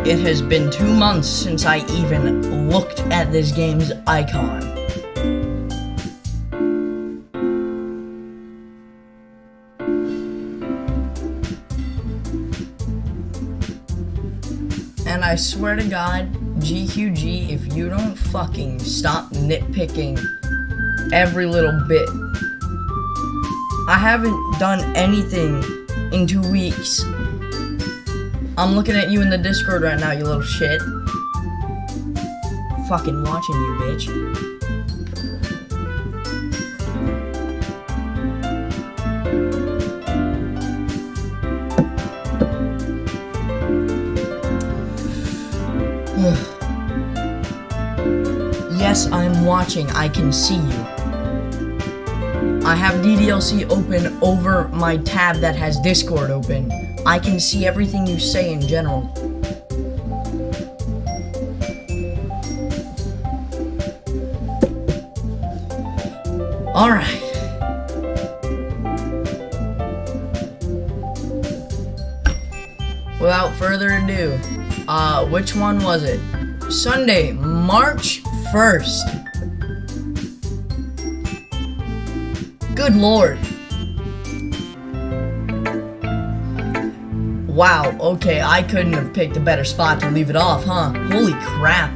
It has been 2 months since I even looked at this game's icon. And I swear to God, GQG, if you don't fucking stop nitpicking every little bit. I haven't done anything in 2 weeks. I'm looking at you in the Discord right now, you little shit. Fucking watching you, bitch. Yes, I'm watching. I can see you. I have DDLC open over my tab that has Discord open. I can see everything you say in general. Alright. Without further ado, which one was it? Sunday, March 1st. Good lord. Wow, okay, I couldn't have picked a better spot to leave it off, huh? Holy crap.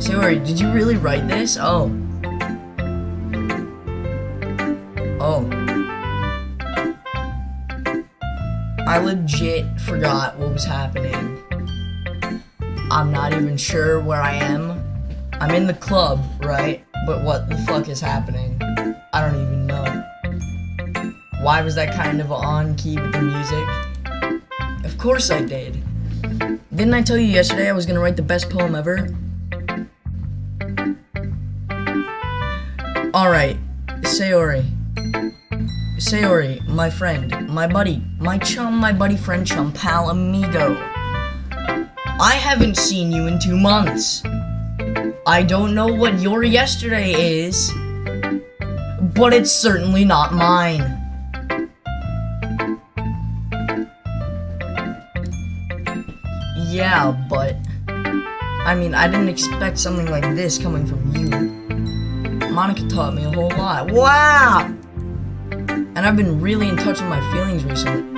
Sorry, did you really write this? Oh. Oh. I legit forgot what was happening. I'm not even sure where I am. I'm in the club, right? But what the fuck is happening? I don't even know. Why was that kind of on key with the music? Of course I did. Didn't I tell you yesterday I was gonna write the best poem ever? Alright, Sayori. Sayori, my friend, my buddy, my chum, my buddy, friend, chum, pal, amigo. I haven't seen you in 2 months. I don't know what your yesterday is, but it's certainly not mine. Yeah, but I mean, I didn't expect something like this coming from you. Monica taught me a whole lot. Wow! And I've been really in touch with my feelings recently.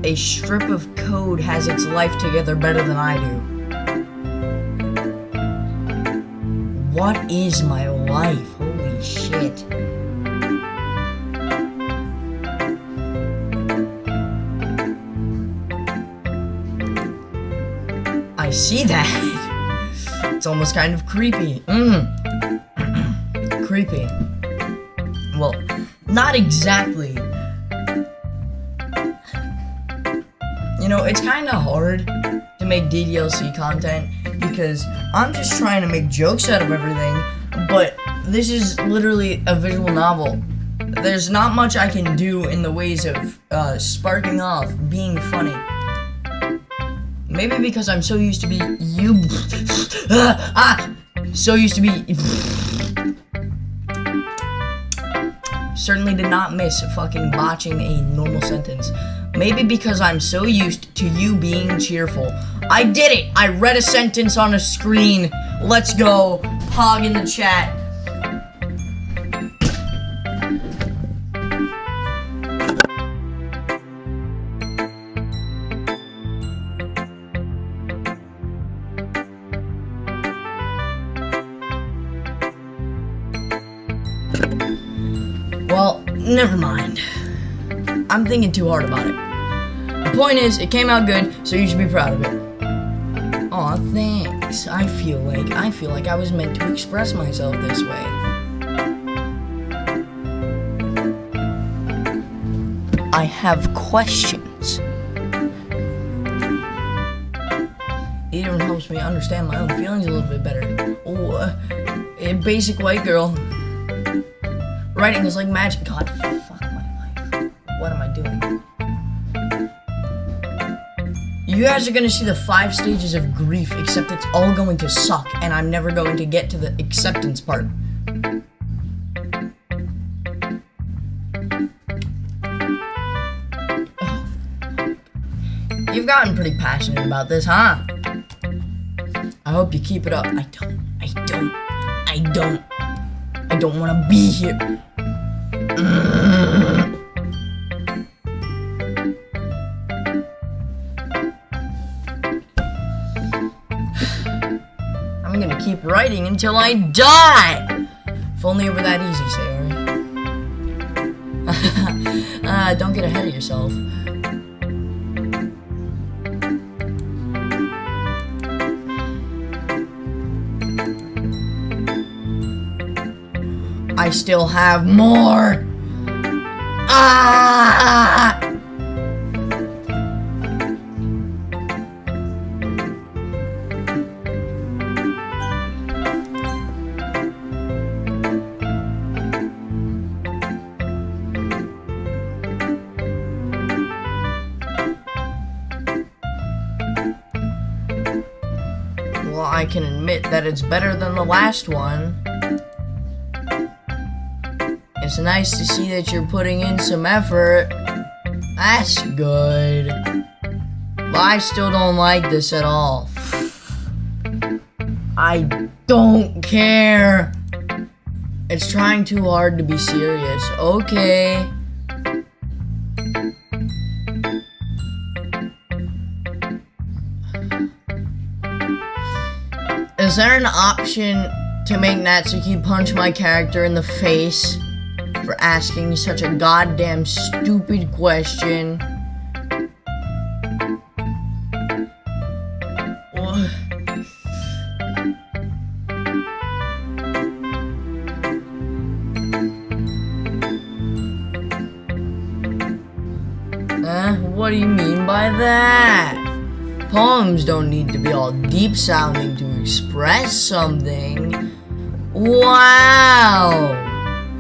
A strip of code has its life together better than I do. What is my life? Holy shit. I see that. It's almost kind of creepy. Creepy. Well, not exactly. You know, it's kind of hard to make DDLC content because I'm just trying to make jokes out of everything, but this is literally a visual novel. There's not much I can do in the ways of sparking off, being funny. Maybe because I'm so used to be so used to be certainly did not miss fucking botching a normal sentence. Maybe because I'm so used to you being cheerful. I did it! I read a sentence on a screen. Let's go. Pog in the chat. Well, never mind. I'm thinking too hard about it. The point is, it came out good, so you should be proud of it. Aw, thanks. I feel like I was meant to express myself this way. I have questions. It even helps me understand my own feelings a little bit better. Oh, a basic white girl. Writing is like magic. God, fuck my life. What am I doing? You guys are gonna see the 5 stages of grief, except it's all going to suck, and I'm never going to get to the acceptance part. You've gotten pretty passionate about this, huh? I hope you keep it up. I don't want to be here. I'm gonna keep writing until I die. If only it were that easy, Sayori. Don't get ahead of yourself. I still have more. Ah! Well, I can admit that it's better than the last one. It's nice to see that you're putting in some effort. That's good. But I still don't like this at all. I don't care. It's trying too hard to be serious. Okay. Is there an option to make Natsuki punch my character in the face for asking such a goddamn stupid question? What do you mean by that? Poems don't need to be all deep sounding to express something. Wow!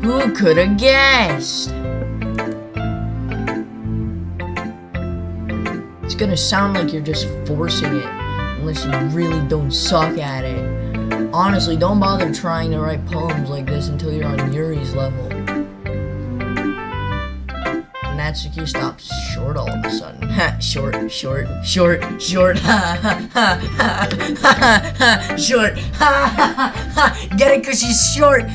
Who could have guessed? It's gonna sound like you're just forcing it, unless you really don't suck at it. Honestly, don't bother trying to write poems like this until you're on Yuri's level. Natsuki stops short all of a sudden. Short. Short. Get it? 'Cause she's short.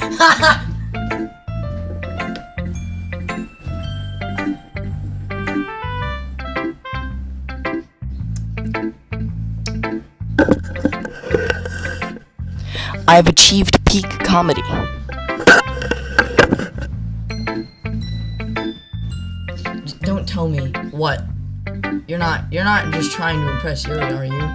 I have achieved peak comedy. Don't tell me what. You're not just trying to impress Yuri, are you?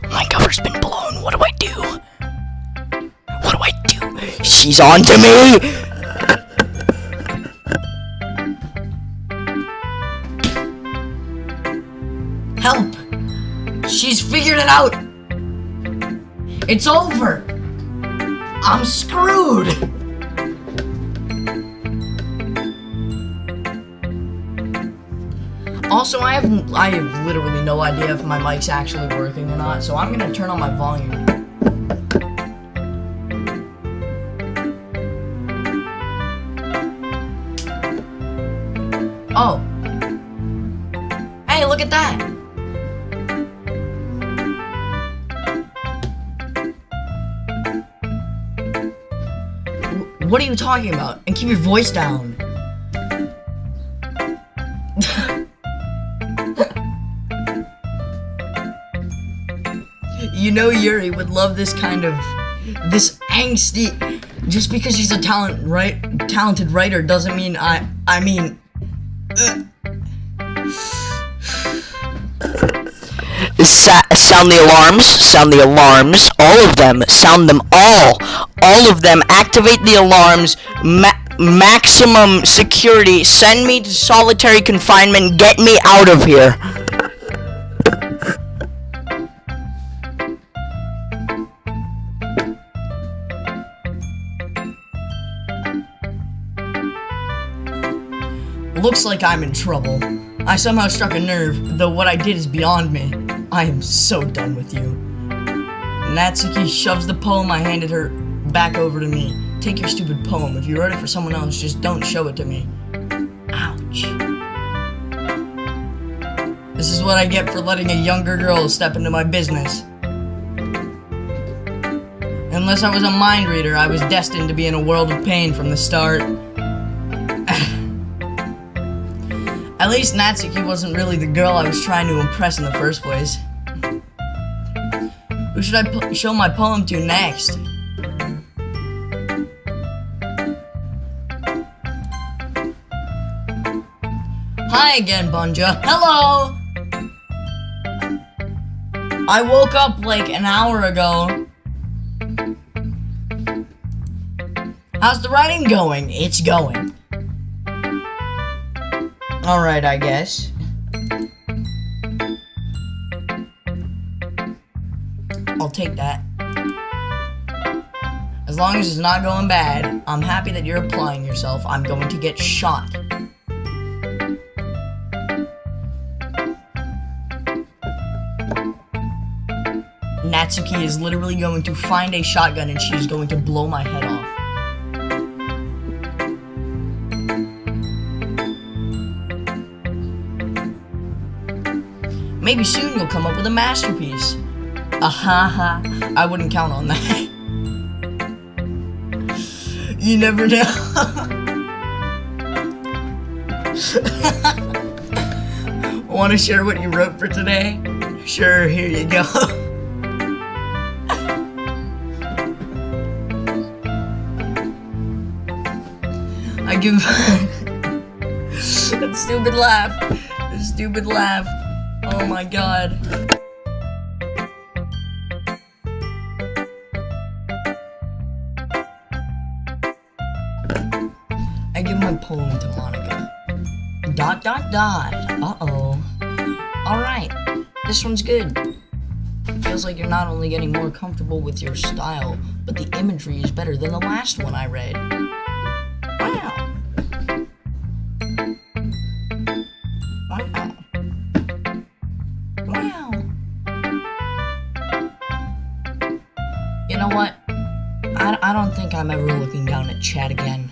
My cover's been blown. What do I do? What do I do? She's on to me! Help! She's figured it out! It's over! I'm screwed! Also, I have literally no idea if my mic's actually working or not, so I'm gonna turn on my volume. Oh. Hey, look at that! What are you talking about? And keep your voice down. You know Yuri would love this this angsty. Just because she's a talented writer doesn't mean I mean. Sound the alarms. Sound the alarms. All of them. Sound them all. All of them. Activate the alarms. Maximum security. Send me to solitary confinement. Get me out of here. Looks like I'm in trouble. I somehow struck a nerve, though what I did is beyond me. I am so done with you. Natsuki shoves the poem I handed her back over to me, take your stupid poem. If you wrote it for someone else, just don't show it to me. Ouch. This is what I get for letting a younger girl step into my business. Unless I was a mind reader, I was destined to be in a world of pain from the start. At least Natsuki wasn't really the girl I was trying to impress in the first place. Who should I show my poem to next? Hi again, Bunja. Hello! I woke up like an hour ago. How's the writing going? It's going. Alright, I guess. I'll take that. As long as it's not going bad, I'm happy that you're applying yourself. I'm going to get shot. Natsuki is literally going to find a shotgun and she's going to blow my head off. Maybe soon you'll come up with a masterpiece. Ahaha, I wouldn't count on that. You never know. Want to share what you wrote for today? Sure, here you go. I give that stupid laugh. That stupid laugh. Oh my god. I give my poem to Monica. ... Uh-oh. Alright, this one's good. Feels like you're not only getting more comfortable with your style, but the imagery is better than the last one I read. Wow. Wow. Wow. You know what? I don't think I'm ever looking down at chat again.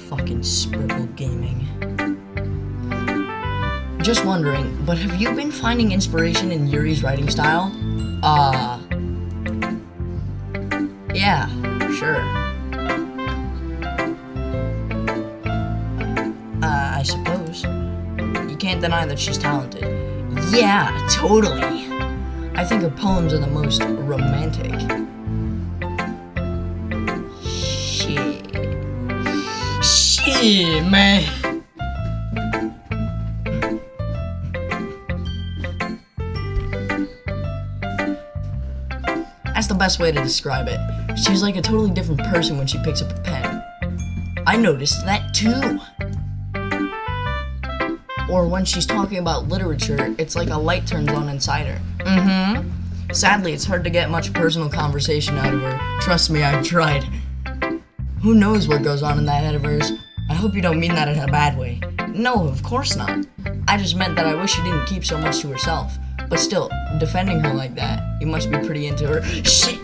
Fucking Spribble Gaming. Just wondering, but have you been finding inspiration in Yuri's writing style? Yeah, sure. I suppose. You can't deny that she's talented. Yeah, totally. I think her poems are the most romantic. Shit, man. That's the best way to describe it. She's like a totally different person when she picks up a pen. I noticed that too. Or when she's talking about literature, it's like a light turns on inside her. Mm-hmm. Sadly, it's hard to get much personal conversation out of her. Trust me, I've tried. Who knows what goes on in that head of hers? I hope you don't mean that in a bad way. No, of course not. I just meant that I wish she didn't keep so much to herself. But still, defending her like that, you must be pretty into her. Shit.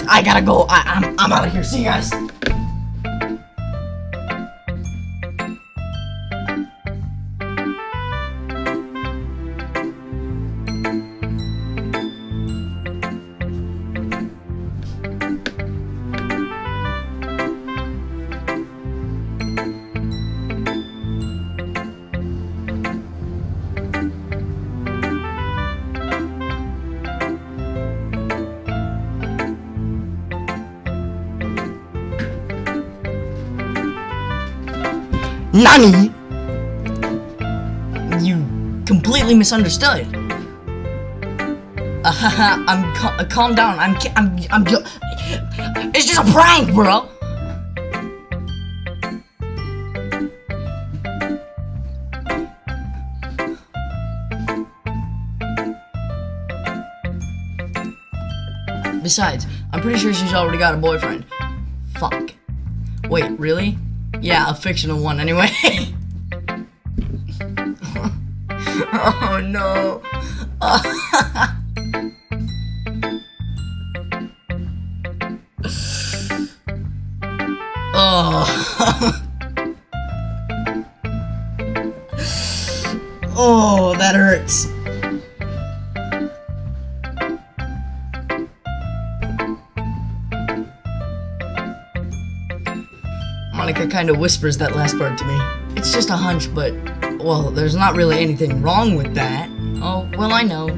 I gotta go. I'm out of here. See you guys. Nani? You completely misunderstood. Calm down. It's just a prank, bro. Besides, I'm pretty sure she's already got a boyfriend. Fuck. Wait, really? Yeah, a fictional one anyway. Oh no. Oh. Oh, that hurts. Monica kind of whispers that last part to me. It's just a hunch, but, well, there's not really anything wrong with that. Oh, well, I know.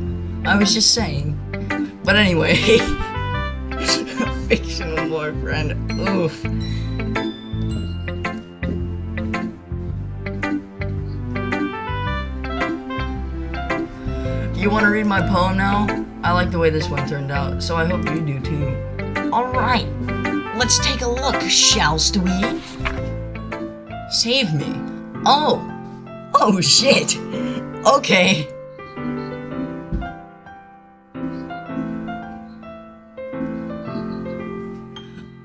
I was just saying. But anyway, fictional boyfriend. Oof. You want to read my poem now? I like the way this one turned out, so I hope you do too. Alright, let's take a look, shallst we? Save me. Oh. Oh shit. Okay.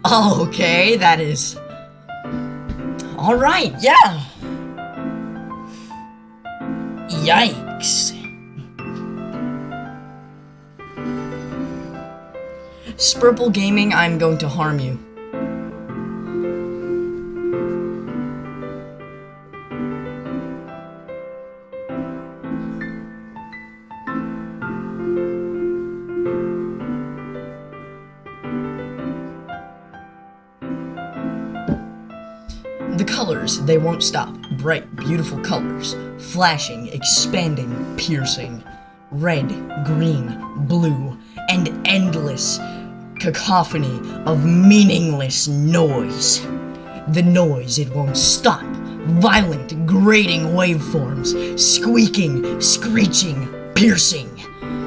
Okay, that is... Alright, yeah. Yikes. Spurple Gaming, I'm going to harm you. The colors, they won't stop. Bright, beautiful colors. Flashing, expanding, piercing. Red, green, blue, and endless cacophony of meaningless noise. The noise, it won't stop. Violent, grating waveforms. Squeaking, screeching, piercing.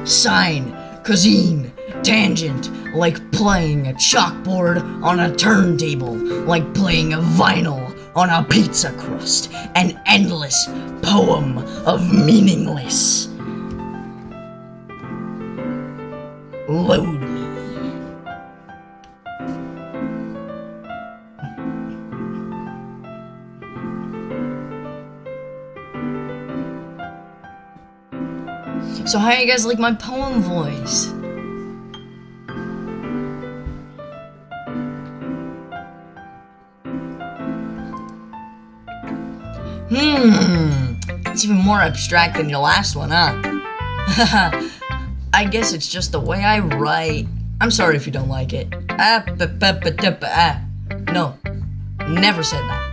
Sine, cosine, tangent. Like playing a chalkboard on a turntable. Like playing a vinyl on a pizza crust. An endless poem of meaningless. Load me. So how you guys like my poem voice? It's even more abstract than your last one, huh? I guess it's just the way I write. I'm sorry if you don't like it. No, never said that.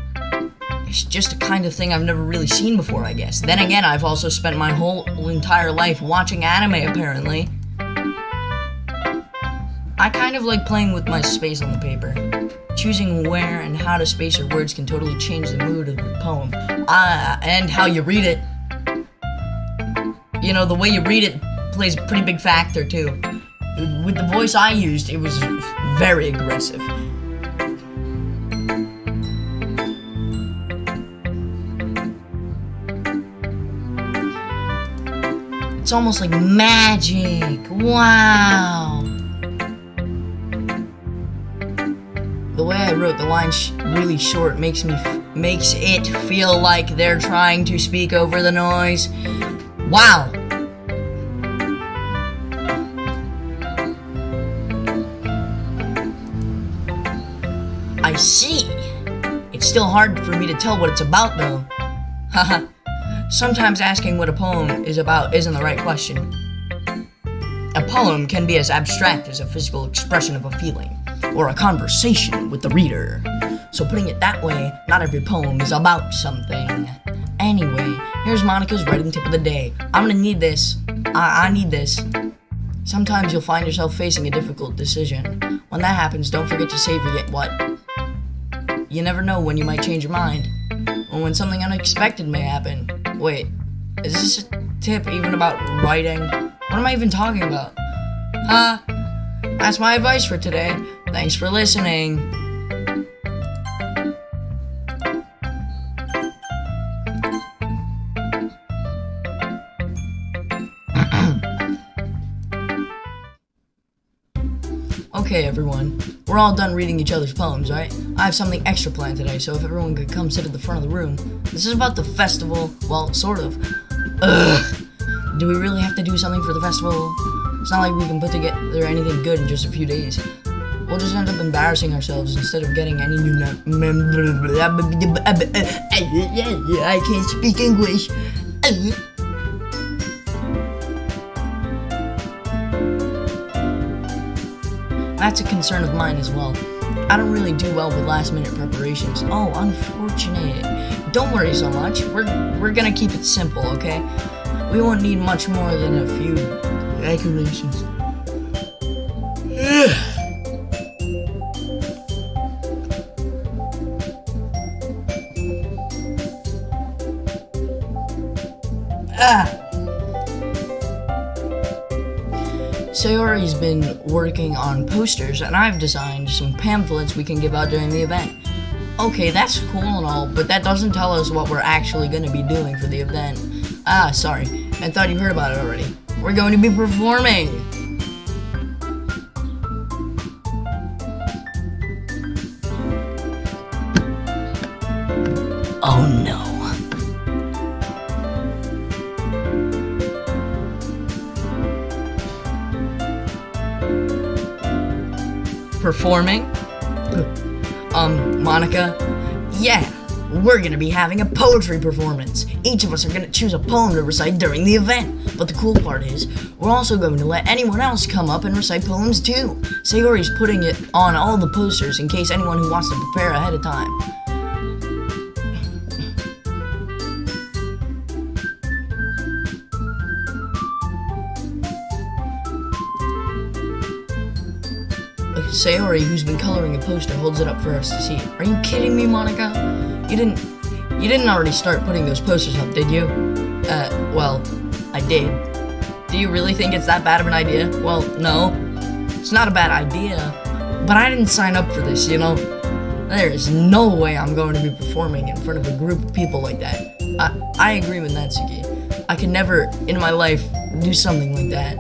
It's just a kind of thing I've never really seen before, I guess. Then again, I've also spent my whole entire life watching anime, apparently. I kind of like playing with my space on the paper. Choosing where and how to space your words can totally change the mood of the poem. And how you read it. You know, the way you read it plays a pretty big factor, too. With the voice I used, it was very aggressive. It's almost like magic. Wow. The way I wrote the lines really short makes it feel like they're trying to speak over the noise. Wow. I see. It's still hard for me to tell what it's about, though. Haha. Sometimes asking what a poem is about isn't the right question. A poem can be as abstract as a physical expression of a feeling, or a conversation with the reader. So putting it that way, not every poem is about something. Anyway, here's Monica's writing tip of the day. I'm gonna need this. I need this. Sometimes you'll find yourself facing a difficult decision. When that happens, don't forget to savor it. What? You never know when you might change your mind, or when something unexpected may happen. Wait, is this a tip even about writing? What am I even talking about? That's my advice for today. Thanks for listening. Okay, everyone. We're all done reading each other's poems, right? I have something extra planned today, so if everyone could come sit at the front of the room. This is about the festival. Well, sort of. Ugh. Do we really have to do something for the festival? It's not like we can put together anything good in just a few days. We'll just end up embarrassing ourselves instead of getting any new I can't speak English. That's a concern of mine as well. I don't really do well with last-minute preparations. Oh, unfortunate. Don't worry so much. We're gonna keep it simple, okay? We won't need much more than a few decorations. Sayori's been working on posters, and I've designed some pamphlets we can give out during the event. Okay, that's cool and all, but that doesn't tell us what we're actually going to be doing for the event. Sorry. I thought you heard about it already. We're going to be performing! Oh no. Performing? Monica? Yeah, we're gonna be having a poetry performance. Each of us are gonna choose a poem to recite during the event. But the cool part is, we're also going to let anyone else come up and recite poems too. Sayori's putting it on all the posters in case anyone who wants to prepare ahead of time. Sayori, who's been coloring a poster, holds it up for us to see. Are you kidding me, Monica? You didn't already start putting those posters up, did you? Well, I did. Do you really think it's that bad of an idea? Well, no. It's not a bad idea, but I didn't sign up for this, you know? There is no way I'm going to be performing in front of a group of people like that. I agree with Natsuki. I could never, in my life, do something like that.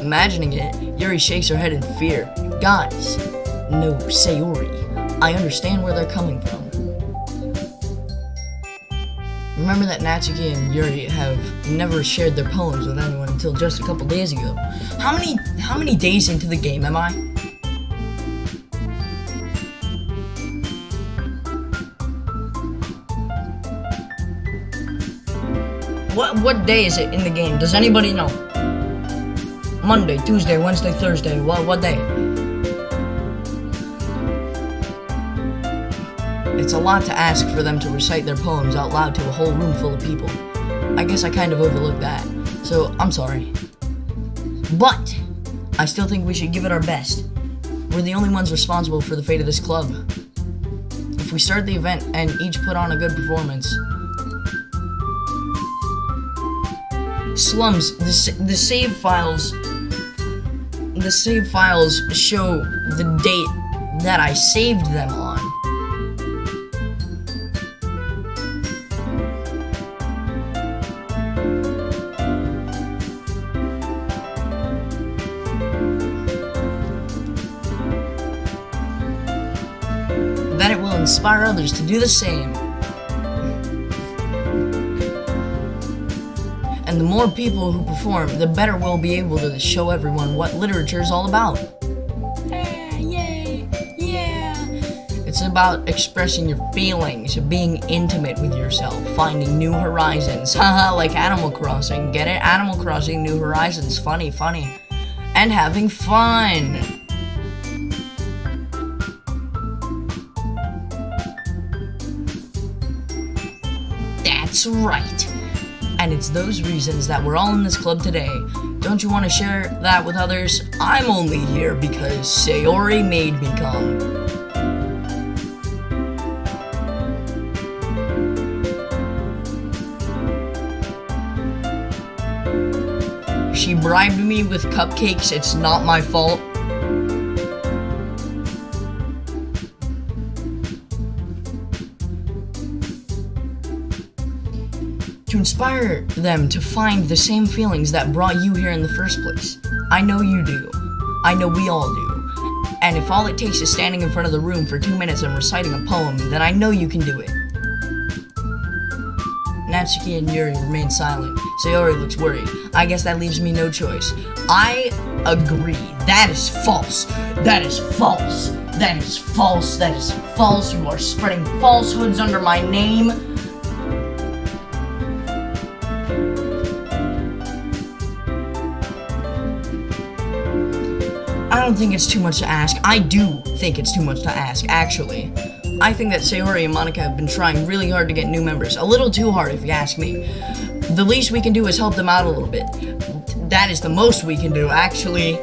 Imagining it, Yuri shakes her head in fear. Guys, no, Sayori. I understand where they're coming from. Remember that Natsuki and Yuri have never shared their poems with anyone until just a couple days ago. How many days into the game am I? What day is it in the game? Does anybody know? Monday, Tuesday, Wednesday, Thursday. What day? It's a lot to ask for them to recite their poems out loud to a whole room full of people. I guess I kind of overlooked that, so I'm sorry. But I still think we should give it our best. We're the only ones responsible for the fate of this club. If we start the event and each put on a good performance... Slums, the save files show the date that I saved them on. That it will inspire others to do the same. And the more people who perform, the better we'll be able to show everyone what literature is all about. Yay! Yeah! It's about expressing your feelings, being intimate with yourself, finding new horizons. Haha, like Animal Crossing. Get it? Animal Crossing, New Horizons. Funny. And having fun! That's right! And it's those reasons that we're all in this club today. Don't you want to share that with others? I'm only here because Sayori made me come. She bribed me with cupcakes. It's not my fault. To inspire them to find the same feelings that brought you here in the first place. I know you do. I know we all do. And if all it takes is standing in front of the room for 2 minutes and reciting a poem, then I know you can do it. Natsuki and Yuri remain silent. Sayori looks worried. I guess that leaves me no choice. I agree. That is false. That is false. That is false. That is false. You are spreading falsehoods under my name. I don't think it's too much to ask. I do think it's too much to ask, actually. I think that Sayori and Monica have been trying really hard to get new members. A little too hard, if you ask me. The least we can do is help them out a little bit. That is the most we can do, actually.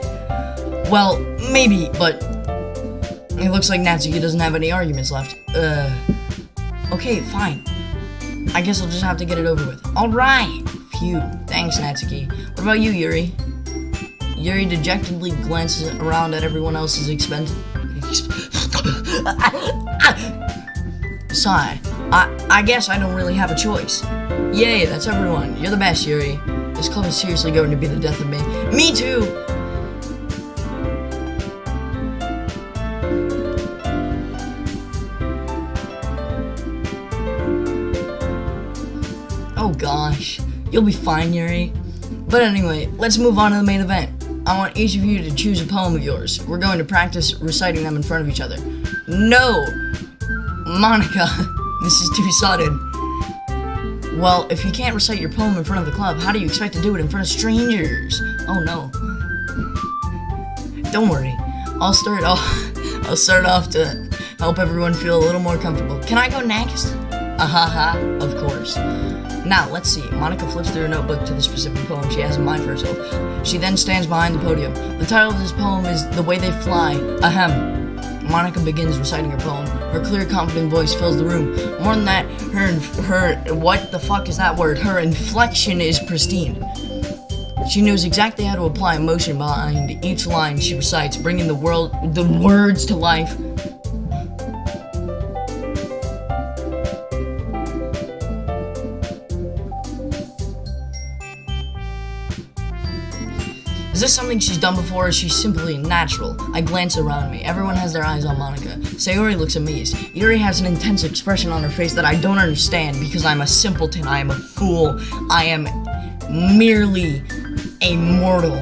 Well, maybe, but it looks like Natsuki doesn't have any arguments left. Okay, fine. I guess I'll just have to get it over with. Alright! Phew. Thanks, Natsuki. What about you, Yuri? Yuri dejectedly glances around at everyone else's expense. Sigh. I guess I don't really have a choice. Yay, that's everyone. You're the best, Yuri. This club is seriously going to be the death of me. Me too! Oh gosh. You'll be fine, Yuri. But anyway, let's move on to the main event. I want each of you to choose a poem of yours. We're going to practice reciting them in front of each other. No! Monica, this is too sudden. Well, if you can't recite your poem in front of the club, how do you expect to do it in front of strangers? Oh no. Don't worry. I'll start off to help everyone feel a little more comfortable. Can I go next? Ahaha, of course. Now, let's see. Monica flips through a notebook to the specific poem she has in mind for herself. She then stands behind the podium. The title of this poem is The Way They Fly. Ahem. Monica begins reciting her poem. Her clear, confident voice fills the room. More than that, what the fuck is that word? Her inflection is pristine. She knows exactly how to apply emotion behind each line she recites, bringing the words to life. Is this something she's done before, or is she simply natural? I glance around me. Everyone has their eyes on Monica. Sayori looks amazed. Yuri has an intense expression on her face that I don't understand because I'm a simpleton, I am a fool, I am merely a mortal.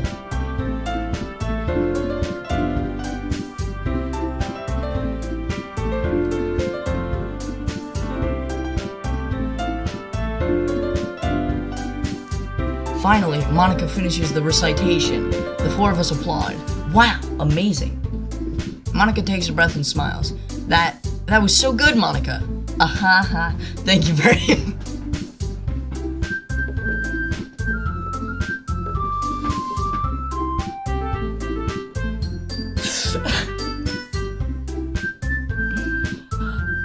Finally, Monica finishes the recitation. The four of us applaud. Wow, amazing. Monica takes a breath and smiles. That was so good, Monica. Ahaha. Thank you very much.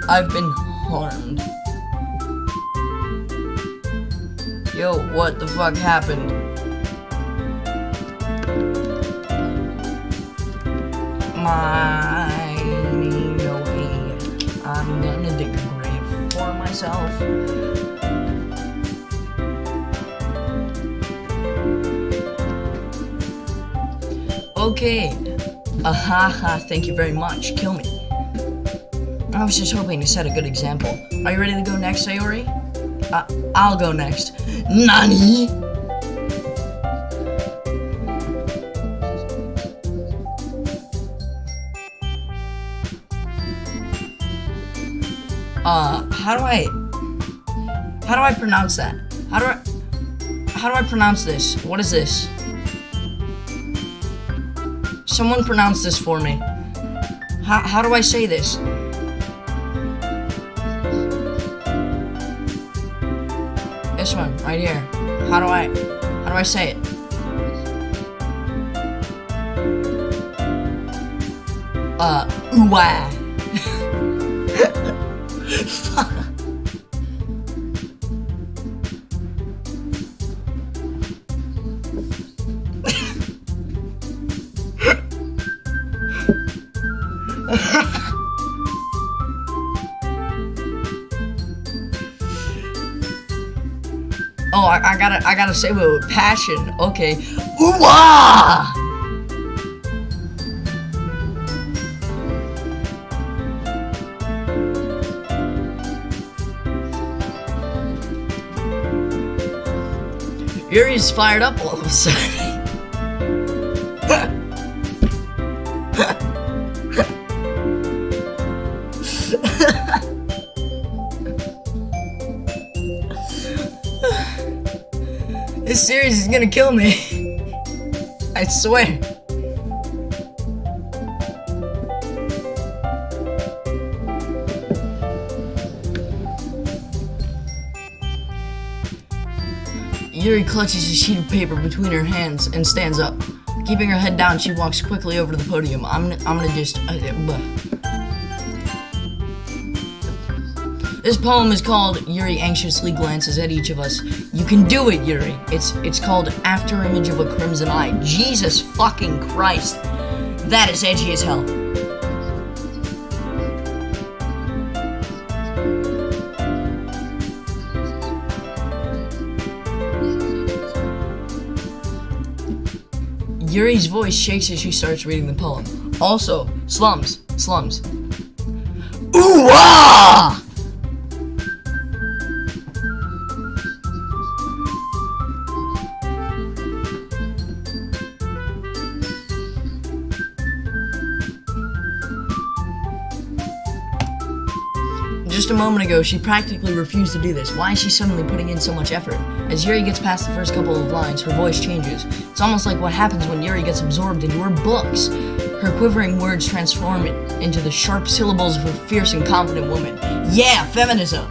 I've been harmed. Yo, what the fuck happened? My Doki. I'm gonna dig a grave for myself. Okay. Ahaha, thank you very much. Kill me. I was just hoping to set a good example. Are you ready to go next, Sayori? I'll go next. Nani? How do I pronounce that? How do I pronounce this? What is this? Someone pronounce this for me. How do I say this? This one, right here. How do I say it? Ooh-wah. Oh, I gotta say it with passion. Okay. Ooh-wah! Yuri's fired up all of a sudden. This series is gonna kill me. I swear. Yuri clutches a sheet of paper between her hands and stands up. Keeping her head down, she walks quickly over to the podium. I'm gonna just... This poem is called Yuri anxiously glances at each of us. You can do it, Yuri. It's called After Image of a Crimson Eye. Jesus fucking Christ. That is edgy as hell. Yuri's voice shakes as she starts reading the poem. Also, slums. Ooh-ah! Just a moment ago, she practically refused to do this. Why is she suddenly putting in so much effort? As Yuri gets past the first couple of lines, her voice changes. It's almost like what happens when Yuri gets absorbed into her books. Her quivering words transform it into the sharp syllables of a fierce and confident woman. Yeah, feminism!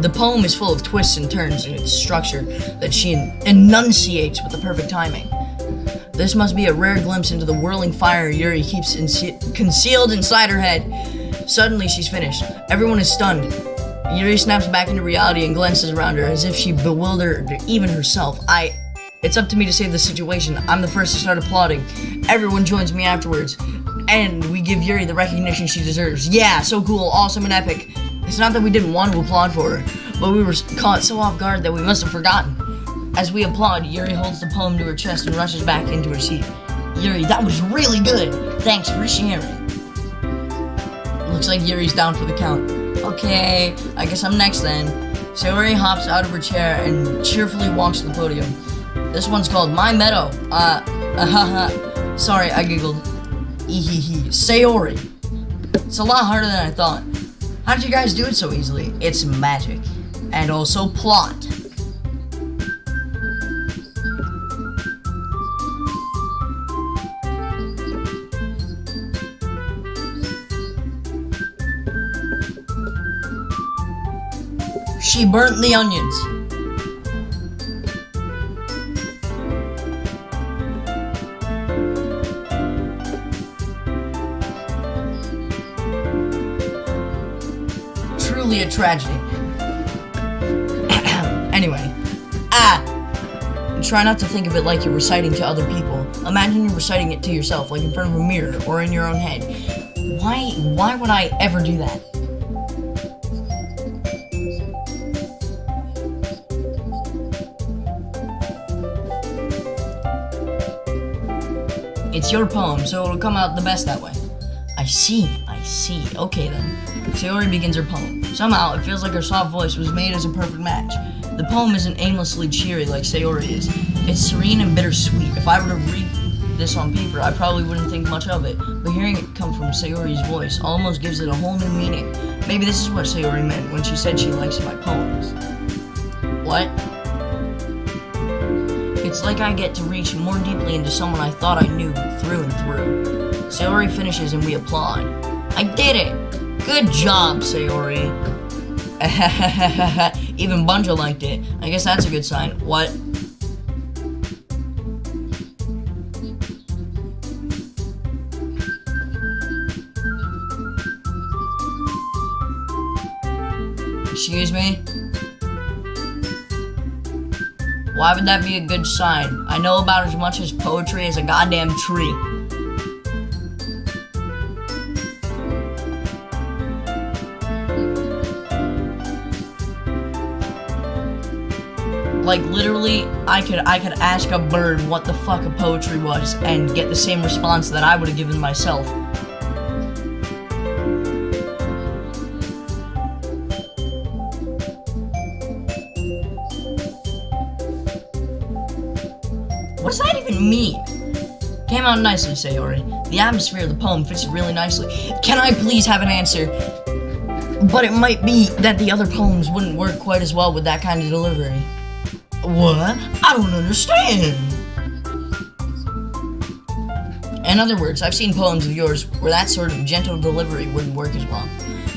The poem is full of twists and turns in its structure that she enunciates with the perfect timing. This must be a rare glimpse into the whirling fire Yuri keeps concealed inside her head. Suddenly, she's finished. Everyone is stunned. Yuri snaps back into reality and glances around her as if she bewildered even herself. It's up to me to save the situation. I'm the first to start applauding. Everyone joins me afterwards, and we give Yuri the recognition she deserves. Yeah, so cool, awesome, and epic. It's not that we didn't want to applaud for her, but we were caught so off guard that we must have forgotten. As we applaud, Yuri holds the poem to her chest and rushes back into her seat. Yuri, that was really good. Thanks for sharing. Looks like Yuri's down for the count. Okay, I guess I'm next then. Sayori hops out of her chair and cheerfully walks to the podium. This one's called My Meadow. Sorry, I giggled. Ehehe. Sayori. It's a lot harder than I thought. How did you guys do it so easily? It's magic. And also plot. She burnt the onions. Truly a tragedy. Anyway. Try not to think of it like you're reciting to other people. Imagine you're reciting it to yourself, like in front of a mirror or in your own head. Why would I ever do that? It's your poem, so it'll come out the best that way. I see. Okay then. Sayori begins her poem. Somehow, it feels like her soft voice was made as a perfect match. The poem isn't aimlessly cheery like Sayori is. It's serene and bittersweet. If I were to read this on paper, I probably wouldn't think much of it. But hearing it come from Sayori's voice almost gives it a whole new meaning. Maybe this is what Sayori meant when she said she likes my poems. What? It's like I get to reach more deeply into someone I thought I knew through and through. Sayori finishes and we applaud. I did it! Good job, Sayori. Even Bunja liked it. I guess that's a good sign. What? Excuse me? Why would that be a good sign? I know about as much as poetry as a goddamn tree. Like literally, I could ask a bird what the fuck a poetry was and get the same response that I would have given myself. fucking mean? Came out nicely, Sayori. The atmosphere of the poem fits really nicely. Can I please have an answer? But it might be that the other poems wouldn't work quite as well with that kind of delivery. What? I don't understand. In other words, I've seen poems of yours where that sort of gentle delivery wouldn't work as well.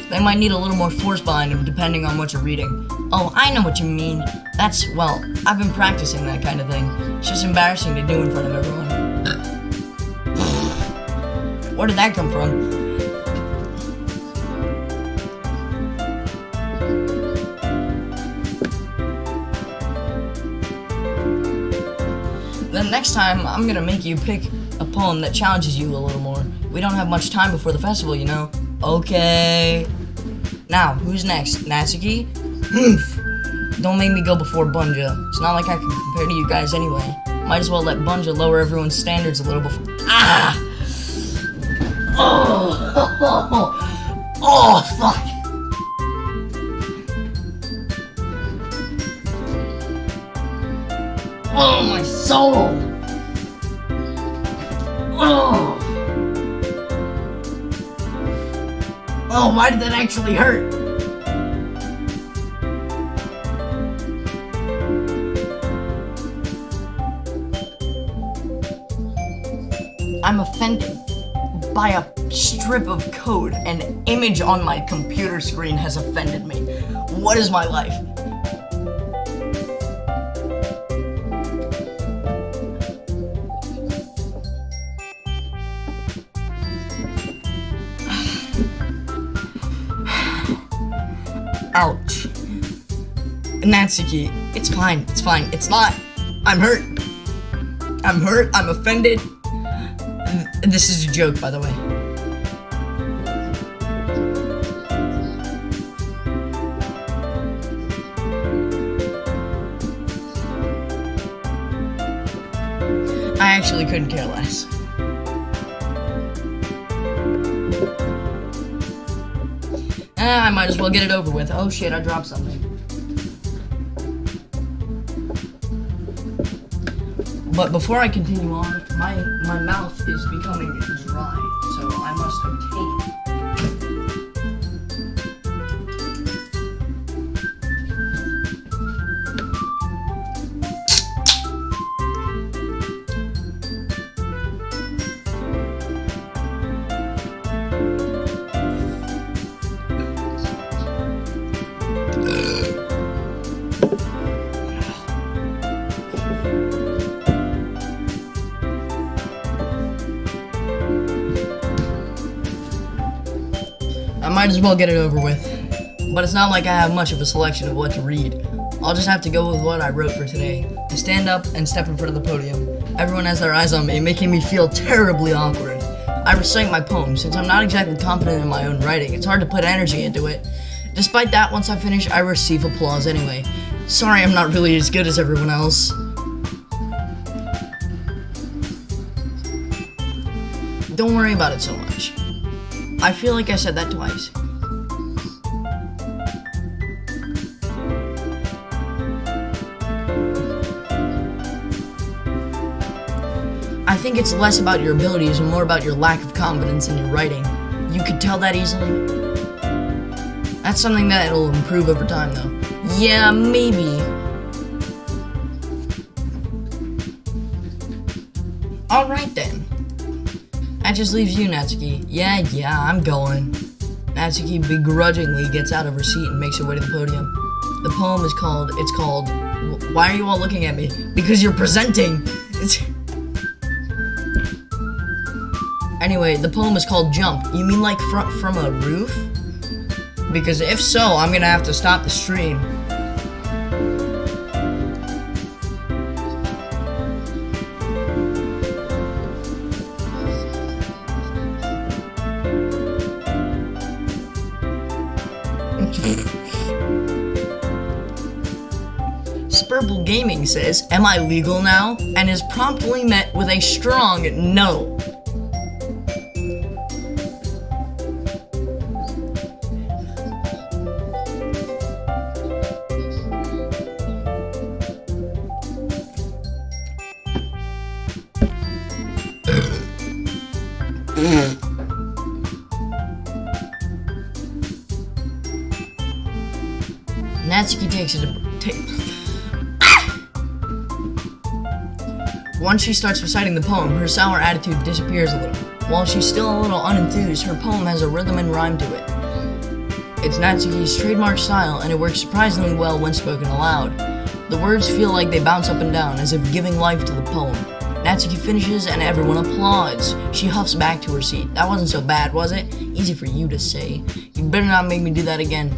They might need a little more force behind them depending on what you're reading. Oh, I know what you mean. That's, well, I've been practicing that kind of thing. It's just embarrassing to do in front of everyone. Where did that come from? Then next time, I'm gonna make you pick a poem that challenges you a little more. We don't have much time before the festival, you know? Okay. Now, who's next? Natsuki? Don't make me go before Bunja. It's not like I can compare to you guys anyway. Might as well let Bunja lower everyone's standards a little before. Ah! Oh, fuck! Oh, my soul! Oh! Oh, why did that actually hurt? I'm offended by a strip of code. An image on my computer screen has offended me. What is my life? Ouch. Natsuki, it's fine, it's not. I'm hurt. I'm offended. This is a joke, by the way. I actually couldn't care less. I might as well get it over with. Oh shit, I dropped something. But before I continue on, my mouth is becoming dry, so I must obtain. I might as well get it over with. But it's not like I have much of a selection of what to read. I'll just have to go with what I wrote for today. I stand up and step in front of the podium. Everyone has their eyes on me, making me feel terribly awkward. I recite my poem. Since I'm not exactly confident in my own writing, it's hard to put energy into it. Despite that, once I finish, I receive applause anyway. Sorry I'm not really as good as everyone else. Don't worry about it so much. I feel like I said that twice. I think it's less about your abilities and more about your lack of confidence in your writing. You could tell that easily. That's something that'll improve over time, though. Yeah, maybe. Alright then. That just leaves you, Natsuki. Yeah, I'm going. Natsuki begrudgingly gets out of her seat and makes her way to the podium. The poem is called, Why Are You All Looking at Me? Because you're presenting! Anyway, the poem is called Jump. You mean like from a roof? Because if so, I'm gonna have to stop the stream. Spurple Gaming says, am I legal now? And is promptly met with a strong no. Natsuki takes it. Once she starts reciting the poem, her sour attitude disappears a little. While she's still a little unenthused, her poem has a rhythm and rhyme to it. It's Natsuki's trademark style, and it works surprisingly well when spoken aloud. The words feel like they bounce up and down, as if giving life to the poem. Natsuki finishes, and everyone applauds. She huffs back to her seat. That wasn't so bad, was it? Easy for you to say. You better not make me do that again.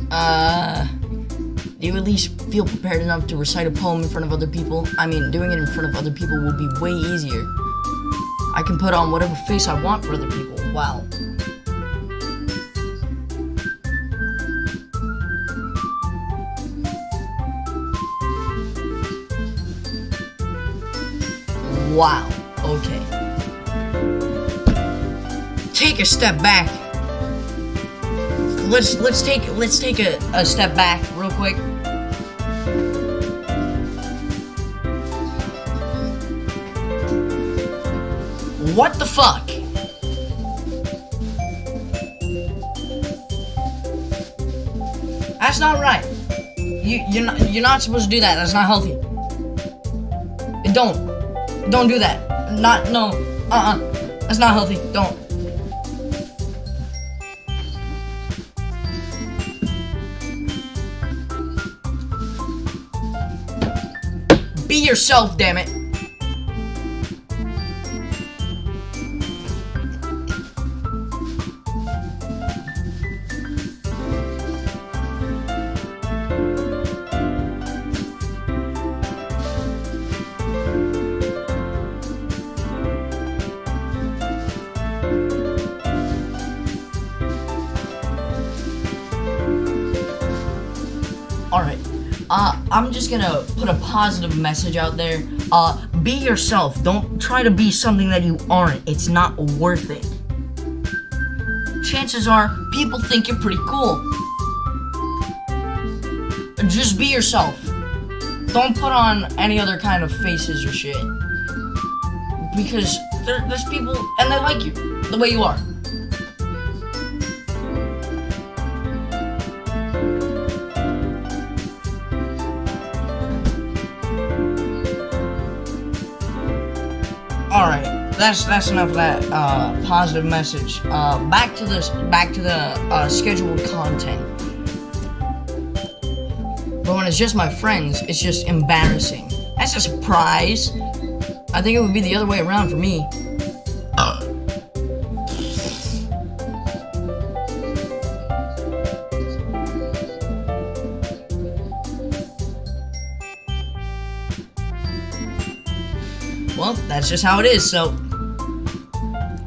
Do you at least feel prepared enough to recite a poem in front of other people? I mean, doing it in front of other people will be way easier. I can put on whatever face I want for other people. Wow. Wow. Okay. Take a step back. Let's take a step back real quick. What the fuck? That's not right. You're not supposed to do that. That's not healthy. Don't do that. No. That's not healthy. Don't. Be yourself, damn it. Alright, I'm just gonna put a positive message out there. Be yourself. Don't try to be something that you aren't. It's not worth it. Chances are, people think you're pretty cool. Just be yourself. Don't put on any other kind of faces or shit. Because there's people, and they like you, the way you are. Alright, that's enough of that positive message. Back to the scheduled content. But when it's just my friends, it's just embarrassing. That's a surprise. I think it would be the other way around for me. Well, that's just how it is, so...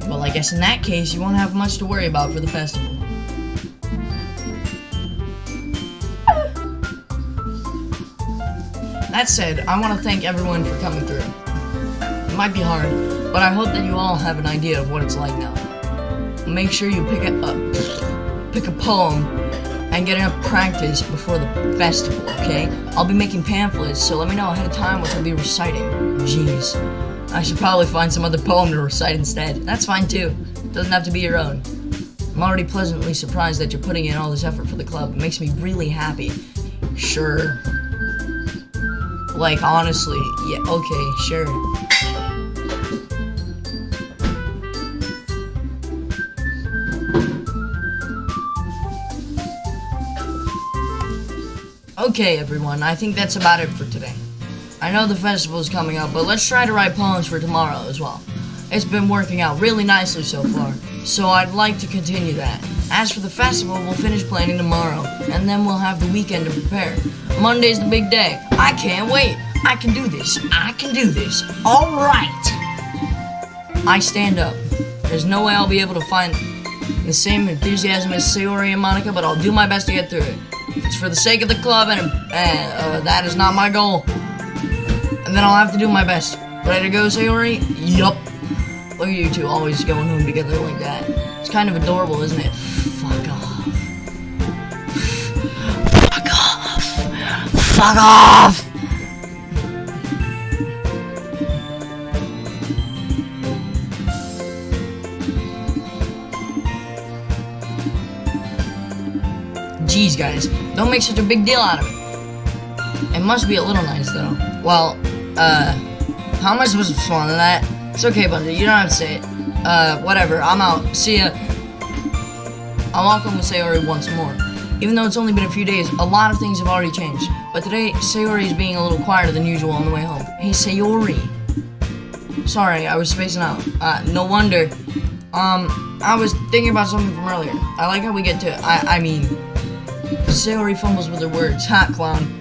Well, I guess in that case, you won't have much to worry about for the festival. That said, I want to thank everyone for coming through. It might be hard, but I hope that you all have an idea of what it's like now. Make sure you pick a poem and get enough practice before the festival, okay? I'll be making pamphlets, so let me know ahead of time what you'll be reciting. Jeez. I should probably find some other poem to recite instead. That's fine too. Doesn't have to be your own. I'm already pleasantly surprised that you're putting in all this effort for the club. It makes me really happy. Sure. Like, honestly, yeah, okay, sure. Okay, everyone, I think that's about it for today. I know the festival is coming up, but let's try to write poems for tomorrow as well. It's been working out really nicely so far, so I'd like to continue that. As for the festival, we'll finish planning tomorrow, and then we'll have the weekend to prepare. Monday's the big day. I can't wait. I can do this. I can do this. All right. I stand up. There's no way I'll be able to find the same enthusiasm as Sayori and Monica, but I'll do my best to get through it. It's for the sake of the club, and that is not my goal. And then I'll have to do my best. Ready to go, Sayori? Yup. Look at you two always going home together like that. It's kind of adorable, isn't it? Fuck off. Fuck off. Fuck off! Jeez, guys, don't make such a big deal out of it. It must be a little nice, though. Well, how am I supposed to respond to that? It's okay, Bungie, you don't have to say it. Whatever, I'm out. See ya. I'll walk home with Sayori once more. Even though it's only been a few days, a lot of things have already changed. But today, Sayori is being a little quieter than usual on the way home. Hey, Sayori. Sorry, I was spacing out. No wonder. I was thinking about something from earlier. I like how we get to, I mean, Sayori fumbles with her words. Ha, clown.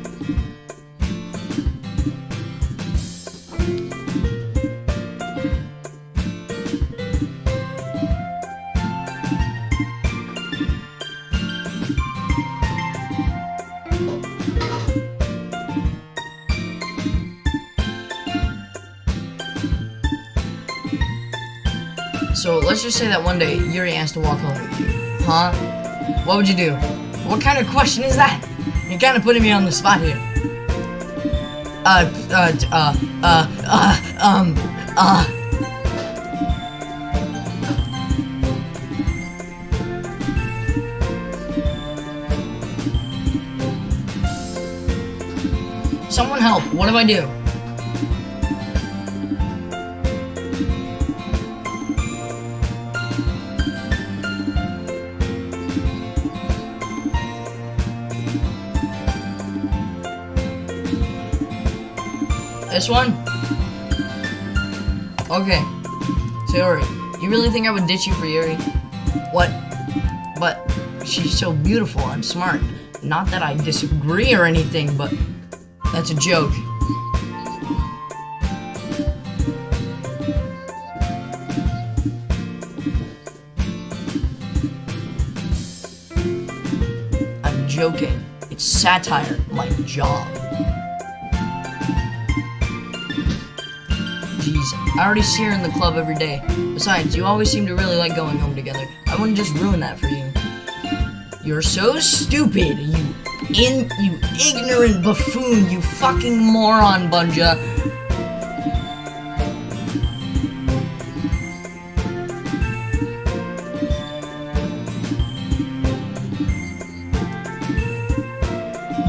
So let's just say that one day Yuri asked to walk home with you. Huh? What would you do? What kind of question is that? You're kind of putting me on the spot here. Someone help. What do I do? This one? Okay. Sayori, you really think I would ditch you for Yuri? What? But she's so beautiful and smart. Not that I disagree or anything, but that's a joke. I'm joking. It's satire, my job. Jeez, I already see her in the club every day. Besides, you always seem to really like going home together. I wouldn't just ruin that for you. You're so stupid, you ignorant buffoon, you fucking moron, Bunja.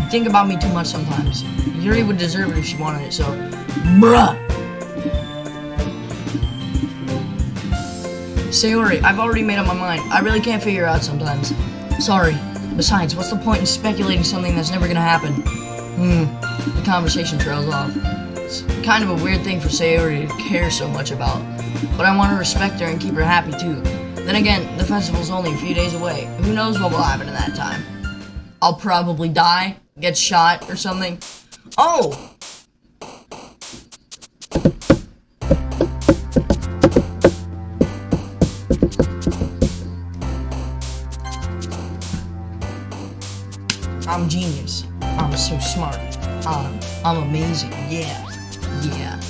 You think about me too much sometimes. Yuri would deserve it if she wanted it, so bruh. Sayori, I've already made up my mind. I really can't figure out sometimes. Sorry. Besides, what's the point in speculating something that's never gonna happen? The conversation trails off. It's kind of a weird thing for Sayori to care so much about. But I want to respect her and keep her happy too. Then again, the festival's only a few days away. Who knows what will happen in that time? I'll probably die, get shot, or something. Oh! I'm genius. I'm so smart. I'm amazing. Yeah. Yeah.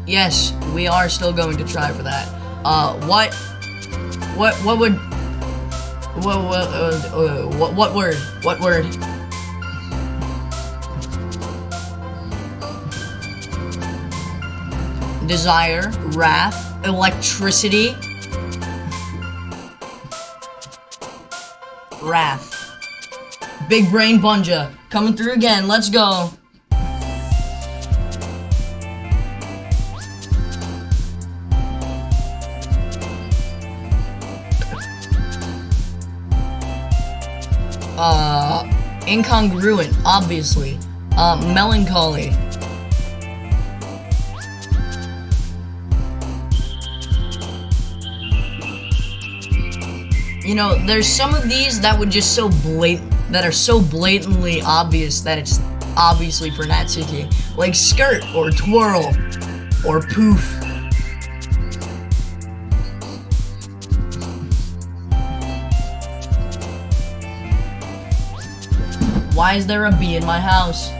Yes, we are still going to try for that. What word? What word? Desire, wrath, electricity, wrath. Big brain Bunja coming through again. Let's go. Incongruent, obviously. Melancholy. You know, there's some of these that would just that are so blatantly obvious that it's obviously for Natsuki. Like skirt, or twirl, or poof. Why is there a bee in my house?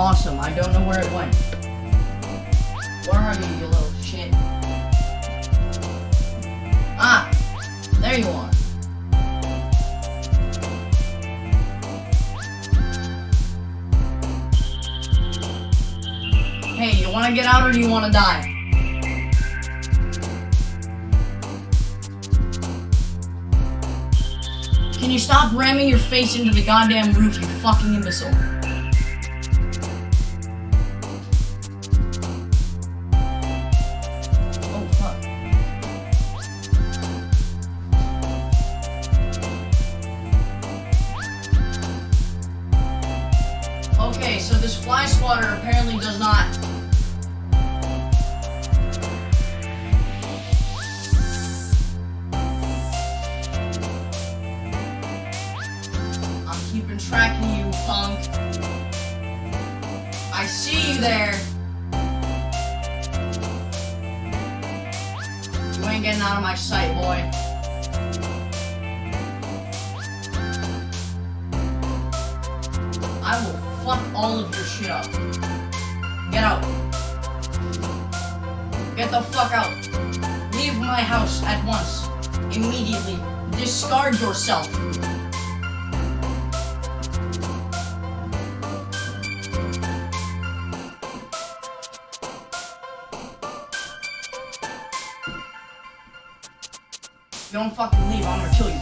Awesome. I don't know where it went. Where are you little shit? Ah! There you are. Hey, you wanna get out or do you wanna die? Can you stop ramming your face into the goddamn roof, you fucking imbecile? Oh, fuck. Okay, so this fly swatter apparently does not... I'm keeping track of you, punk. I see you there. You ain't getting out of my sight, boy. I will fuck all of your shit up. Get out. Get the fuck out. Leave my house at once. Immediately. Discard yourself. If you don't fucking leave, I'm gonna kill you.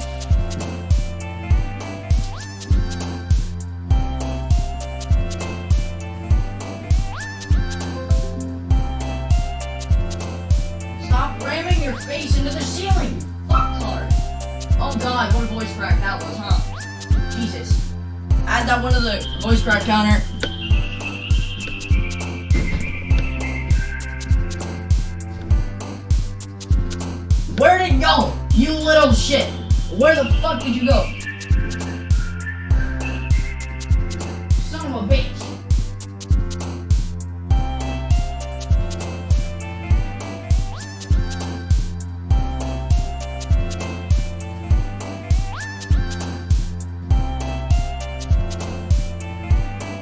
Stop ramming your face into the ceiling! Fucktard! Oh god, what a voice crack that was, huh? Jesus. Add that one to the voice crack counter. Where did it go? You little shit! Where the fuck did you go? Son of a bitch!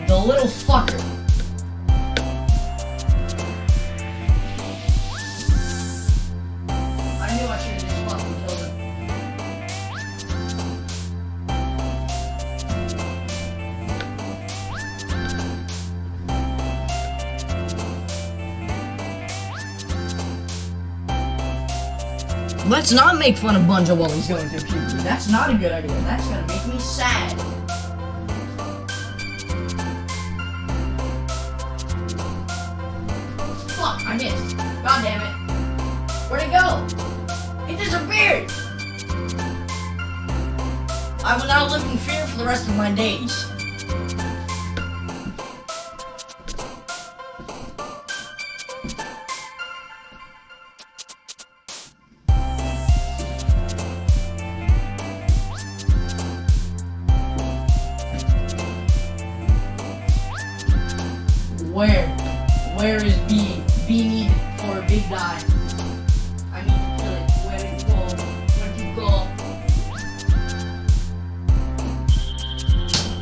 The little fucker. I knew I should have just fucking killed him. Let's not make fun of Bunja while he's going through puberty. That's not a good idea. That's gonna make me sad. Fuck, I missed. God damn it. Where'd it go? It disappeared! I will now live in fear for the rest of my days. Where is B? B need for a big die. I need to kill it. Where did it go? Where did it go?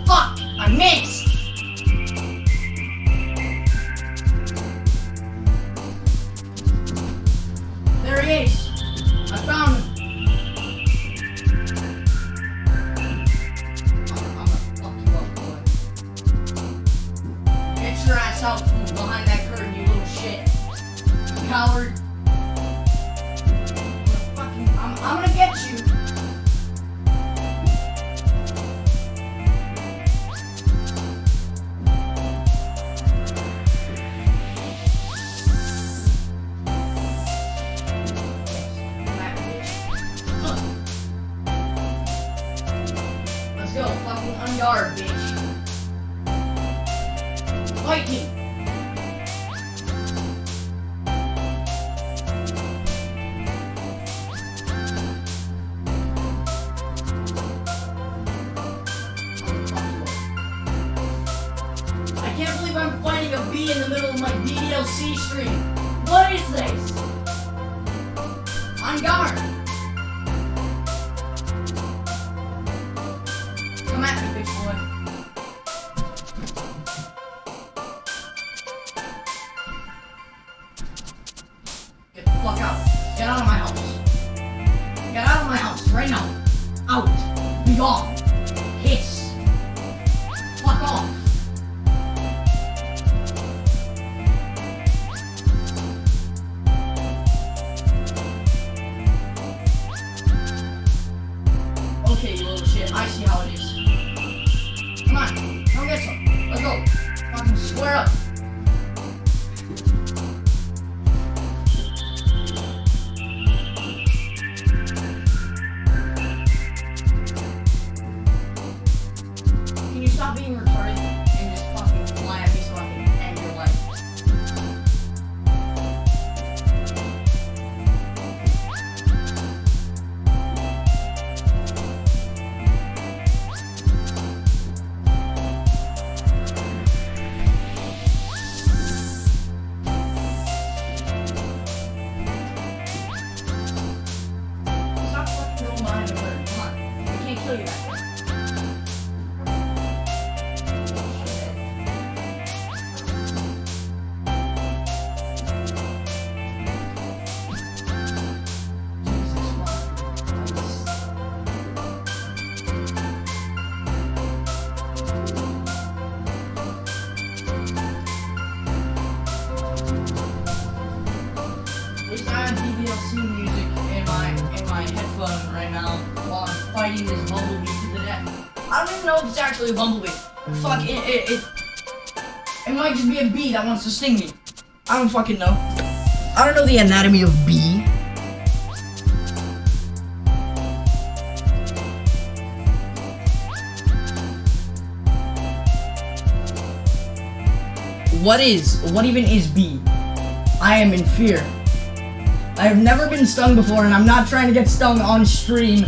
Fuck! I missed! There he is! I found him! I'm gonna fuck you up, boy. Get your ass out from behind that curtain, you little shit. Coward. I'm gonna get you. Let's go, fucking on guard, bitch. Fight me. I can't believe I'm fighting a bee in the middle of my DLC stream. What is this? On guard. Come at me, bitch boy. off. Hiss. Fuck off. Okay, you little shit. I see how it is. Come on. Come get some. Let's go. Fucking square up. Can you stop being retarded and just fucking fly at me so I can end your life? Stop fucking going behind the curtain. Come on. I can't kill you back there. At least I have DVLC music in my headphone right now while I'm fighting this bumblebee to the death. I don't even know if it's actually a bumblebee. Fuck, it might just be a bee that wants to sting me. I don't fucking know. I don't know the anatomy of bee. What even is bee? I am in fear. I have never been stung before, and I'm not trying to get stung on stream.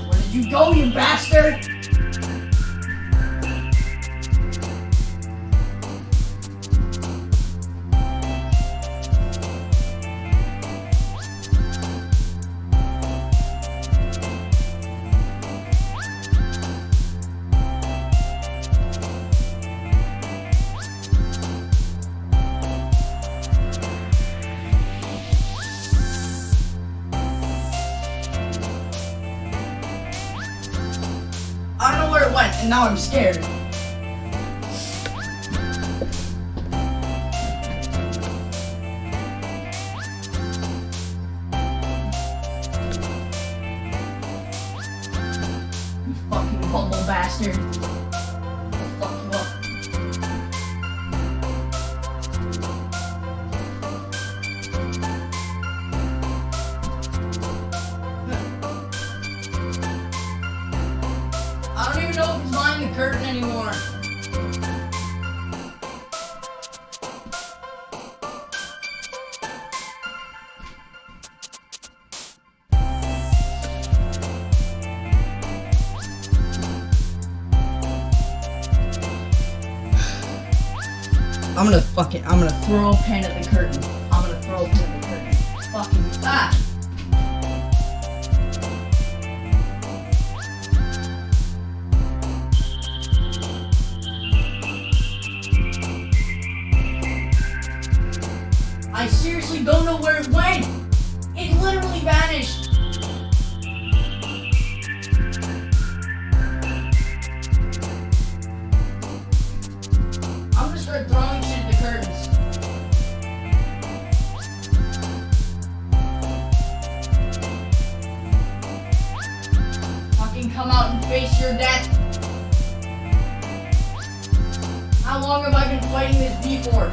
Where did you go, you bastard? I don't know where it went, and now I'm scared. You fucking bumble bastard. I'll fuck you up. I don't even know if he's behind the curtain anymore. I'm gonna throw a pen at the curtain. I'm gonna throw a pen at the curtain. Fucking, ah! I seriously don't know where it went. It literally vanished. I'm gonna start throwing shit at the curtains. Fucking come out and face your death. How long have I been fighting this bee for?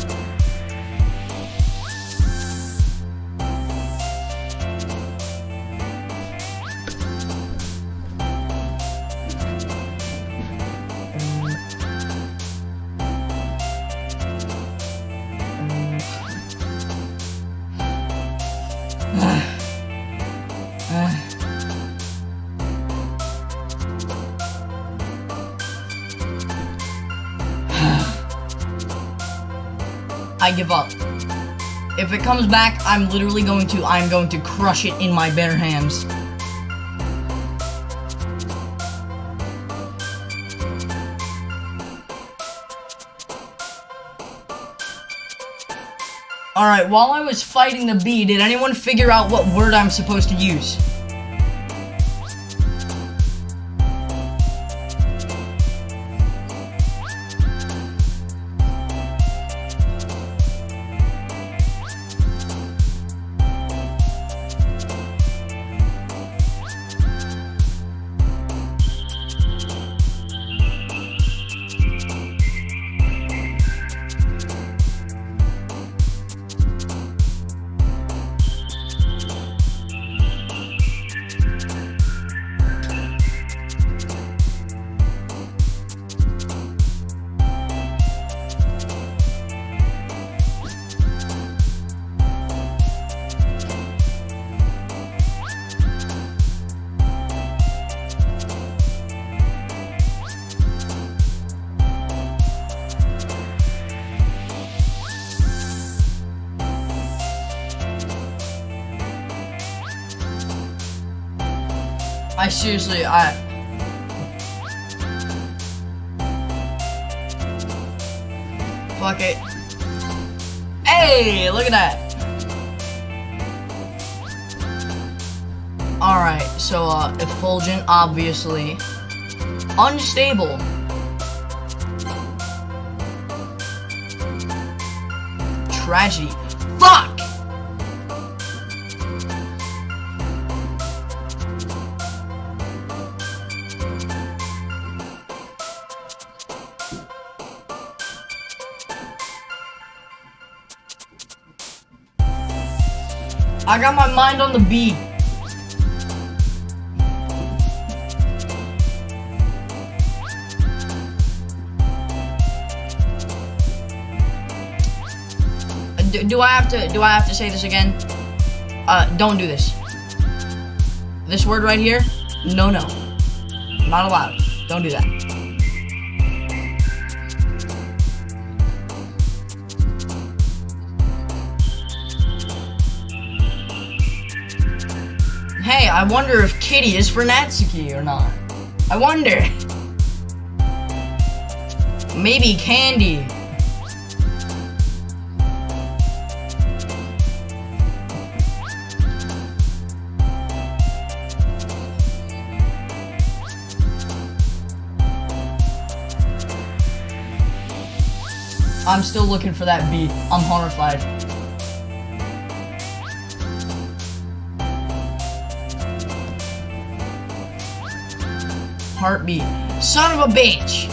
I give up. If it comes back, I'm going to crush it in my bare hands. Alright, while I was fighting the bee, did anyone figure out what word I'm supposed to use? Fuck it. Hey, look at that. Alright, so, effulgent, obviously. Unstable. Tragedy. Fuck! I got my mind on the beat. Do I have to say this again? Don't do this. This word right here? No. Not allowed. Don't do that. Hey, I wonder if Kitty is for Natsuki or not. I wonder. Maybe Candy. I'm still looking for that beat. I'm horrified. Heartbeat. Son of a bitch!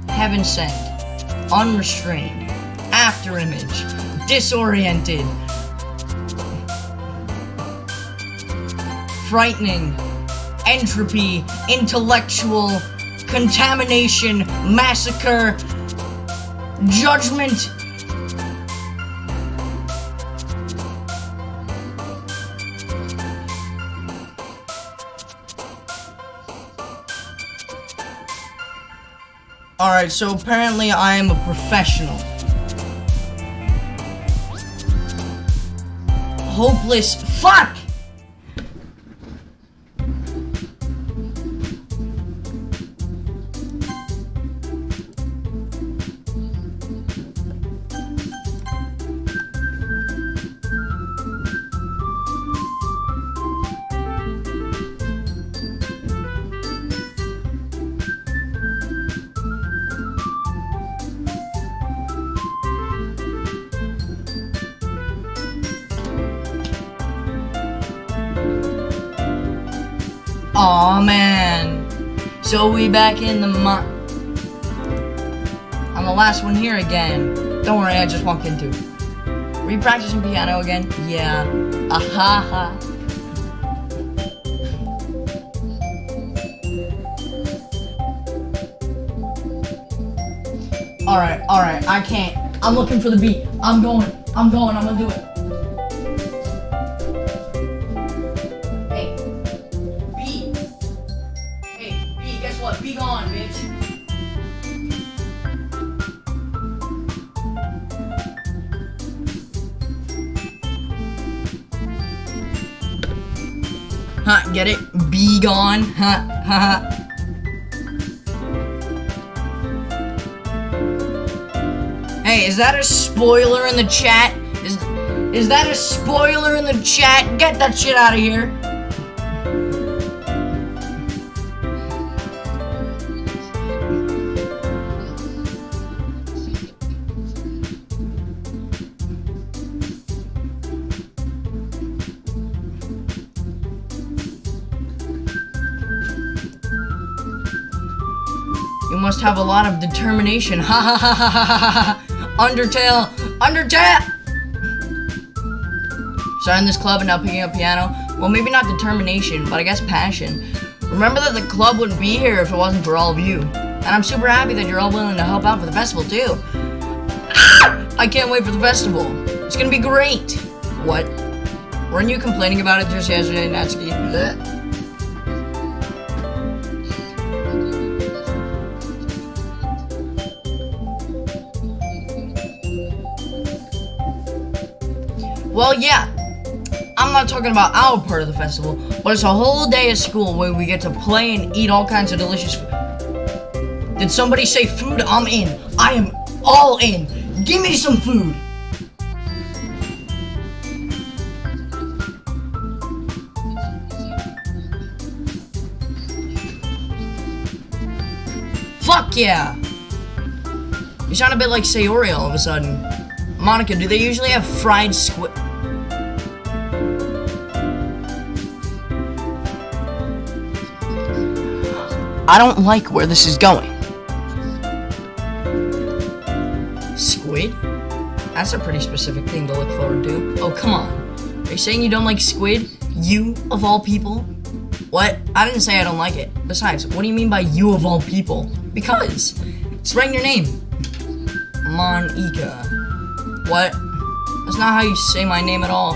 Heaven sent. Unrestrained. After image. Disoriented. Frightening. Entropy. Intellectual. Contamination. Massacre. Judgment. Alright, so apparently I am a professional. Hopeless. Fuck! Aw, man. So we back in the I'm the last one here again. Don't worry, I just walked into. Were you practicing piano again? Yeah. Ahaha. Alright, I can't. I'm looking for the beat. I'm going, I'm gonna do it. Be gone, bitch. Huh, get it? Be gone. Huh. Hey, is that a spoiler in the chat? Is that a spoiler in the chat? Get that shit out of here. You must have a lot of determination. Ha ha ha ha ha ha ha. Undertale! Undertale! Starting this club and now picking up piano. Well, maybe not determination, but I guess passion. Remember that the club wouldn't be here if it wasn't for all of you. And I'm super happy that you're all willing to help out for the festival, too. I can't wait for the festival. It's gonna be great. What? Weren't you complaining about it just yesterday, Natsuki? Well, yeah, I'm not talking about our part of the festival, but it's a whole day of school where we get to play and eat all kinds of delicious food. Did somebody say food? I'm in. I am all in. Give me some food. Fuck yeah. You sound a bit like Sayori all of a sudden. Monica, do they usually have fried squid? I don't like where this is going. Squid? That's a pretty specific thing to look forward to. Oh, come on. Are you saying you don't like squid? You, of all people? What? I didn't say I don't like it. Besides, what do you mean by you of all people? Because it's right in your name. Monica. What? That's not how you say my name at all.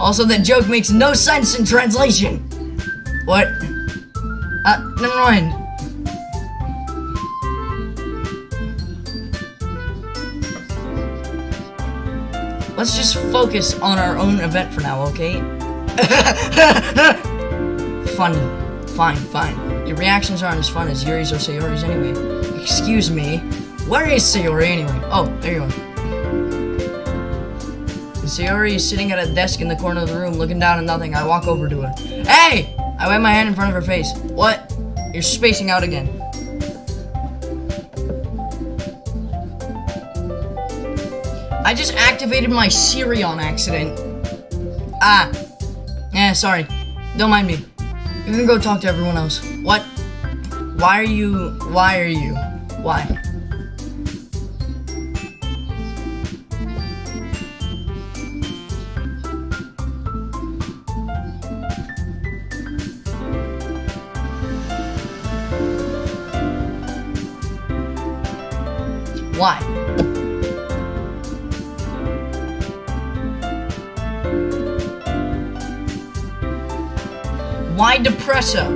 Also, that joke makes no sense in translation. What? Never mind. Let's just focus on our own event for now, okay? Funny. Fine. Your reactions aren't as fun as Yuri's or Sayori's anyway. Excuse me. Where is Sayori anyway? Oh, there you are. Sayori is sitting at a desk in the corner of the room, looking down at nothing. I walk over to her. Hey! I wave my hand in front of her face. What? You're spacing out again. I just activated my Siri on accident. Sorry. Don't mind me. You can go talk to everyone else. What? Why are you? Why? Why? Why depresso?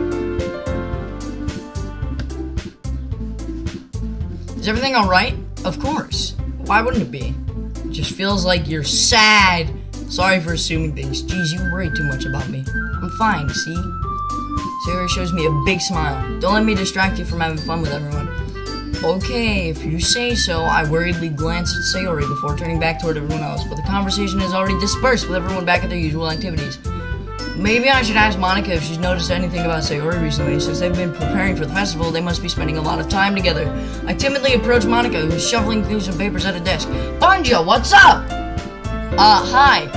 Is everything alright? Of course. Why wouldn't it be? It just feels like you're sad. Sorry for assuming things. Jeez, you worry too much about me. I'm fine, see? Sayori shows me a big smile. Don't let me distract you from having fun with everyone. Okay, if you say so. I worriedly glanced at Sayori before turning back toward everyone else, but the conversation has already dispersed with everyone back at their usual activities. Maybe I should ask Monica if she's noticed anything about Sayori recently. Since they've been preparing for the festival, they must be spending a lot of time together. I timidly approach Monica, who's shuffling through some papers at a desk. Banja, what's up? Hi.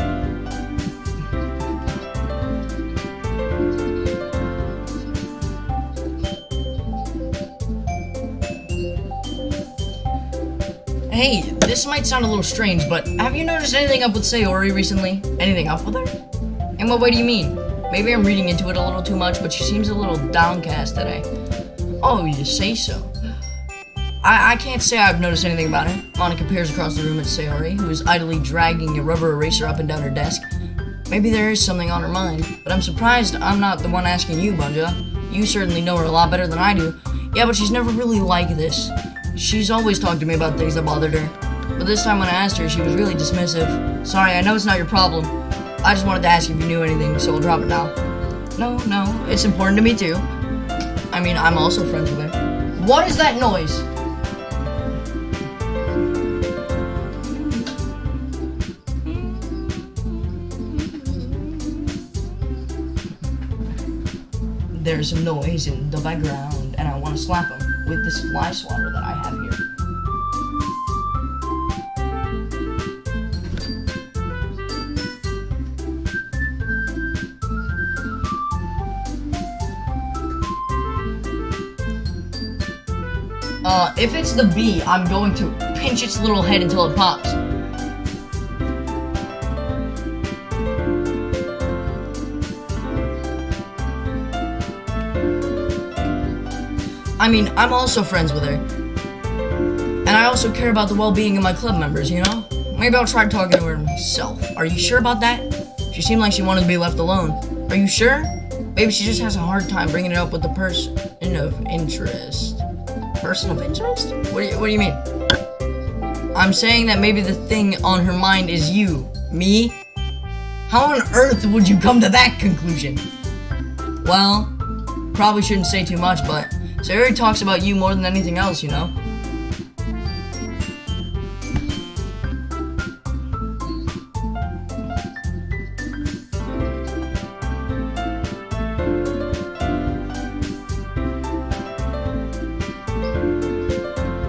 Hey, this might sound a little strange, but have you noticed anything up with Sayori recently? Anything up with her? In what way do you mean? Maybe I'm reading into it a little too much, but she seems a little downcast today. Oh, you say so. I can't say I've noticed anything about her. Monica peers across the room at Sayori, who is idly dragging a rubber eraser up and down her desk. Maybe there is something on her mind, but I'm surprised I'm not the one asking you, Banja. You certainly know her a lot better than I do. Yeah, but she's never really like this. She's always talked to me about things that bothered her. But this time when I asked her, she was really dismissive. Sorry, I know it's not your problem. I just wanted to ask you if you knew anything, so we'll drop it now. No, it's important to me too. I mean, I'm also friends with her. What is that noise? there's a noise in the background, and I want to slap him with this fly swatter that I have here. If it's the bee, I'm going to pinch its little head until it pops. I mean, I'm also friends with her. And I also care about the well-being of my club members, you know? Maybe I'll try talking to her myself. Are you sure about that? She seemed like she wanted to be left alone. Are you sure? Maybe she just has a hard time bringing it up with the person of interest. Person of interest? What do you mean? I'm saying that maybe the thing on her mind is you. Me? How on earth would you come to that conclusion? Well, probably shouldn't say too much, but Sayori talks about you more than anything else, you know?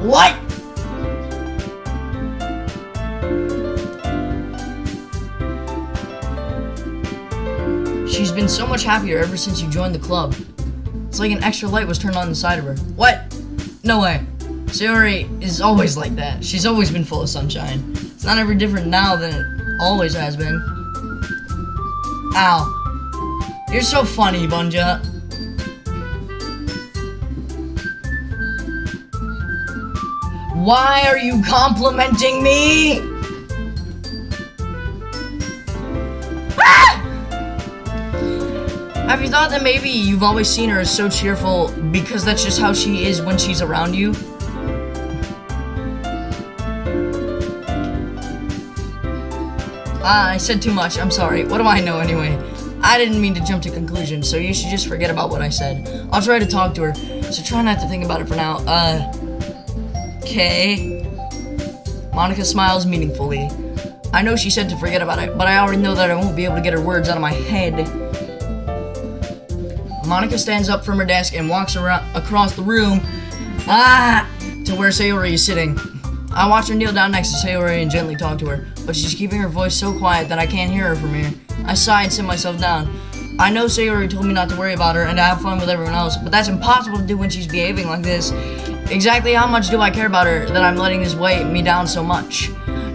What? She's been so much happier ever since you joined the club. It's like an extra light was turned on inside of her. What? No way. Sayori is always like that. She's always been full of sunshine. It's not ever different now than it always has been. Ow. You're so funny, Bunja. Why are you complimenting me? Ah! Have you thought that maybe you've always seen her as so cheerful because that's just how she is when she's around you? I said too much. I'm sorry. What do I know anyway? I didn't mean to jump to conclusions, so you should just forget about what I said. I'll try to talk to her, so try not to think about it for now. Okay. Monica smiles meaningfully. I know she said to forget about it, but I already know that I won't be able to get her words out of my head. Monica stands up from her desk and walks around across the room, to where Sayori is sitting. I watch her kneel down next to Sayori and gently talk to her, but she's keeping her voice so quiet that I can't hear her from here. I sigh and sit myself down. I know Sayori told me not to worry about her and to have fun with everyone else, but that's impossible to do when she's behaving like this. Exactly how much do I care about her that I'm letting this weigh me down so much?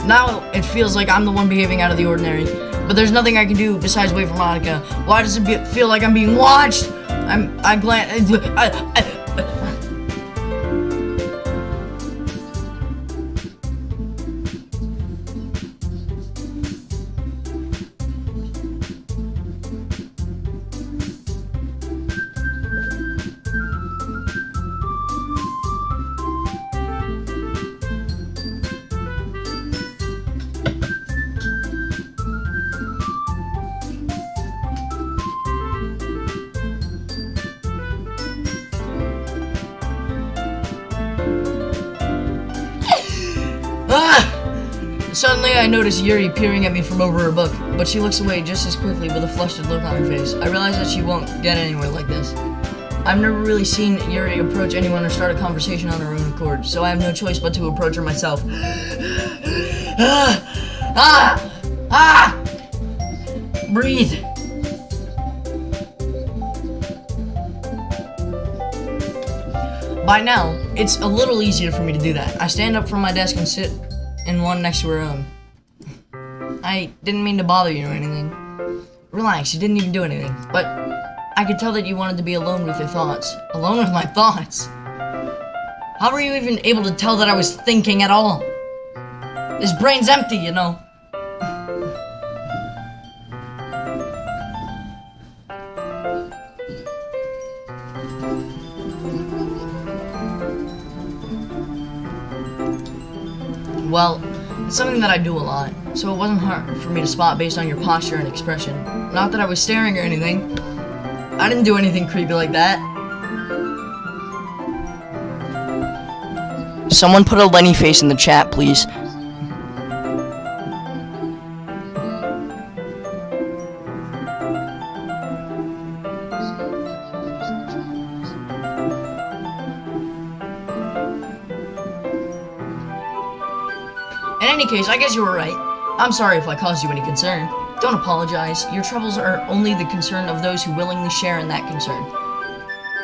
Now it feels like I'm the one behaving out of the ordinary, but there's nothing I can do besides wait for Monica. Why does it feel like I'm being watched? I glance. Suddenly, I notice Yuri peering at me from over her book, but she looks away just as quickly with a flustered look on her face. I realize that she won't get anywhere like this. I've never really seen Yuri approach anyone or start a conversation on her own accord, so I have no choice but to approach her myself. Breathe. By now, it's a little easier for me to do that. I stand up from my desk and sit in one next to her own. I didn't mean to bother you or anything. Relax, you didn't even do anything. But I could tell that you wanted to be alone with your thoughts. Alone with my thoughts? How were you even able to tell that I was thinking at all? This brain's empty, you know. Well, it's something that I do a lot, so it wasn't hard for me to spot based on your posture and expression. Not that I was staring or anything. I didn't do anything creepy like that. Someone put a Lenny face in the chat, please. In any case, I guess you were right. I'm sorry if I caused you any concern. Don't apologize. Your troubles are only the concern of those who willingly share in that concern.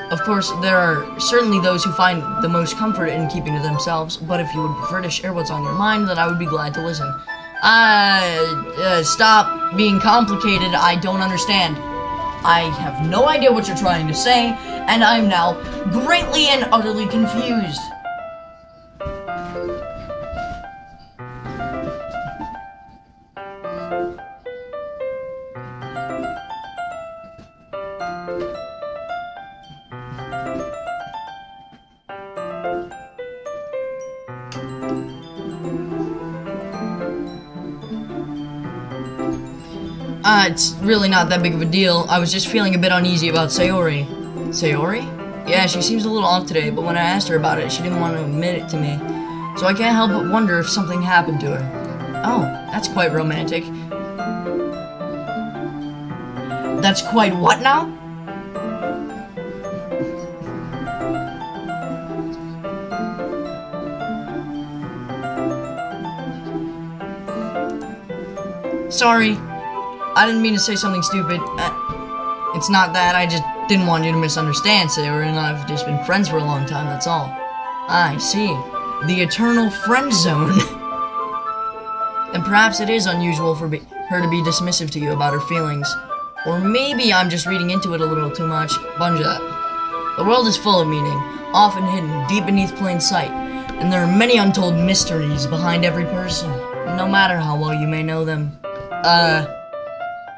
Of course, there are certainly those who find the most comfort in keeping to themselves, but if you would prefer to share what's on your mind, then I would be glad to listen. Stop being complicated. I don't understand. I have no idea what you're trying to say, and I'm now greatly and utterly confused. It's really not that big of a deal. I was just feeling a bit uneasy about Sayori. Sayori? Yeah, she seems a little off today, but when I asked her about it, she didn't want to admit it to me. So I can't help but wonder if something happened to her. Oh, that's quite romantic. That's quite what now? Sorry. I didn't mean to say something stupid. It's not that, I just didn't want you to misunderstand, Sayori and I have just been friends for a long time, that's all. I see. The eternal friend zone. And perhaps it is unusual for her to be dismissive to you about her feelings. Or maybe I'm just reading into it a little too much. Bunja. The world is full of meaning, often hidden deep beneath plain sight, and there are many untold mysteries behind every person, no matter how well you may know them.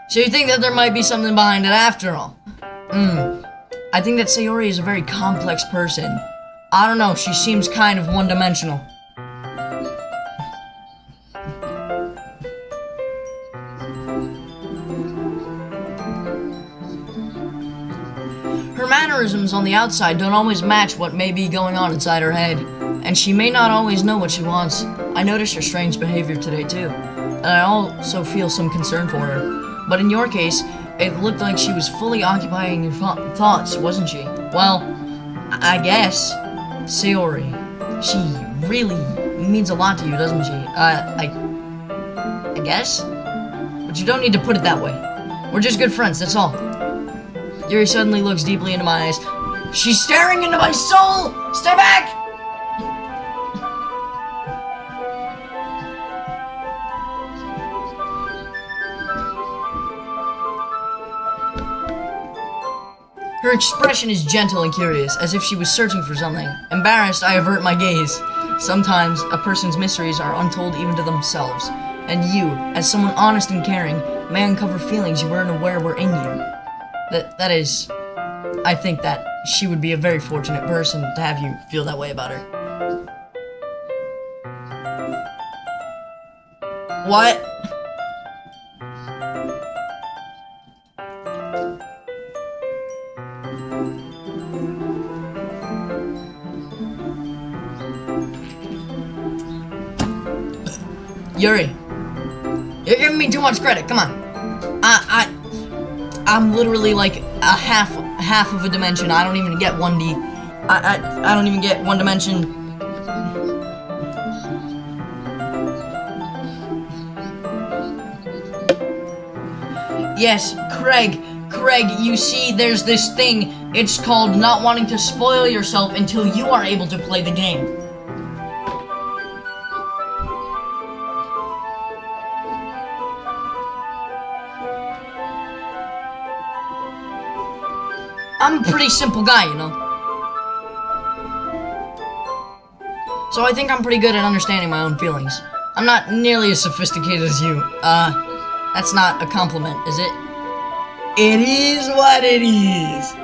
So you think that there might be something behind it after all? I think that Sayori is a very complex person. I don't know, she seems kind of one-dimensional. Her mannerisms on the outside don't always match what may be going on inside her head, and she may not always know what she wants. I noticed her strange behavior today too, and I also feel some concern for her. But in your case, it looked like she was fully occupying your thoughts, wasn't she? Well, I guess. Sayori, she really means a lot to you, doesn't she? I guess? But you don't need to put it that way. We're just good friends, that's all. Yuri suddenly looks deeply into my eyes. She's staring into my soul! Stay back! Her expression is gentle and curious, as if she was searching for something. Embarrassed, I avert my gaze. Sometimes, a person's mysteries are untold even to themselves, and you, as someone honest and caring, may uncover feelings you weren't aware were in you. That is, I think that she would be a very fortunate person to have you feel that way about her. What? Yuri, you're giving me too much credit. Come on. I'm literally like a half of a dimension. I don't even get 1D. I don't even get one dimension. Yes, Craig, you see, there's this thing. It's called not wanting to spoil yourself until you are able to play the game. I'm a pretty simple guy, you know. So I think I'm pretty good at understanding my own feelings. I'm not nearly as sophisticated as you. That's not a compliment, is it? It is what it is.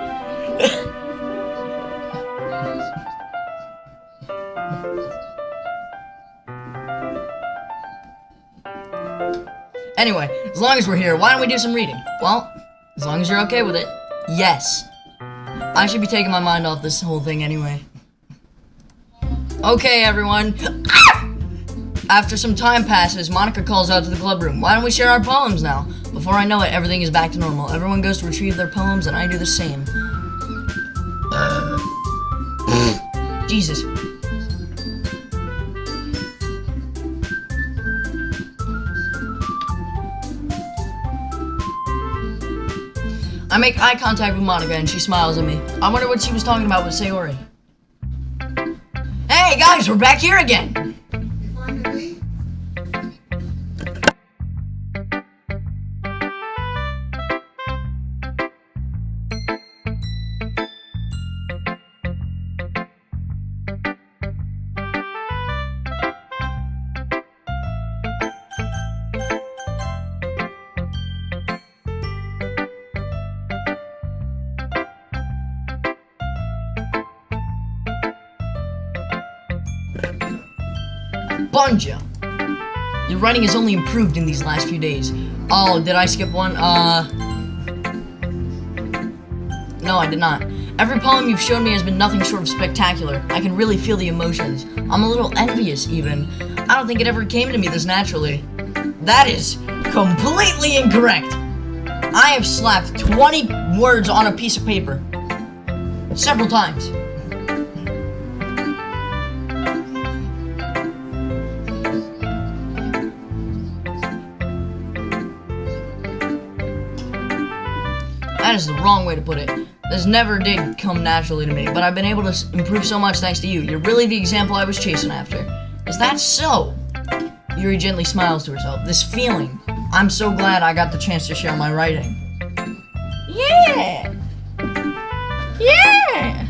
Anyway, as long as we're here, why don't we do some reading? Well, as long as you're okay with it. Yes. I should be taking my mind off this whole thing anyway. Okay, everyone. After some time passes, Monica calls out to the club room. Why don't we share our poems now? Before I know it, everything is back to normal. Everyone goes to retrieve their poems, and I do the same. Jesus. I make eye contact with Monica and she smiles at me. I wonder what she was talking about with Sayori. Hey guys, we're back here again! You find a lead? Bunja! Your writing has only improved in these last few days. Oh, did I skip one? No, I did not. Every poem you've shown me has been nothing short of spectacular. I can really feel the emotions. I'm a little envious, even. I don't think it ever came to me this naturally. That is completely incorrect! I have slapped 20 words on a piece of paper. Several times. That is the wrong way to put it. This never did come naturally to me, but I've been able to improve so much thanks to you. You're really the example I was chasing after. Is that so? Yuri gently smiles to herself. This feeling. I'm so glad I got the chance to share my writing. Yeah! Yeah!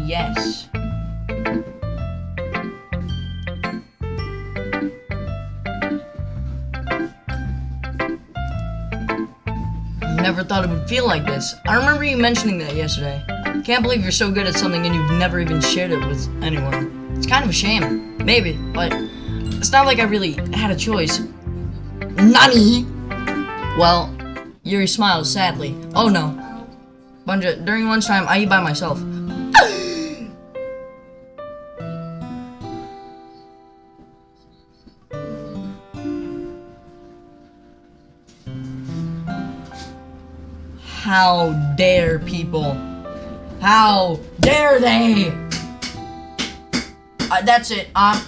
Yes. Never thought it would feel like this. I remember you mentioning that yesterday. Can't believe you're so good at something and you've never even shared it with anyone. It's kind of a shame. Maybe, but it's not like I really had a choice. Nani? Well, Yuri smiles sadly. Oh no. Bunja, during lunchtime, I eat by myself. How dare people? How dare they? That's it. I'm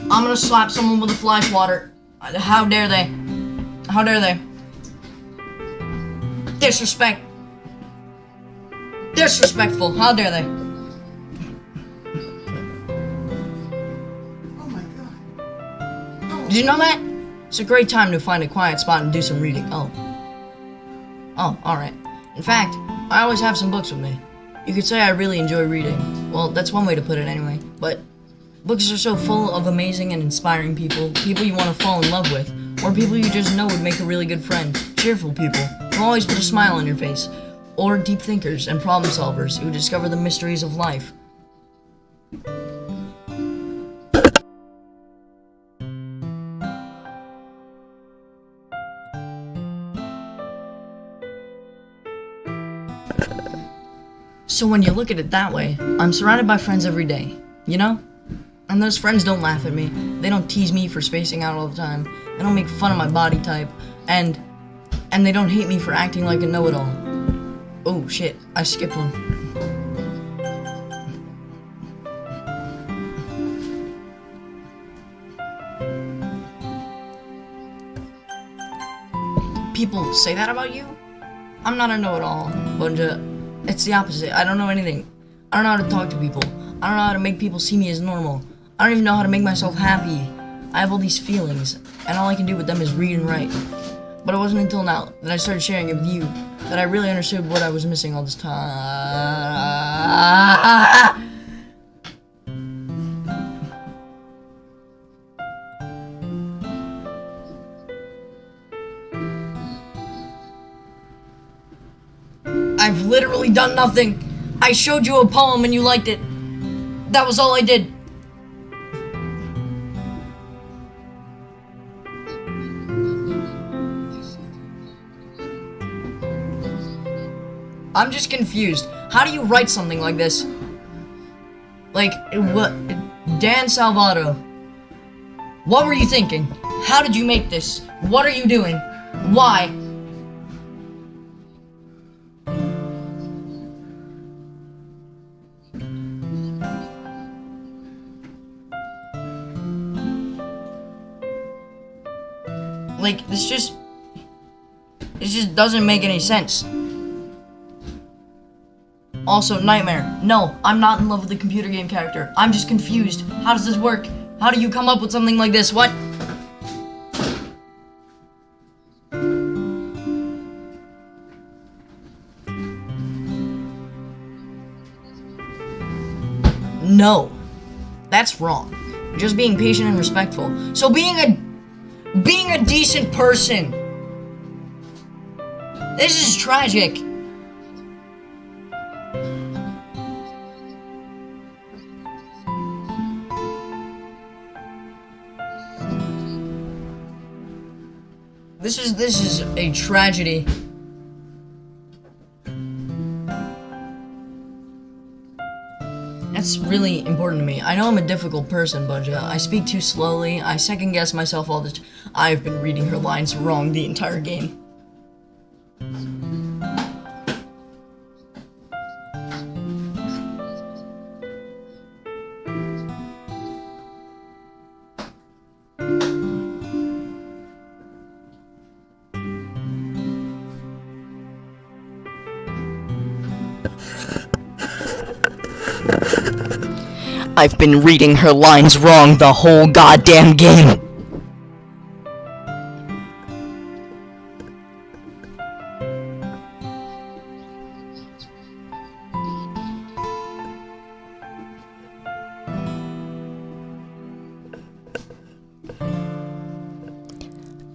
gonna slap someone with a flash water. How dare they? How dare they? Disrespect. Disrespectful. How dare they? Oh my god. Did you know that? It's a great time to find a quiet spot and do some reading. Oh, alright. In fact, I always have some books with me. You could say I really enjoy reading. Well, that's one way to put it anyway. But books are so full of amazing and inspiring people, people you want to fall in love with, or people you just know would make a really good friend, cheerful people, who always put a smile on your face, or deep thinkers and problem solvers who discover the mysteries of life. So when you look at it that way, I'm surrounded by friends every day, you know? And those friends don't laugh at me. They don't tease me for spacing out all the time. They don't make fun of my body type. And they don't hate me for acting like a know-it-all. Oh shit, I skipped one. People say that about you? I'm not a know-it-all, Bunja. It's the opposite. I don't know anything. I don't know how to talk to people. I don't know how to make people see me as normal. I don't even know how to make myself happy. I have all these feelings, and all I can do with them is read and write. But it wasn't until now that I started sharing it with you that I really understood what I was missing all this time. I've literally done nothing. I showed you a poem and you liked it. That was all I did. I'm just confused. How do you write something like this? Like, what? Dan Salvato. What were you thinking? How did you make this? What are you doing? Why? Like, this just doesn't make any sense. Also, Nightmare. No, I'm not in love with the computer game character. I'm just confused. How does this work? How do you come up with something like this? What? No. That's wrong. Just being patient and respectful. So being a decent person. This is tragic. This is a tragedy. That's really important to me. I know I'm a difficult person, but I speak too slowly. I second guess myself all the time. I've been reading her lines wrong the entire game. I've been reading her lines wrong the whole goddamn game.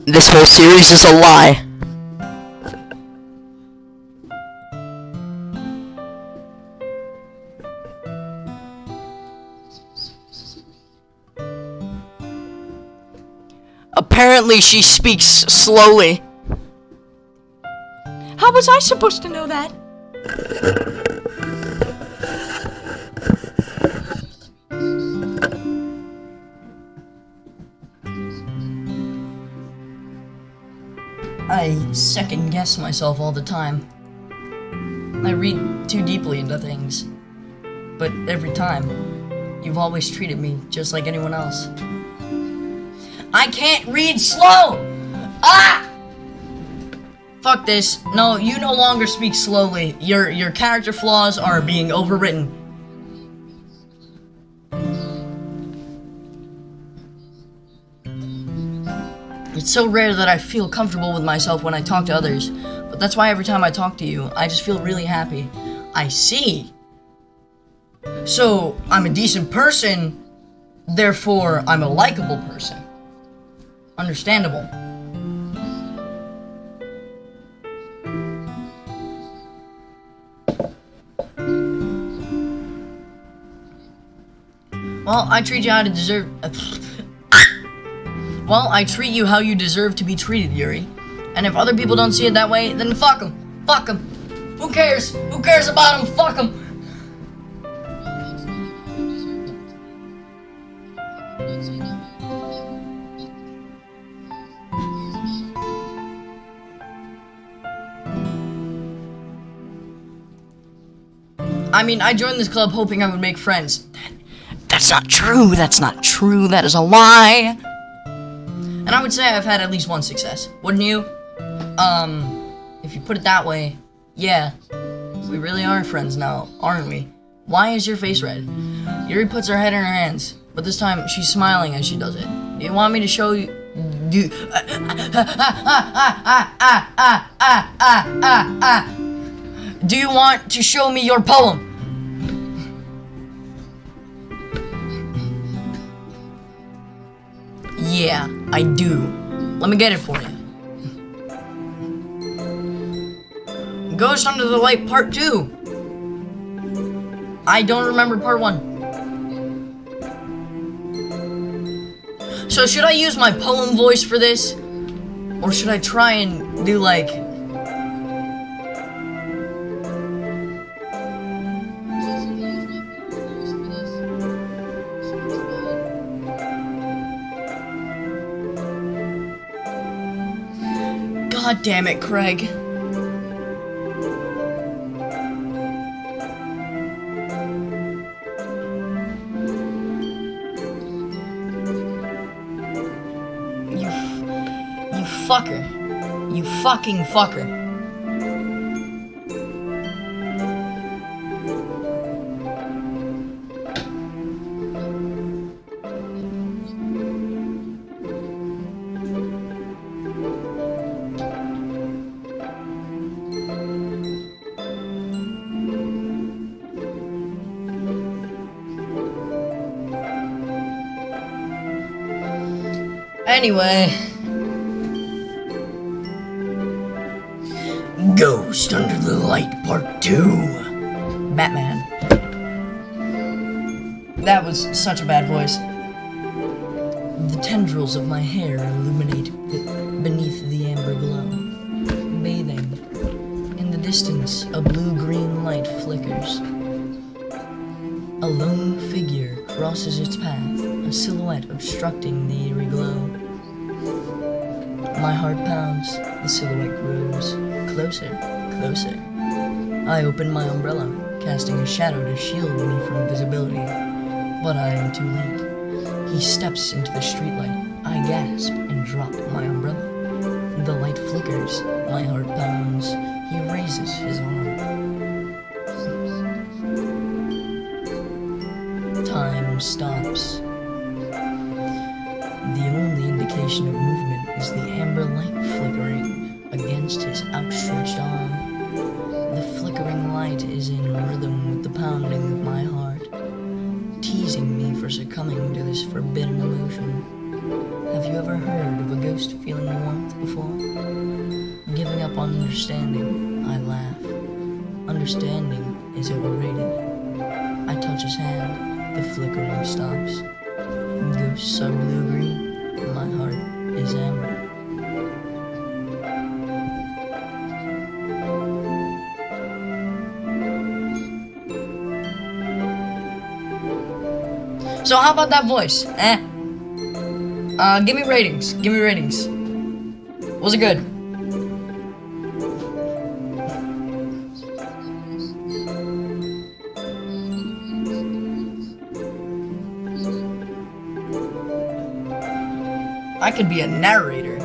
This whole series is a lie. Apparently she speaks slowly. How was I supposed to know that? I second guess myself all the time. I read too deeply into things. But every time, you've always treated me just like anyone else. I can't read slow! Ah! Fuck this. No, you no longer speak slowly. Your character flaws are being overwritten. It's so rare that I feel comfortable with myself when I talk to others. But that's why every time I talk to you, I just feel really happy. I see. So, I'm a decent person, therefore I'm a likable person. Understandable. Well, I treat you how to deserve. Well, I treat you how you deserve to be treated, Yuri. And if other people don't see it that way, then fuck them. Fuck them. Who cares? Who cares about them? Fuck them. I mean, I joined this club hoping I would make friends. That's not true. That's not true. That is a lie. And I would say I've had at least one success. Wouldn't you? If you put it that way, yeah. We really are friends now, aren't we? Why is your face red? Yuri puts her head in her hands, but this time she's smiling as she does it. Do you want me to show you? Do you want to show me your poem? Yeah, I do. Let me get it for you. Ghost Under the Light Part 2. I don't remember Part 1. So should I use my poem voice for this? Or should I try and do like... God God damn it, Craig. You fucker. You fucking fucker. Anyway. Ghost Under the Light Part 2. Batman. That was such a bad voice. The tendrils of my hair illuminate beneath the amber glow. Bathing. In the distance, a blue-green light flickers. A lone figure crosses its path, a silhouette obstructing the eerie glow. My heart pounds, the silhouette grows. Closer, closer. I open my umbrella, casting a shadow to shield me from visibility. But I am too late. He steps into the streetlight. I gasp and drop my umbrella. The light flickers, my heart pounds. He raises his arm. Time stops. The only indication of movement is the amber light flickering against his outstretched arm. The flickering light is in rhythm with the pounding of my heart, teasing me for succumbing to this forbidden emotion. Have you ever heard of a ghost feeling warmth before? Giving up on understanding, I laugh. Understanding is overrated. I touch his hand, the flickering stops. Ghosts are blue-green, my heart is amber. So how about that voice? Give me ratings. Give me ratings. Was it good? I could be a narrator.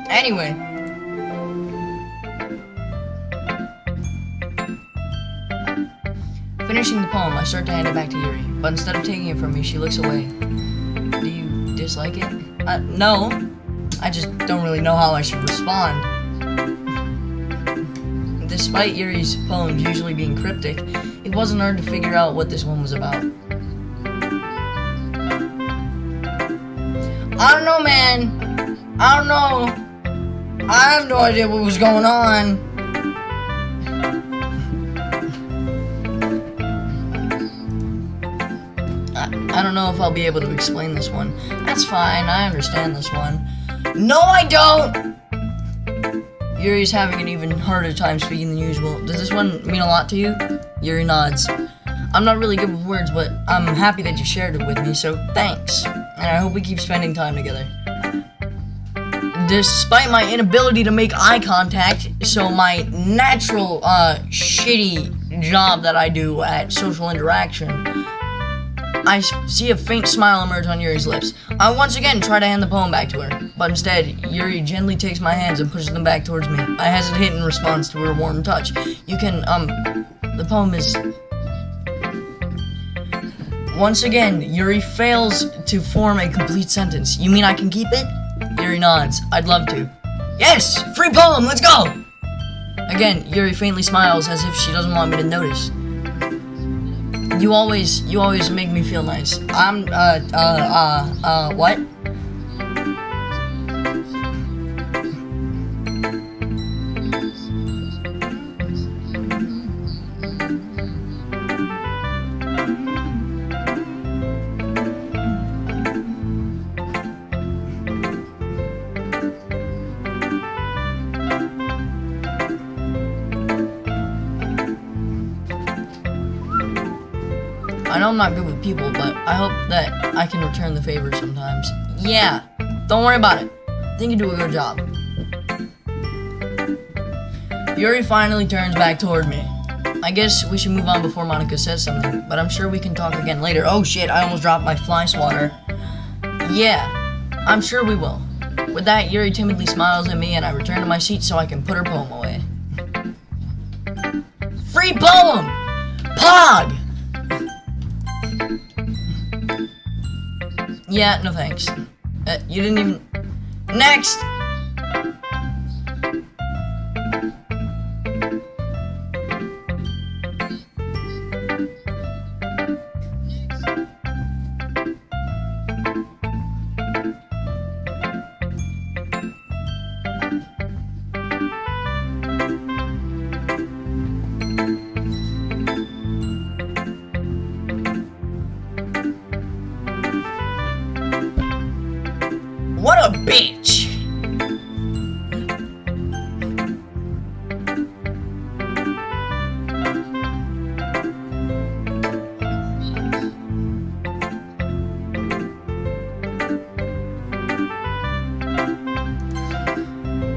Anyway. Finishing the poem, I start to hand it back to Yuri, but instead of taking it from me, she looks away. Do you dislike it? No. I just don't really know how I should respond. Despite Yuri's poems usually being cryptic, it wasn't hard to figure out what this one was about. I don't know, man. I don't know. I have no idea what was going on. I don't know if I'll be able to explain this one. That's fine, I understand this one. No, I don't! Yuri's having an even harder time speaking than usual. Does this one mean a lot to you? Yuri nods. I'm not really good with words, but I'm happy that you shared it with me, so thanks. And I hope we keep spending time together. Despite my inability to make eye contact, so my natural, shitty job that I do at social interaction, I see a faint smile emerge on Yuri's lips. I once again try to hand the poem back to her, but instead, Yuri gently takes my hands and pushes them back towards me. I hesitate in response to her warm touch. You can, the poem is... Once again, Yuri fails to form a complete sentence. You mean I can keep it? Yuri nods. I'd love to. Yes! Free poem, let's go! Again, Yuri faintly smiles as if she doesn't want me to notice. You always make me feel nice. What? I know I'm not good with people, but I hope that I can return the favor sometimes. Yeah, don't worry about it. I think you do a good job. Yuri finally turns back toward me. I guess we should move on before Monica says something, but I'm sure we can talk again later. Oh shit, I almost dropped my fly swatter. Yeah, I'm sure we will. With that, Yuri timidly smiles at me and I return to my seat so I can put her poem away. Free poem! Pog! Yeah, no thanks. You didn't even... Next! What a bitch!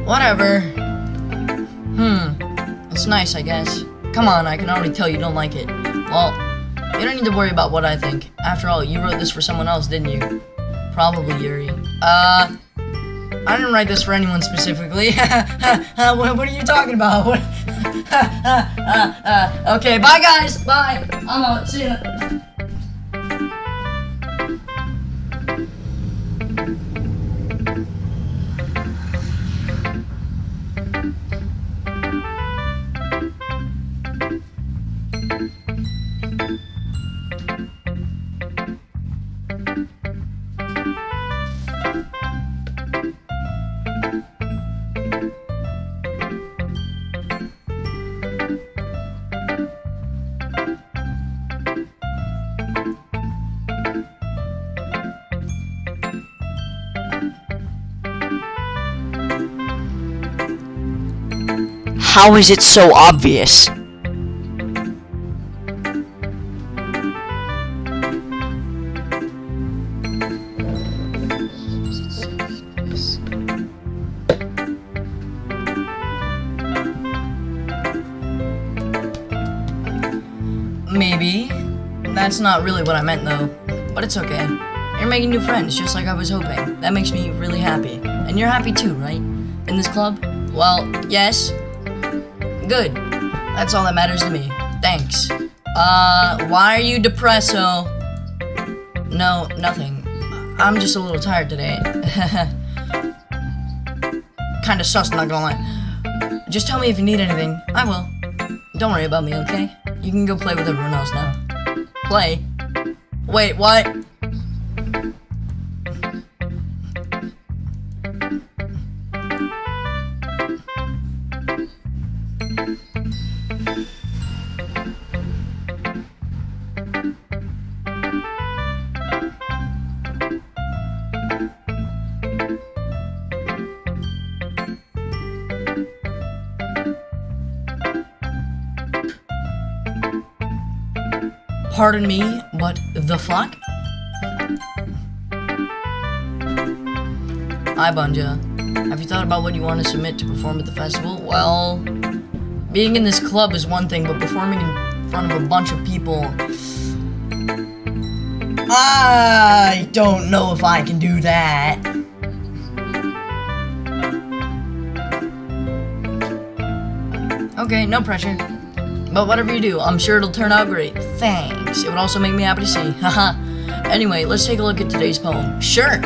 Whatever. It's nice, I guess. Come on, I can already tell you don't like it. Well, you don't need to worry about what I think. After all, you wrote this for someone else, didn't you? Probably Yuri. I didn't write this for anyone specifically. What are you talking about? What? Okay, bye guys. Bye. I'm out. See ya. How is it so obvious? Maybe. That's not really what I meant though. But it's okay. You're making new friends, just like I was hoping. That makes me really happy. And you're happy too, right? In this club? Well, yes. Good. That's all that matters to me. Thanks. Why are you depresso? No, nothing. I'm just a little tired today. Kinda sus, not gonna lie. Just tell me if you need anything. I will. Don't worry about me, okay? You can go play with everyone else now. Play? Wait, what? Pardon me, but the fuck? Hi, Bunja. Have you thought about what you want to submit to perform at the festival? Well, being in this club is one thing, but performing in front of a bunch of people... I don't know if I can do that. Okay, no pressure. But whatever you do, I'm sure it'll turn out great. Thanks. It would also make me happy to see. Haha. Anyway, let's take a look at today's poem. Sure.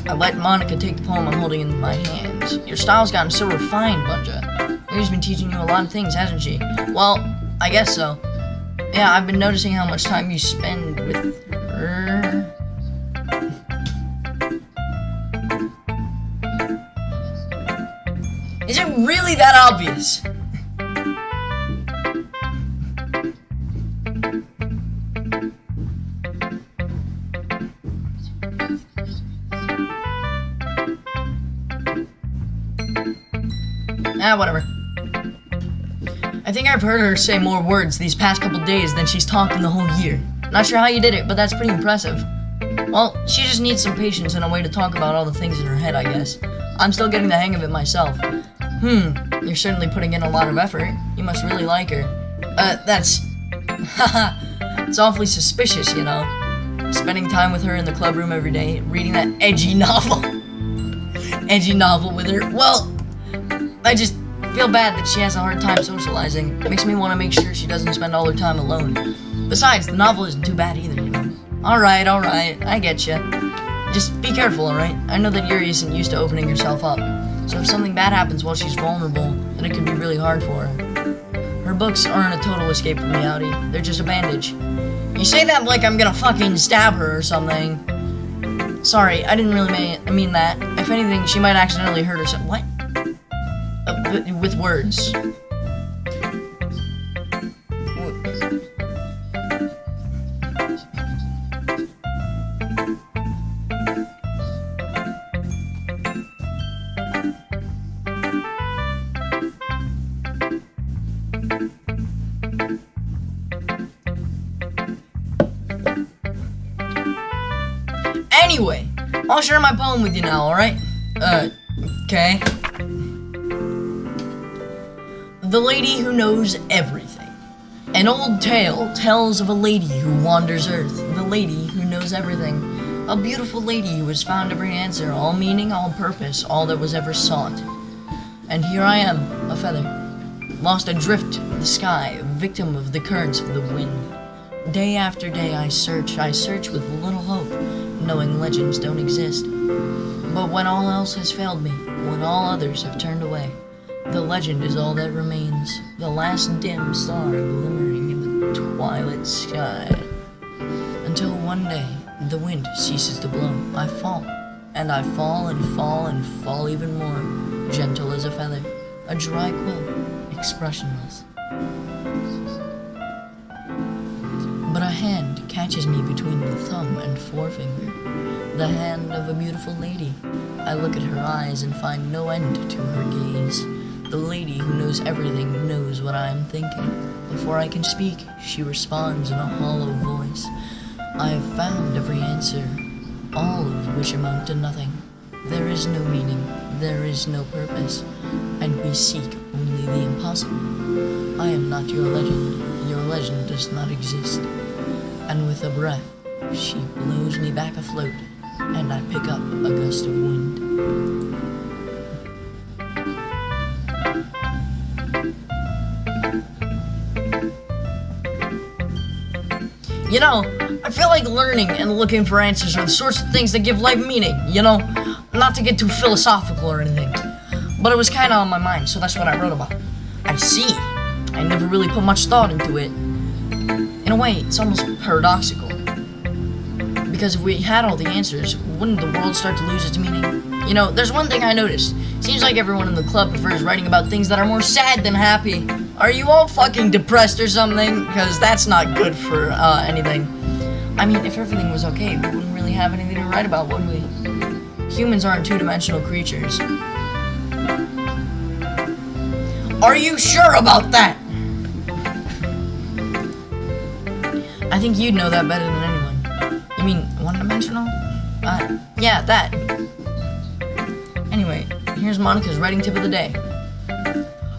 I let Monica take the poem I'm holding in my hands. Your style's gotten so refined, Bunja. Mari's been teaching you a lot of things, hasn't she? Well, I guess so. Yeah, I've been noticing how much time you spend with her. Is it really that obvious? Whatever. I think I've heard her say more words these past couple days than she's talked in the whole year. Not sure how you did it, but that's pretty impressive. Well, she just needs some patience and a way to talk about all the things in her head, I guess. I'm still getting the hang of it myself. You're certainly putting in a lot of effort. You must really like her. That's... Haha. It's awfully suspicious, you know. Spending time with her in the club room every day, reading that edgy novel. Edgy novel with her. Well, I just feel bad that she has a hard time socializing. It makes me want to make sure she doesn't spend all her time alone. Besides, the novel isn't too bad either, you know. Alright, I get ya. Just be careful, alright? I know that Yuri isn't used to opening herself up. So if something bad happens while she's vulnerable, then it can be really hard for her. Her books aren't a total escape from reality. They're just a bandage. You say that like I'm gonna fucking stab her or something. Sorry, I didn't really mean that. If anything, she might accidentally hurt herself. What? With words. Anyway, I'll share my poem with you now, alright? Okay. The Lady Who Knows Everything. An old tale tells of a lady who wanders earth, the lady who knows everything. A beautiful lady who has found every answer, all meaning, all purpose, all that was ever sought. And here I am, a feather, lost adrift in the sky, victim of the currents of the wind. Day after day I search with little hope, knowing legends don't exist. But when all else has failed me, when all others have turned away, the legend is all that remains, the last dim star glimmering in the twilight sky. Until one day, the wind ceases to blow, I fall, and I fall and fall and fall even more, gentle as a feather, a dry quill, expressionless. But a hand catches me between the thumb and forefinger, the hand of a beautiful lady. I look at her eyes and find no end to her gaze. The lady who knows everything knows what I am thinking. Before I can speak, she responds in a hollow voice. I have found every answer, all of which amount to nothing. There is no meaning, there is no purpose, and we seek only the impossible. I am not your legend does not exist. And with a breath, she blows me back afloat, and I pick up a gust of wind. You know, I feel like learning and looking for answers are the sorts of things that give life meaning, you know? Not to get too philosophical or anything, but it was kind of on my mind, so that's what I wrote about. I see. I never really put much thought into it. In a way, it's almost paradoxical. Because if we had all the answers, wouldn't the world start to lose its meaning? You know, there's one thing I noticed. Seems like everyone in the club prefers writing about things that are more sad than happy. Are you all fucking depressed or something? Because that's not good for anything. I mean, if everything was okay, we wouldn't really have anything to write about, would we? Humans aren't two-dimensional creatures. Are you sure about that? I think you'd know that better than anyone. You mean one-dimensional? Yeah, that. Anyway, here's Monica's writing tip of the day.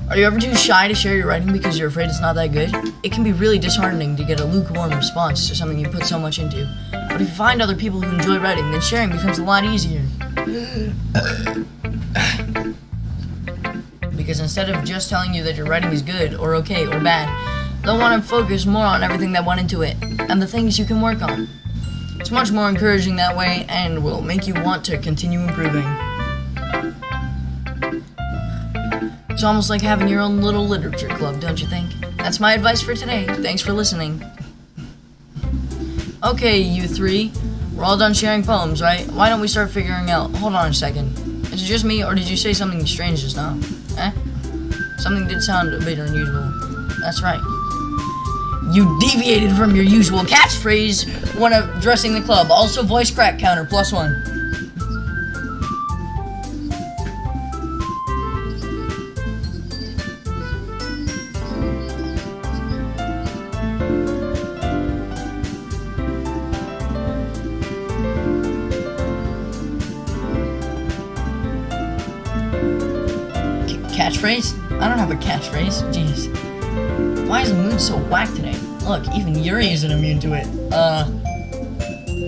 Are you ever too shy to share your writing because you're afraid it's not that good? It can be really disheartening to get a lukewarm response to something you put so much into. But But if you find other people who enjoy writing, then sharing becomes a lot easier. Because instead of just telling you that your writing is good or okay or bad, they'll want to focus more on everything that went into it and the things you can work on. It's much more encouraging that way and will make you want to continue improving. It's almost like having your own little literature club, don't you think? That's my advice for today. Thanks for listening. Okay, you three. We're all done sharing poems, right? Why don't we start figuring out... Hold on a second. Is it just me, or did you say something strange just now? Eh? Something did sound a bit unusual. That's right. You deviated from your usual catchphrase when addressing the club. Also voice crack counter, +1. Catchphrase? I don't have a catchphrase. Jeez. Why is the mood so whack today? Look, even Yuri isn't immune to it.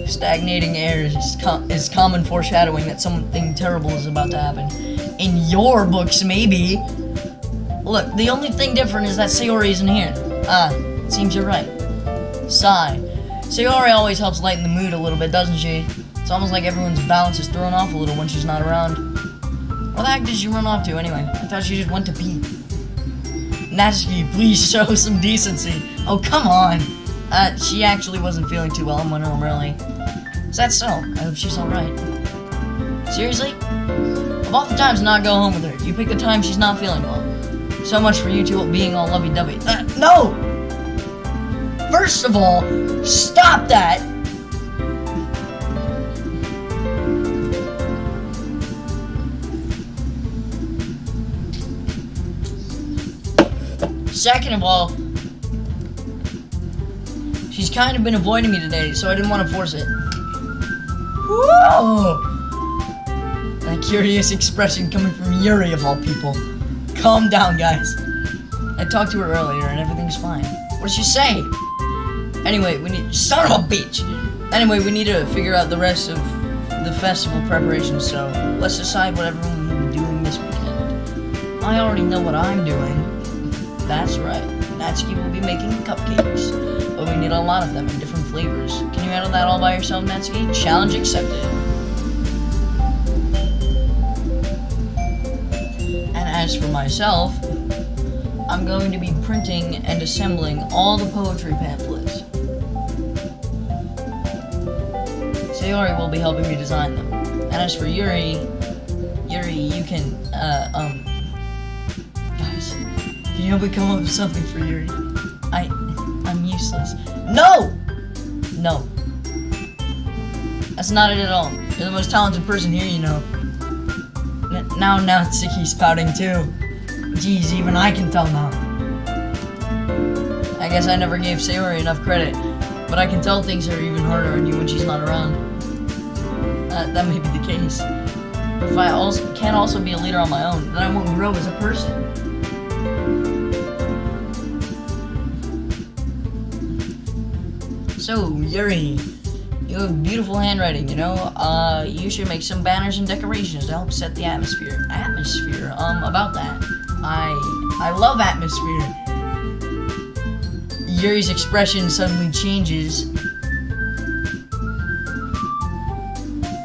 Stagnating air is common foreshadowing that something terrible is about to happen. In your books, maybe. Look, the only thing different is that Sayori isn't here. It seems you're right. Sigh. Sayori always helps lighten the mood a little bit, doesn't she? It's almost like everyone's balance is thrown off a little when she's not around. Where the heck did she run off to anyway? I thought she just went to pee. Natsuki, please show some decency. Oh, come on. She actually wasn't feeling too well and went home early. Is that so? I hope she's alright. Seriously? Of all the times to not go home with her, you pick the time she's not feeling well. So much for you two being all lovey-dovey. No! First of all, stop that! Second of all, she's kind of been avoiding me today, so I didn't want to force it. Whoa! That curious expression coming from Yuri of all people. Calm down, guys. I talked to her earlier and everything's fine. What did she say? Anyway, son of a bitch! Anyway, we need to figure out the rest of the festival preparations, so let's decide what everyone will be doing this weekend. I already know what I'm doing. That's right. Natsuki will be making cupcakes, but we need a lot of them in different flavors. Can you handle that all by yourself, Natsuki? Challenge accepted. And as for myself, I'm going to be printing and assembling all the poetry pamphlets. Sayori will be helping me design them. And as for Yuri, you can, guys, can you help me come up with something for Yuri? I'm useless. No! No. That's not it at all. You're the most talented person here, you know. Now Natsuki's pouting too. Jeez, even I can tell now. I guess I never gave Sayori enough credit, but I can tell things are even harder on you when she's not around. That may be the case. But if I can't also be a leader on my own, then I won't grow as a person. So, Yuri, you have beautiful handwriting, you know? You should make some banners and decorations to help set the atmosphere. Atmosphere? About that. I love atmosphere. Yuri's expression suddenly changes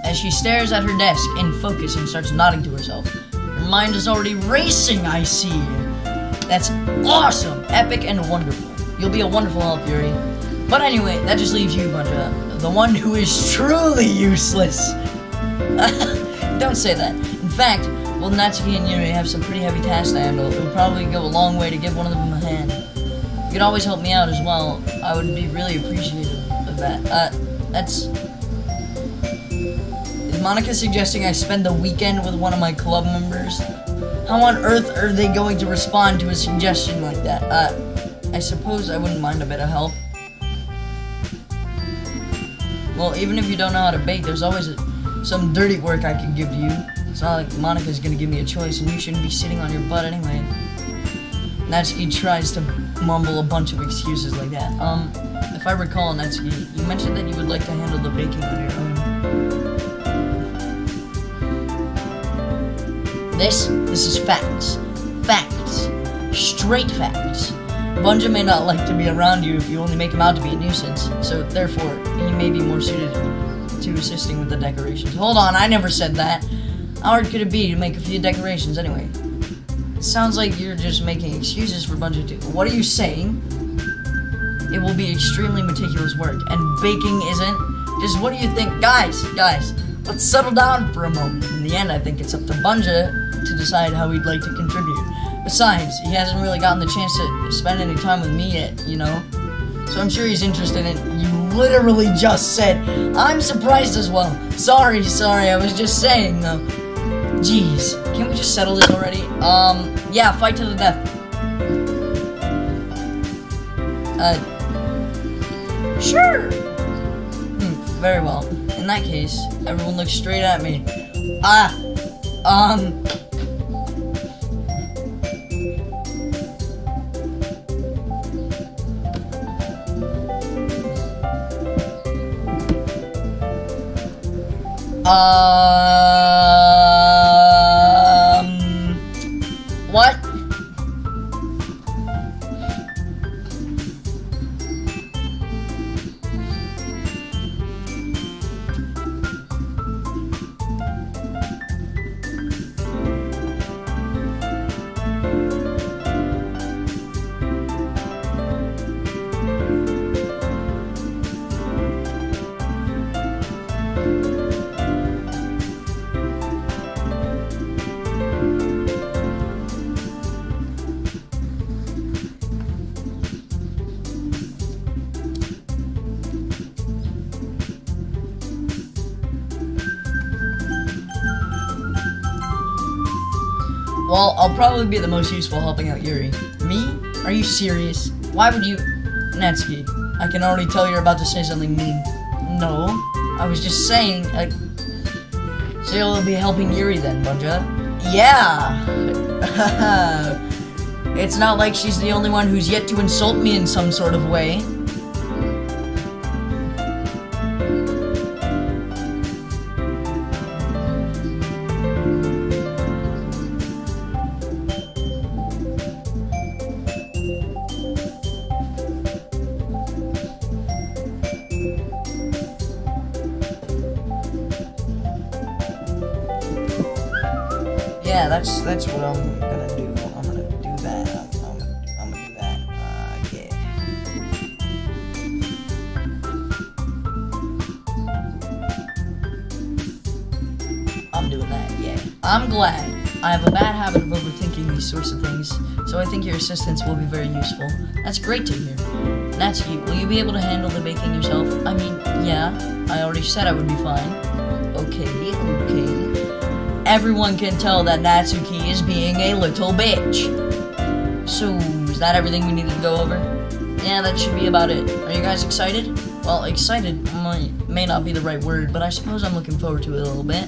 as she stares at her desk in focus and starts nodding to herself. Her mind is already racing, I see. That's awesome, epic, and wonderful. You'll be a wonderful help, Yuri. But anyway, that just leaves you, Bunja, the one who is truly useless. Don't say that. In fact, well, Natsuki and Yuri have some pretty heavy tasks to handle. It would probably go a long way to give one of them a hand. You could always help me out as well. I would be really appreciative of that. Is Monica suggesting I spend the weekend with one of my club members? How on earth are they going to respond to a suggestion like that? I suppose I wouldn't mind a bit of help. Well, even if you don't know how to bake, there's always some dirty work I could give to you. It's not like Monica's gonna give me a choice and you shouldn't be sitting on your butt anyway. Natsuki tries to mumble a bunch of excuses like that. If I recall, Natsuki, you mentioned that you would like to handle the baking on your own. This is facts. Facts. Straight facts. Bunja may not like to be around you if you only make him out to be a nuisance, so therefore, he may be more suited to assisting with the decorations. Hold on, I never said that. How hard could it be to make a few decorations anyway? It sounds like you're just making excuses for Bunja too. What are you saying? It will be extremely meticulous work, and baking isn't? Just what do you think? Guys, let's settle down for a moment. In the end, I think it's up to Bunja to decide how he'd like to contribute. Besides, he hasn't really gotten the chance to spend any time with me yet, you know? So I'm sure he's interested in... You literally just said, I'm surprised as well. Sorry, I was just saying, though. Jeez, can't we just settle this already? Yeah, fight to the death. Sure. Very well. In that case, everyone looks straight at me. What? Well, I'll probably be the most useful helping out Yuri. Me? Are you serious? Why would you... Natsuki, I can already tell you're about to say something mean. No, I was just saying, so you'll be helping Yuri then, Bunja? Yeah! It's not like she's the only one who's yet to insult me in some sort of way. Yeah, that's what I'm gonna do. I'm gonna do that. I'm gonna do that. Yeah. I'm doing that, yeah. I'm glad. I have a bad habit of overthinking these sorts of things, so I think your assistance will be very useful. That's great to hear. Natsuki, will you be able to handle the baking yourself? I mean, yeah, I already said I would be fine. Okay. Everyone can tell that Natsuki is being a little bitch. So, is that everything we needed to go over? Yeah, that should be about it. Are you guys excited? Well, excited may not be the right word, but I suppose I'm looking forward to it a little bit.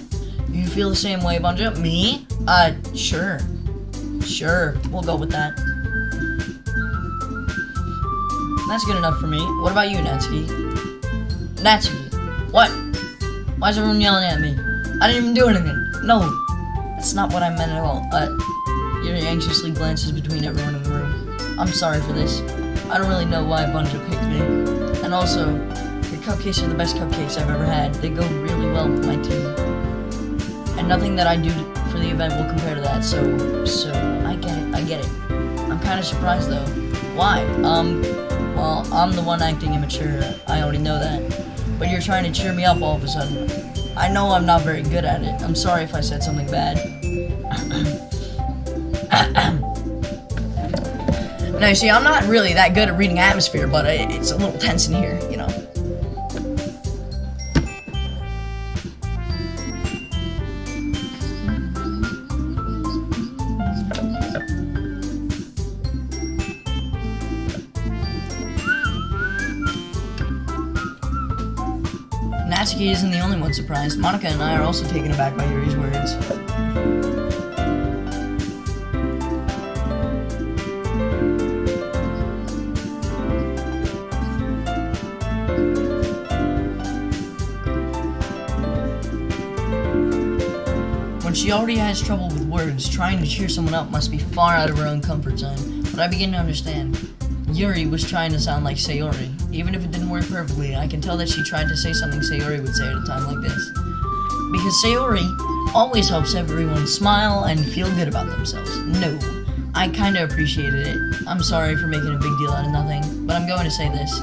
You feel the same way, Bunja? Me? Sure. Sure, we'll go with that. That's good enough for me. What about you, Natsuki? Natsuki, what? Why is everyone yelling at me? I didn't even do anything. No, that's not what I meant at all. Yuri anxiously glances between everyone in the room. I'm sorry for this. I don't really know why Bunja picked me. And also, your cupcakes are the best cupcakes I've ever had. They go really well with my tea. And nothing that I do for the event will compare to that, so I get it. I'm kind of surprised though. Why? Well, I'm the one acting immature. I already know that. But you're trying to cheer me up all of a sudden. I know I'm not very good at it. I'm sorry if I said something bad. Now, you see, I'm not really that good at reading atmosphere, but it's a little tense in here, you know. Natsuki isn't the only one surprised. Monika and I are also taken aback by Yuri's words. But she already has trouble with words. Trying to cheer someone up must be far out of her own comfort zone. But I begin to understand. Yuri was trying to sound like Sayori. Even if it didn't work perfectly, I can tell that she tried to say something Sayori would say at a time like this. Because Sayori always helps everyone smile and feel good about themselves. No, I kinda appreciated it. I'm sorry for making a big deal out of nothing, but I'm going to say this.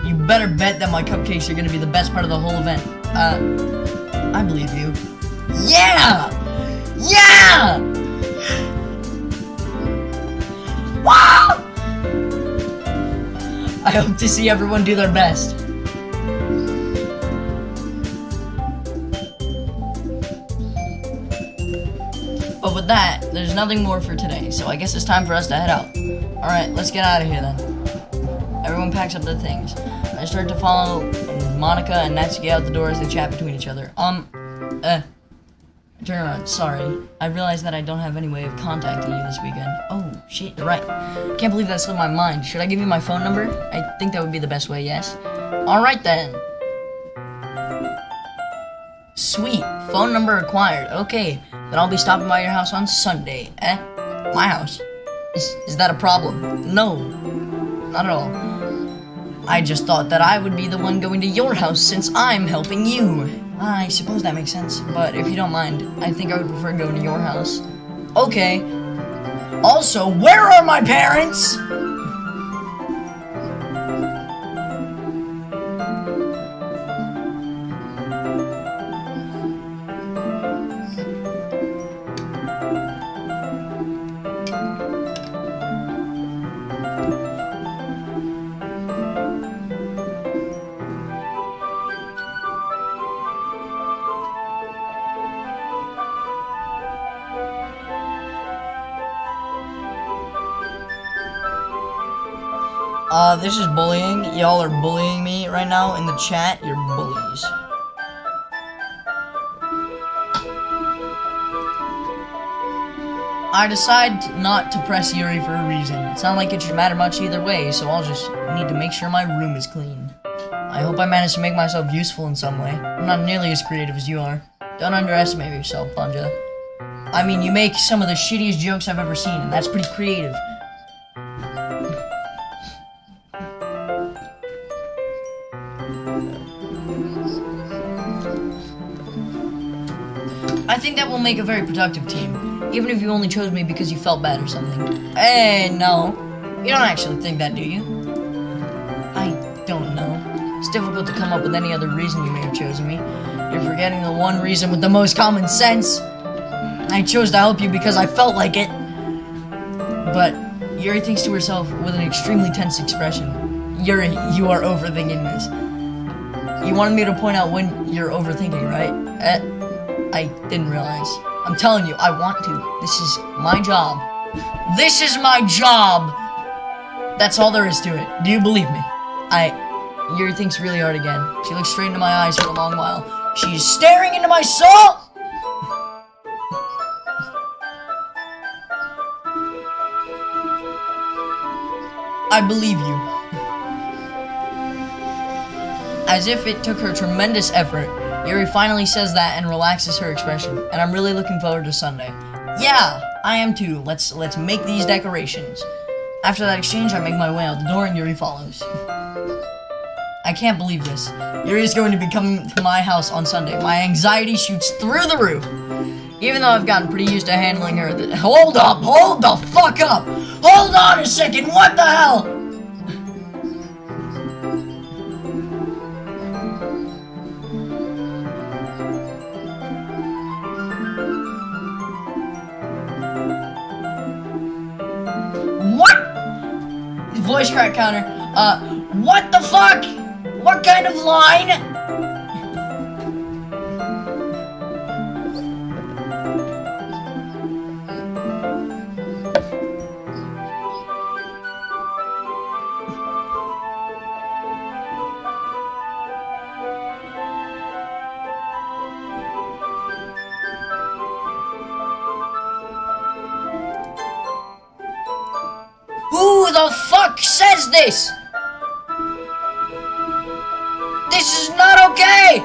You better bet that my cupcakes are gonna be the best part of the whole event. I believe you. Yeah! Yeah! Wow! I hope to see everyone do their best. But with that, there's nothing more for today, so I guess it's time for us to head out. Alright, let's get out of here then. Everyone packs up their things. I start to follow Monica and Natsuki out the door as they chat between each other. Turn around, sorry. I realized that I don't have any way of contacting you this weekend. Oh, shit, you're right. Can't believe that slipped my mind. Should I give you my phone number? I think that would be the best way, yes? Alright then. Sweet, phone number acquired. Okay, then I'll be stopping by your house on Sunday. My house? Is that a problem? No, not at all. I just thought that I would be the one going to your house since I'm helping you. I suppose that makes sense, but if you don't mind, I think I would prefer going to your house. Okay. Also, where are my parents? This is bullying. Y'all are bullying me right now in the chat. You're bullies. I decide not to press Yuri for a reason. It's not like it should matter much either way, so I'll just need to make sure my room is clean. I hope I manage to make myself useful in some way. I'm not nearly as creative as you are. Don't underestimate yourself, Banja. I mean, you make some of the shittiest jokes I've ever seen, and that's pretty creative. I think that will make a very productive team, even if you only chose me because you felt bad or something. Hey, no. You don't actually think that, do you? I don't know. It's difficult to come up with any other reason you may have chosen me. You're forgetting the one reason with the most common sense. I chose to help you because I felt like it. But Yuri thinks to herself with an extremely tense expression. Yuri, you are overthinking this. You wanted me to point out when you're overthinking, right? I didn't realize. I'm telling you, I want to. This is my job. This is my job! That's all there is to it. Do you believe me? Yuri thinks really hard again. She looks straight into my eyes for a long while. She's staring into my soul! I believe you. As if it took her tremendous effort, Yuri finally says that and relaxes her expression, and I'm really looking forward to Sunday. Yeah, I am too. Let's make these decorations. After that exchange, I make my way out the door and Yuri follows. I can't believe this. Yuri is going to be coming to my house on Sunday. My anxiety shoots through the roof. Even though I've gotten pretty used to handling her. Hold the fuck up! Hold on a second, what the hell? Voice crack counter. What the fuck? What kind of line? Who the fuck says this? This is not okay!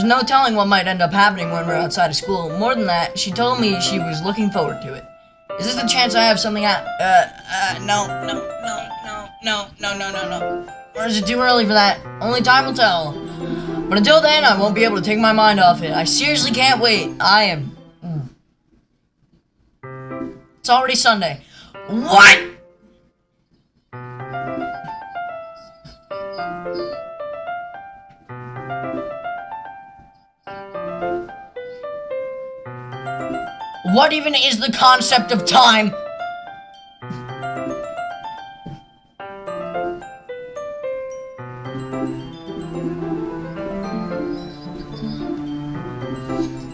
There's no telling what might end up happening when we're outside of school. More than that, she told me she was looking forward to it. Is this the chance I have something at? No. Or is it too early for that? Only time will tell. But until then, I won't be able to take my mind off it. I seriously can't wait. I am... It's already Sunday. What?! What even is the concept of time?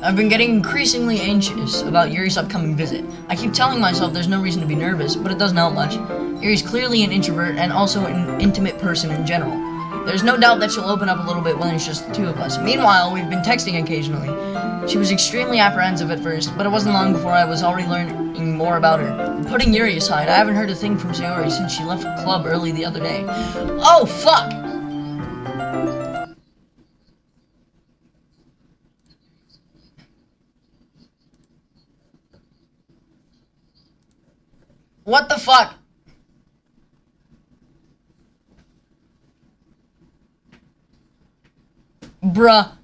I've been getting increasingly anxious about Yuri's upcoming visit. I keep telling myself there's no reason to be nervous, but it doesn't help much. Yuri's clearly an introvert and also an intimate person in general. There's no doubt that she'll open up a little bit when it's just the two of us. Meanwhile, we've been texting occasionally. She was extremely apprehensive at first, but it wasn't long before I was already learning more about her. Putting Yuri aside, I haven't heard a thing from Sayori since she left the club early the other day. Oh, fuck! What the fuck? Bruh.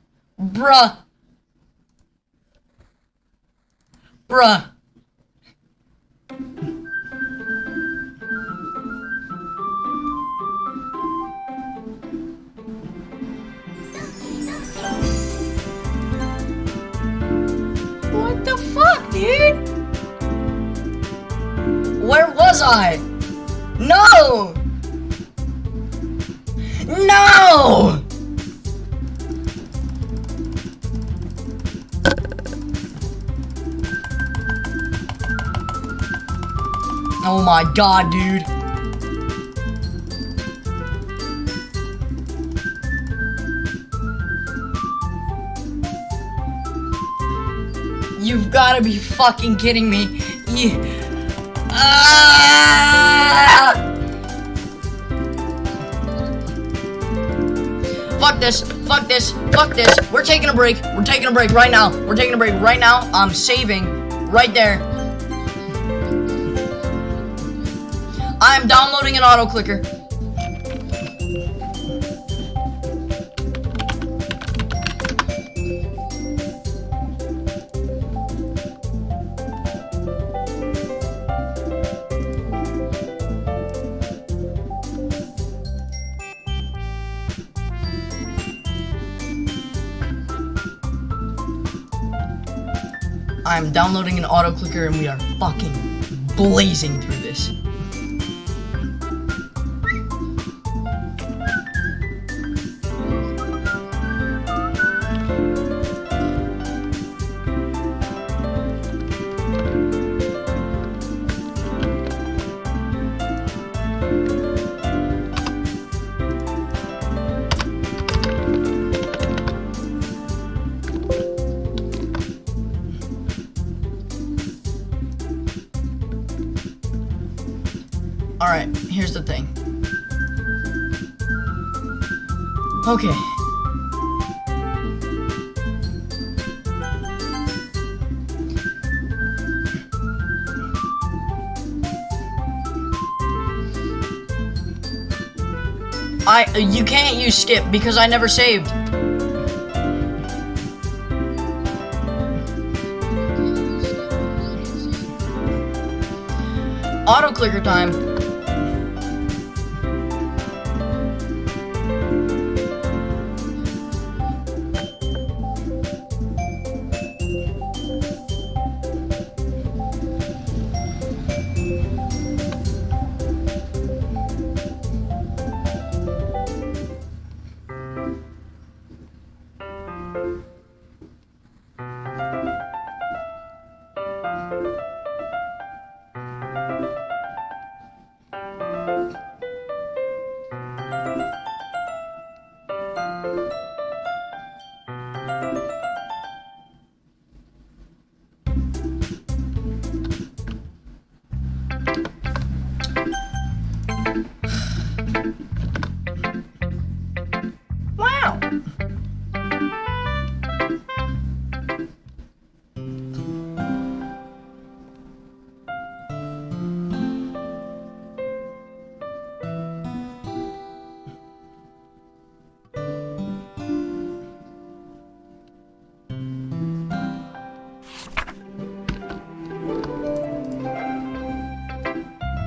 What the fuck, dude? Where was I? No! No! Oh my god, dude. You've gotta be fucking kidding me. Fuck this. We're taking a break. Right now. I'm saving right there. I'm downloading an auto clicker. I'm downloading an auto clicker and we are fucking blazing through this. Alright, here's the thing. Okay. You can't use skip because I never saved. Auto clicker time.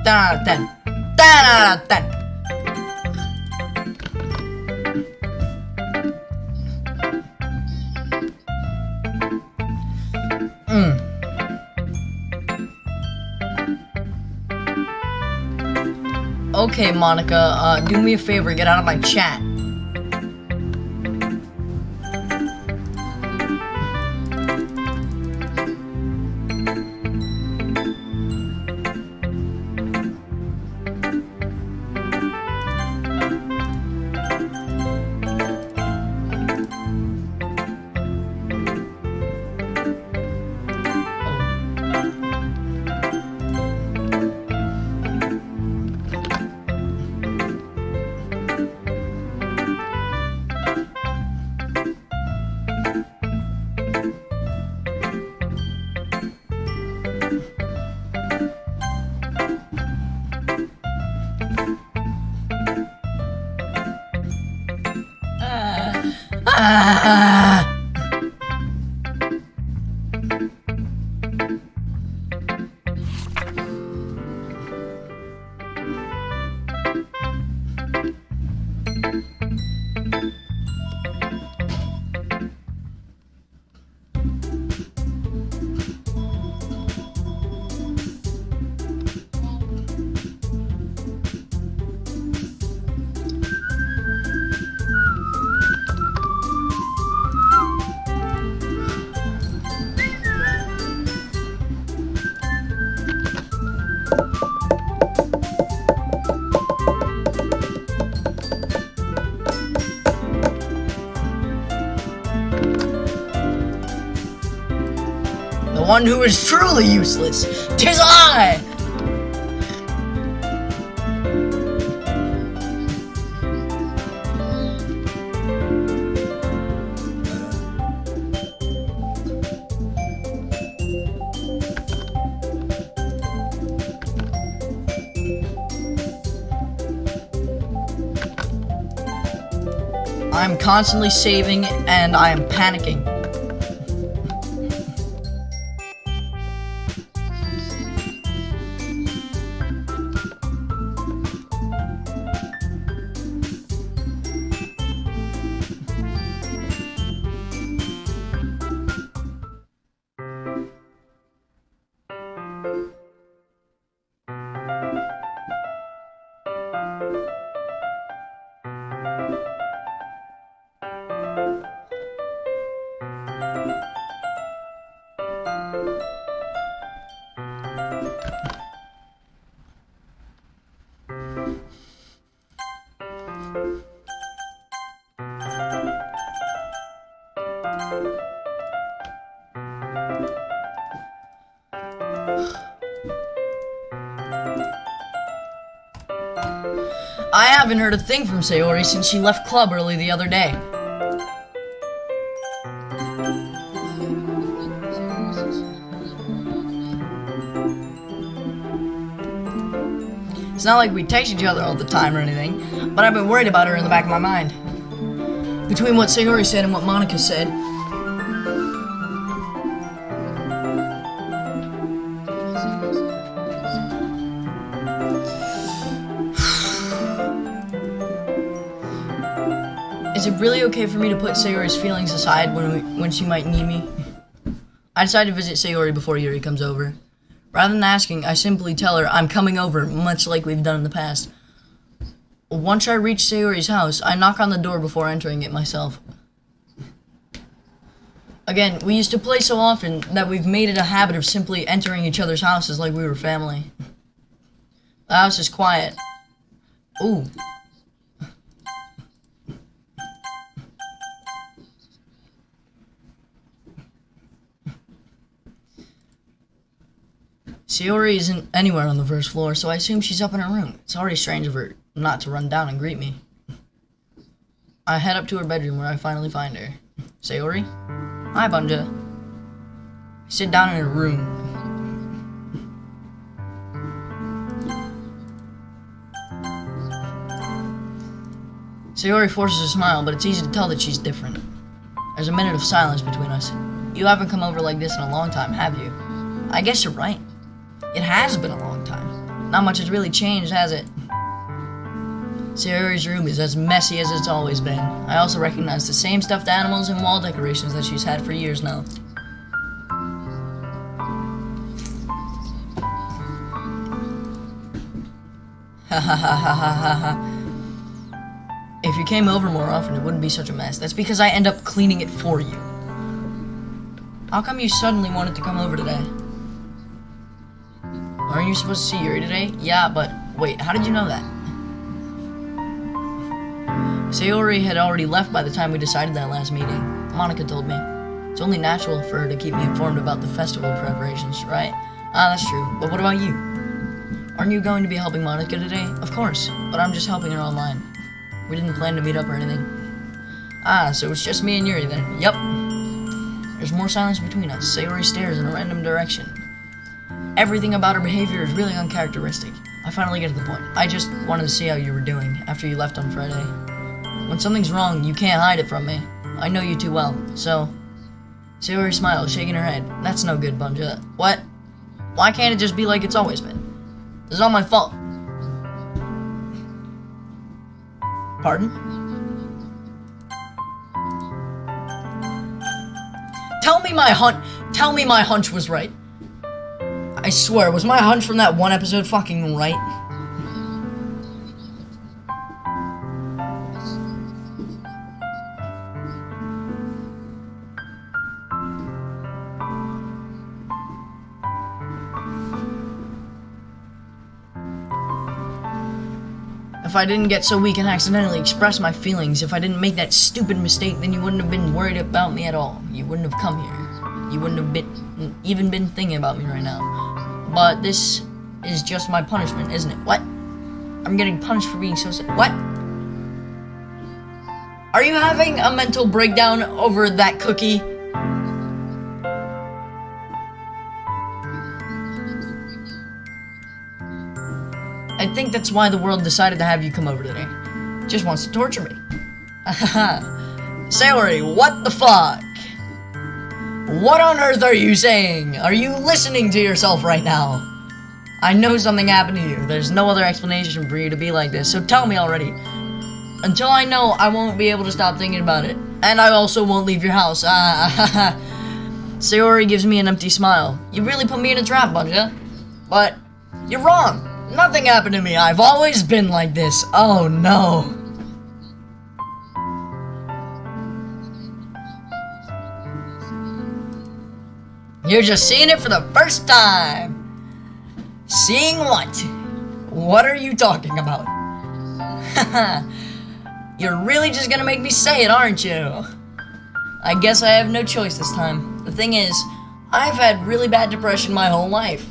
10 out of 10. 10 out of 10. Okay, Monica, do me a favor, get out of my chat. The one who is truly useless, 'tis I! I'm constantly saving and I am panicking. I haven't heard a thing from Sayori since she left club early the other day. It's not like we text each other all the time or anything, but I've been worried about her in the back of my mind. Between what Sayori said and what Monica said, is it really okay for me to put Sayori's feelings aside when she might need me? I decided to visit Sayori before Yuri comes over. Rather than asking, I simply tell her I'm coming over, much like we've done in the past. Once I reach Sayori's house, I knock on the door before entering it myself. Again, we used to play so often that we've made it a habit of simply entering each other's houses like we were family. The house is quiet. Ooh. Sayori isn't anywhere on the first floor, so I assume she's up in her room. It's already strange of her not to run down and greet me. I head up to her bedroom where I finally find her. Sayori? Hi, Bunja. I sit down in her room. Sayori forces a smile, but it's easy to tell that she's different. There's a minute of silence between us. You haven't come over like this in a long time, have you? I guess you're right. It has been a long time. Not much has really changed, has it? Sayori's room is as messy as it's always been. I also recognize the same stuffed animals and wall decorations that she's had for years now. Ha ha ha ha ha ha ha. If you came over more often, it wouldn't be such a mess. That's because I end up cleaning it for you. How come you suddenly wanted to come over today? Aren't you supposed to see Yuri today? Yeah, but wait, how did you know that? Sayori had already left by the time we decided that last meeting. Monica told me. It's only natural for her to keep me informed about the festival preparations, right? Ah, that's true. But what about you? Aren't you going to be helping Monica today? Of course, but I'm just helping her online. We didn't plan to meet up or anything. Ah, so it's just me and Yuri then. Yup. There's more silence between us. Sayori stares in a random direction. Everything about her behavior is really uncharacteristic. I finally get to the point. I just wanted to see how you were doing after you left on Friday. When something's wrong, you can't hide it from me. I know you too well, so... Sayori smiles, shaking her head. That's no good, Bunja. What? Why can't it just be like it's always been? This is all my fault. Pardon? Tell me my hunch was right. I swear, was my hunch from that one episode fucking right? If I didn't get so weak and accidentally express my feelings, if I didn't make that stupid mistake, then you wouldn't have been worried about me at all. You wouldn't have come here. You wouldn't have even been thinking about me right now. But this is just my punishment, isn't it? What? I'm getting punished for being so sick. What? Are you having a mental breakdown over that cookie? I think that's why the world decided to have you come over today. Just wants to torture me. Sayori, what the fuck? What on earth are you saying? Are you listening to yourself right now? I know something happened to you. There's no other explanation for you to be like this, so tell me already. Until I know, I won't be able to stop thinking about it. And I also won't leave your house. Sayori gives me an empty smile. You really put me in a trap, Bunja. But you're wrong. Nothing happened to me. I've always been like this. Oh no. You're just seeing it for the first time. Seeing what? What are you talking about? You're really just gonna make me say it, aren't you? I guess I have no choice this time. The thing is, I've had really bad depression my whole life.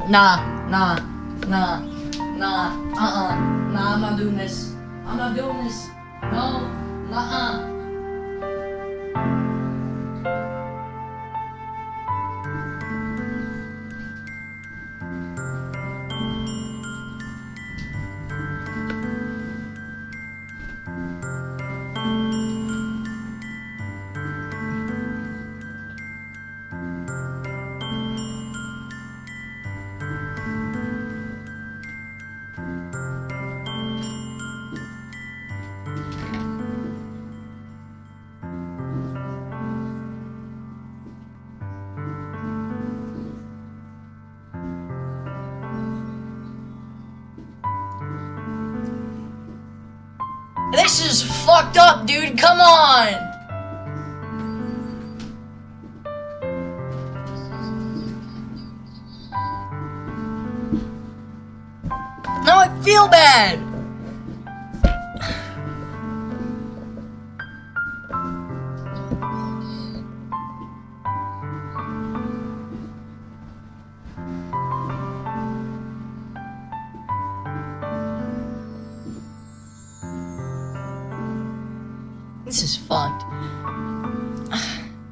Nah, I'm not doing this. I'm not doing this. No, nuh-uh. This is fucked up, dude. Come on. Now I feel bad. This is fucked.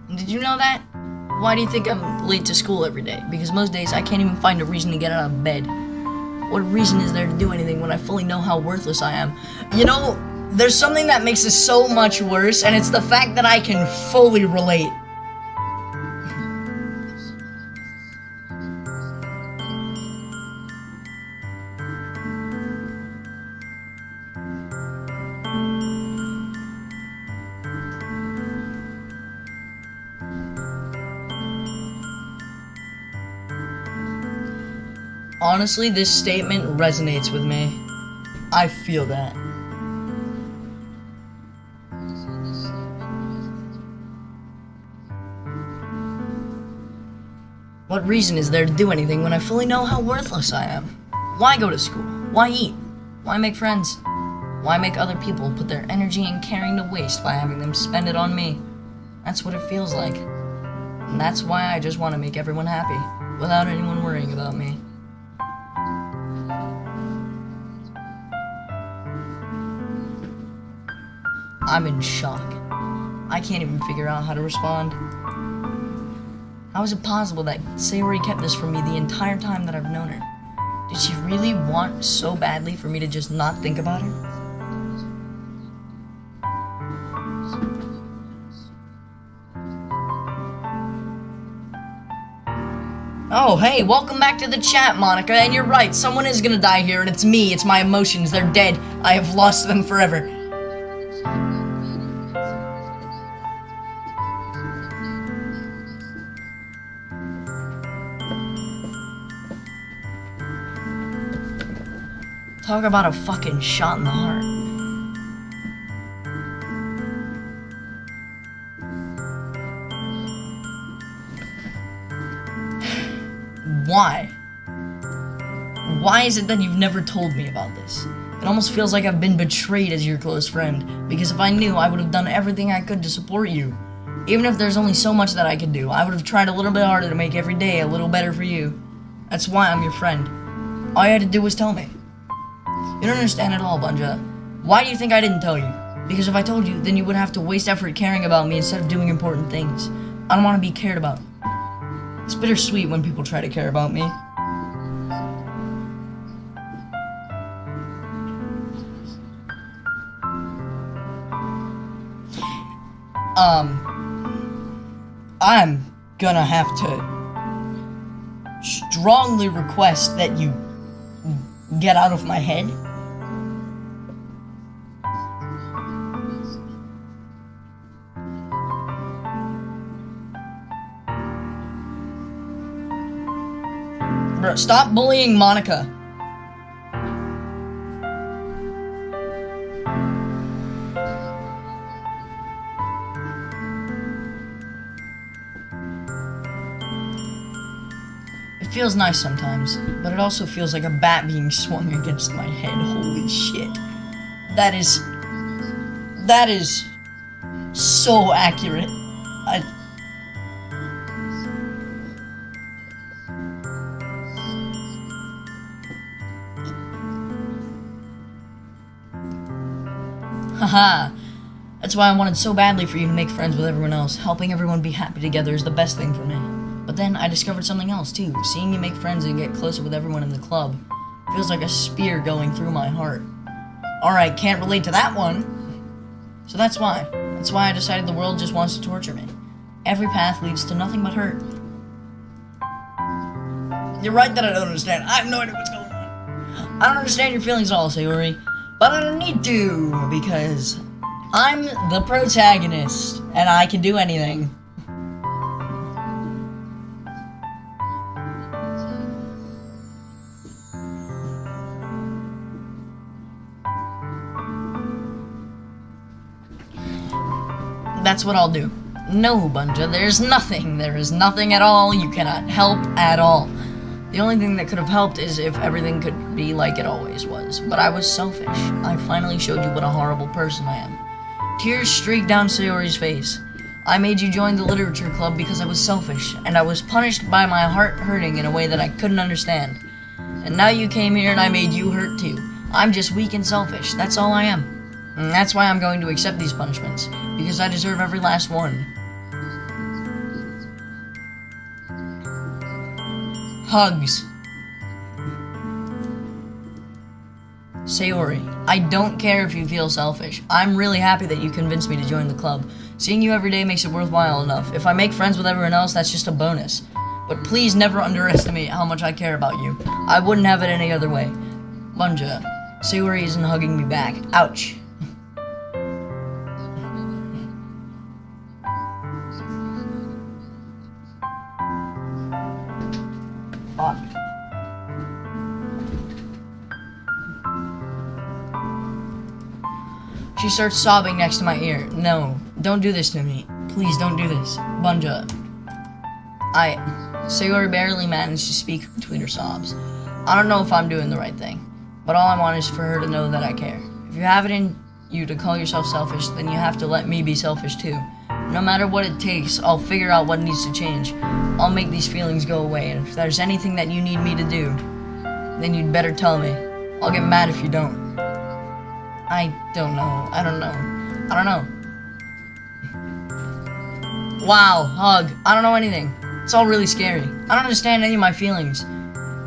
Did you know that? Why do you think I'm late to school every day? Because most days I can't even find a reason to get out of bed. What reason is there to do anything when I fully know how worthless I am? You know, there's something that makes this so much worse, and it's the fact that I can fully relate. Honestly, this statement resonates with me. I feel that. What reason is there to do anything when I fully know how worthless I am? Why go to school? Why eat? Why make friends? Why make other people put their energy and caring to waste by having them spend it on me? That's what it feels like. And that's why I just want to make everyone happy, without anyone worrying about me. I'm in shock. I can't even figure out how to respond. How is it possible that Sayori kept this from me the entire time that I've known her? Did she really want so badly for me to just not think about her? Oh, hey, welcome back to the chat, Monica, and you're right, someone is gonna die here, and it's me, it's my emotions, they're dead. I have lost them forever. Talk about a fucking shot in the heart. Why? Why is it that you've never told me about this? It almost feels like I've been betrayed as your close friend, because if I knew, I would have done everything I could to support you. Even if there's only so much that I could do, I would have tried a little bit harder to make every day a little better for you. That's why I'm your friend. All you had to do was tell me. You don't understand at all, Bunja. Why do you think I didn't tell you? Because if I told you, then you would have to waste effort caring about me instead of doing important things. I don't want to be cared about. It's bittersweet when people try to care about me. I'm gonna have to strongly request that you get out of my head. Bro, stop bullying Monica. It feels nice sometimes, but it also feels like a bat being swung against my head. Holy shit. That is so accurate. Haha. That's why I wanted so badly for you to make friends with everyone else. Helping everyone be happy together is the best thing for me. But then I discovered something else too. Seeing you make friends and get closer with everyone in the club feels like a spear going through my heart. Alright, can't relate to that one. So that's why. That's why I decided the world just wants to torture me. Every path leads to nothing but hurt. You're right that I don't understand. I have no idea what's going on. I don't understand your feelings at all, Sayori. But I don't need to, because I'm the protagonist, and I can do anything. That's what I'll do. No, Bunja, there is nothing at all. You cannot help at all. The only thing that could have helped is if everything could be like it always was. But I was selfish. I finally showed you what a horrible person I am. Tears streaked down Sayori's face. I made you join the literature club because I was selfish, and I was punished by my heart hurting in a way that I couldn't understand. And now you came here and I made you hurt too. I'm just weak and selfish. That's all I am. And that's why I'm going to accept these punishments, because I deserve every last one. Hugs. Sayori, I don't care if you feel selfish. I'm really happy that you convinced me to join the club. Seeing you every day makes it worthwhile enough. If I make friends with everyone else, that's just a bonus. But please never underestimate how much I care about you. I wouldn't have it any other way. Bunja, Sayori isn't hugging me back. Ouch. Fuck. She starts sobbing next to my ear. No, don't do this to me. Please don't do this. Bunja. Sayori barely managed to speak between her sobs. I don't know if I'm doing the right thing, but all I want is for her to know that I care. If you have it in you to call yourself selfish, then you have to let me be selfish too. No matter what it takes, I'll figure out what needs to change. I'll make these feelings go away, and if there's anything that you need me to do, then you'd better tell me. I'll get mad if you don't. I don't know. I don't know. Wow, hug. I don't know anything. It's all really scary. I don't understand any of my feelings.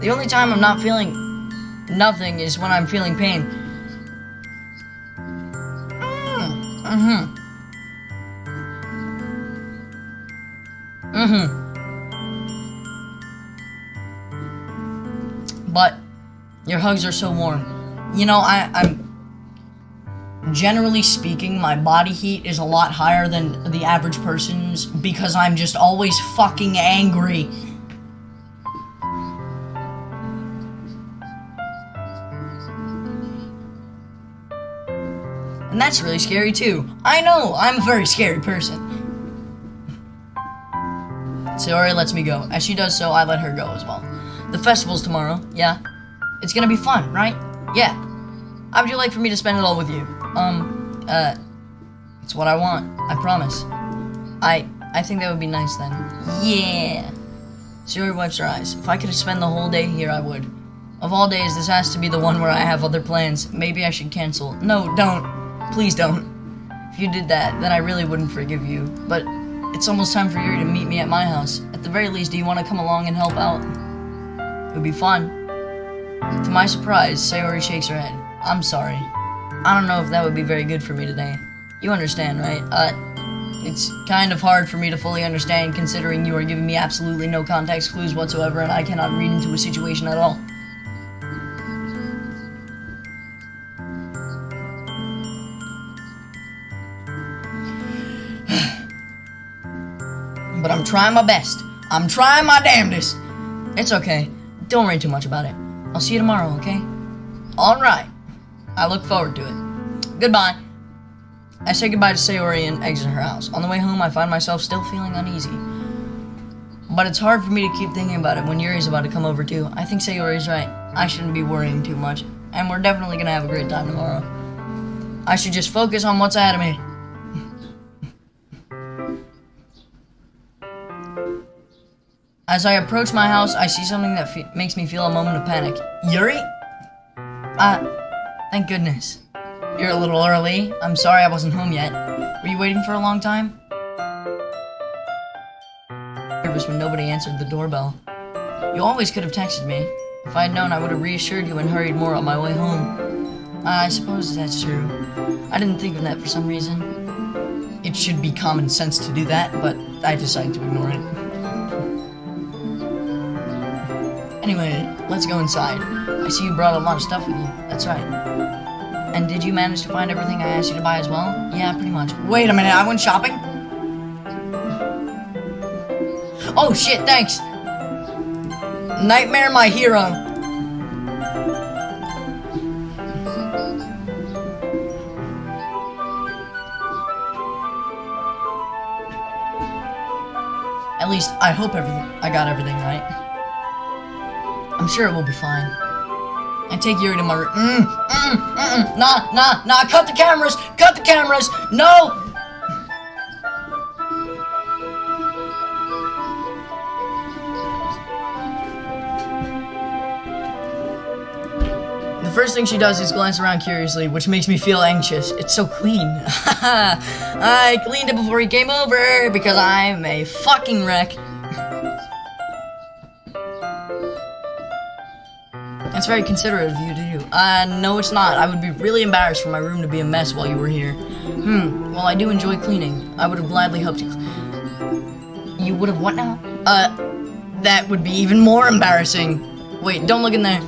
The only time I'm not feeling nothing is when I'm feeling pain. But your hugs are so warm. You know, I'm generally speaking, my body heat is a lot higher than the average person's because I'm just always fucking angry. And that's really scary too. I know, I'm a very scary person. Sayori lets me go. As she does so, I let her go as well. The festival's tomorrow, yeah? It's gonna be fun, right? Yeah. How would you like for me to spend it all with you? It's what I want. I promise. I think that would be nice then. Yeah. Sayori wipes her eyes. If I could spend the whole day here, I would. Of all days, this has to be the one where I have other plans. Maybe I should cancel. No, don't. Please don't. If you did that, then I really wouldn't forgive you. But it's almost time for Yuri to meet me at my house. At the very least, do you want to come along and help out? It would be fun. To my surprise, Sayori shakes her head. I'm sorry. I don't know if that would be very good for me today. You understand, right? It's kind of hard for me to fully understand considering you are giving me absolutely no context clues whatsoever and I cannot read into a situation at all. But I'm trying my best. I'm trying my damnedest. It's okay. Don't worry too much about it. I'll see you tomorrow, okay? Alright. I look forward to it. Goodbye. I say goodbye to Sayori and exit her house. On the way home, I find myself still feeling uneasy. But it's hard for me to keep thinking about it when Yuri's about to come over too. I think Sayori's right. I shouldn't be worrying too much. And we're definitely gonna have a great time tomorrow. I should just focus on what's ahead of me. As I approach my house, I see something that makes me feel a moment of panic. Yuri? Thank goodness. You're a little early. I'm sorry I wasn't home yet. Were you waiting for a long time? Nervous when nobody answered the doorbell. You always could have texted me. If I had known, I would have reassured you and hurried more on my way home. I suppose that's true. I didn't think of that for some reason. It should be common sense to do that, but I decided to ignore it. Anyway, let's go inside. I see you brought a lot of stuff with you. That's right. And did you manage to find everything I asked you to buy as well? Yeah, pretty much. Wait a minute, I went shopping? Oh shit, thanks! Nightmare, my hero. At least, I hope I got everything right. I'm sure it will be fine. I take Yuri to my room. Nah, cut the cameras! Cut the cameras! No! The first thing she does is glance around curiously, which makes me feel anxious. It's so clean. I cleaned it before he came over because I'm a fucking wreck. That's very considerate of you to do. No, it's not. I would be really embarrassed for my room to be a mess while you were here. Well, I do enjoy cleaning. I would have gladly helped you. You would have what now? That would be even more embarrassing. Wait, don't look in there.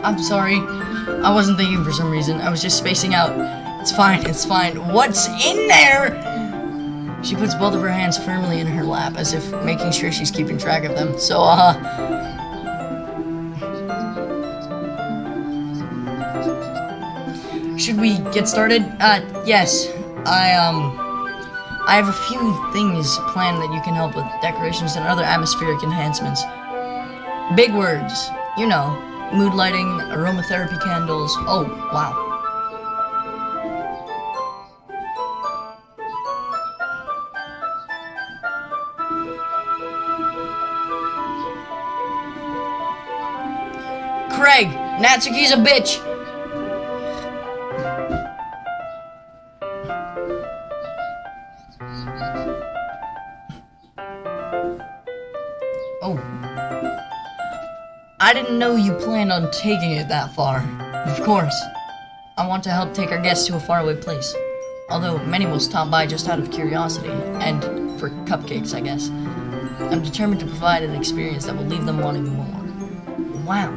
I'm sorry. I wasn't thinking for some reason. I was just spacing out. It's fine, it's fine. What's in there? She puts both of her hands firmly in her lap, as if making sure she's keeping track of them. So, should we get started? Yes. I have a few things planned that you can help with. Decorations and other atmospheric enhancements. Big words. You know. Mood lighting, aromatherapy candles. Oh, wow. Craig, Natsuki's a bitch. Oh. I didn't know you planned on taking it that far. Of course. I want to help take our guests to a faraway place. Although many will stop by just out of curiosity, and for cupcakes, I guess. I'm determined to provide an experience that will leave them wanting more. Wow.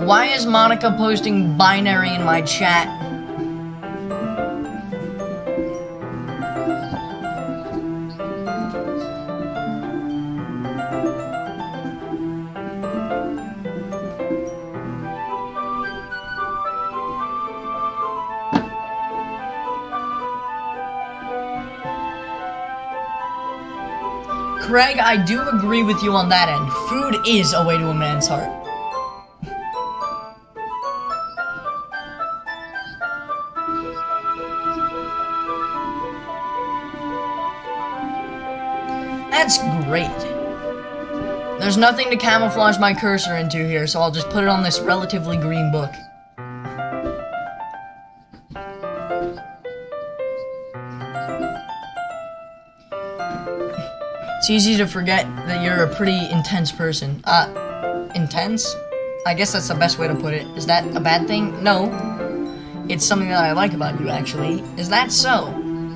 Why is Monica posting binary in my chat? Craig, I do agree with you on that end. Food is a way to a man's heart. That's great. There's nothing to camouflage my cursor into here, so I'll just put it on this relatively green book. It's easy to forget that you're a pretty intense person. Intense? I guess that's the best way to put it. Is that a bad thing? No. It's something that I like about you, actually. Is that so?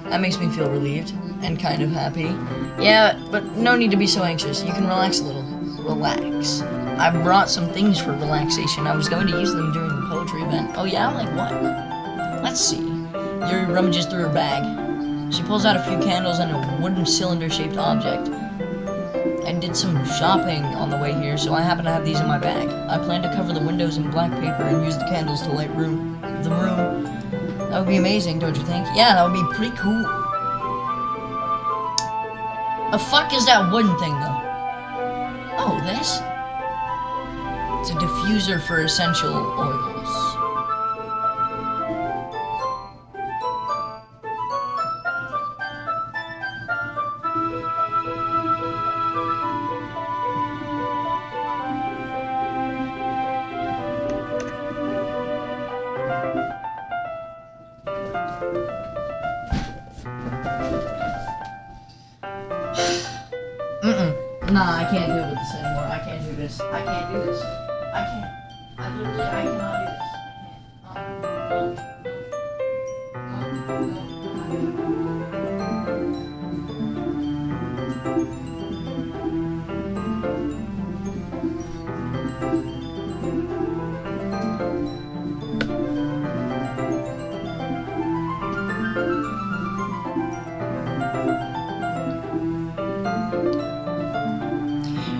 That makes me feel relieved and kind of happy. Yeah, but no need to be so anxious. You can relax a little. Relax. I brought some things for relaxation. I was going to use them during the poetry event. Oh yeah? Like what? Let's see. Yuri rummages through her bag. She pulls out a few candles and a wooden cylinder-shaped object. I did some shopping on the way here, so I happen to have these in my bag. I plan to cover the windows in black paper and use the candles to light the room. That would be amazing, don't you think? Yeah, that would be pretty cool. The fuck is that wooden thing, though? Oh, this? It's a diffuser for essential oils. Nah, I can't deal with this anymore. I can't do this. I can't do this. I can't. I cannot do this.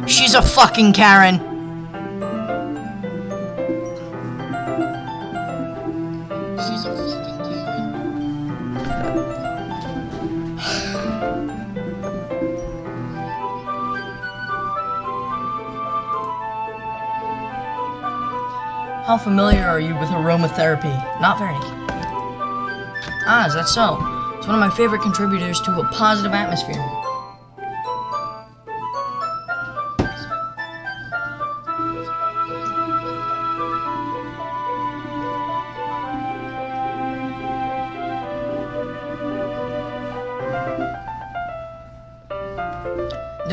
She's a fucking Karen. She's a fucking Karen. How familiar are you with aromatherapy? Not very. Ah, is that so? It's one of my favorite contributors to a positive atmosphere.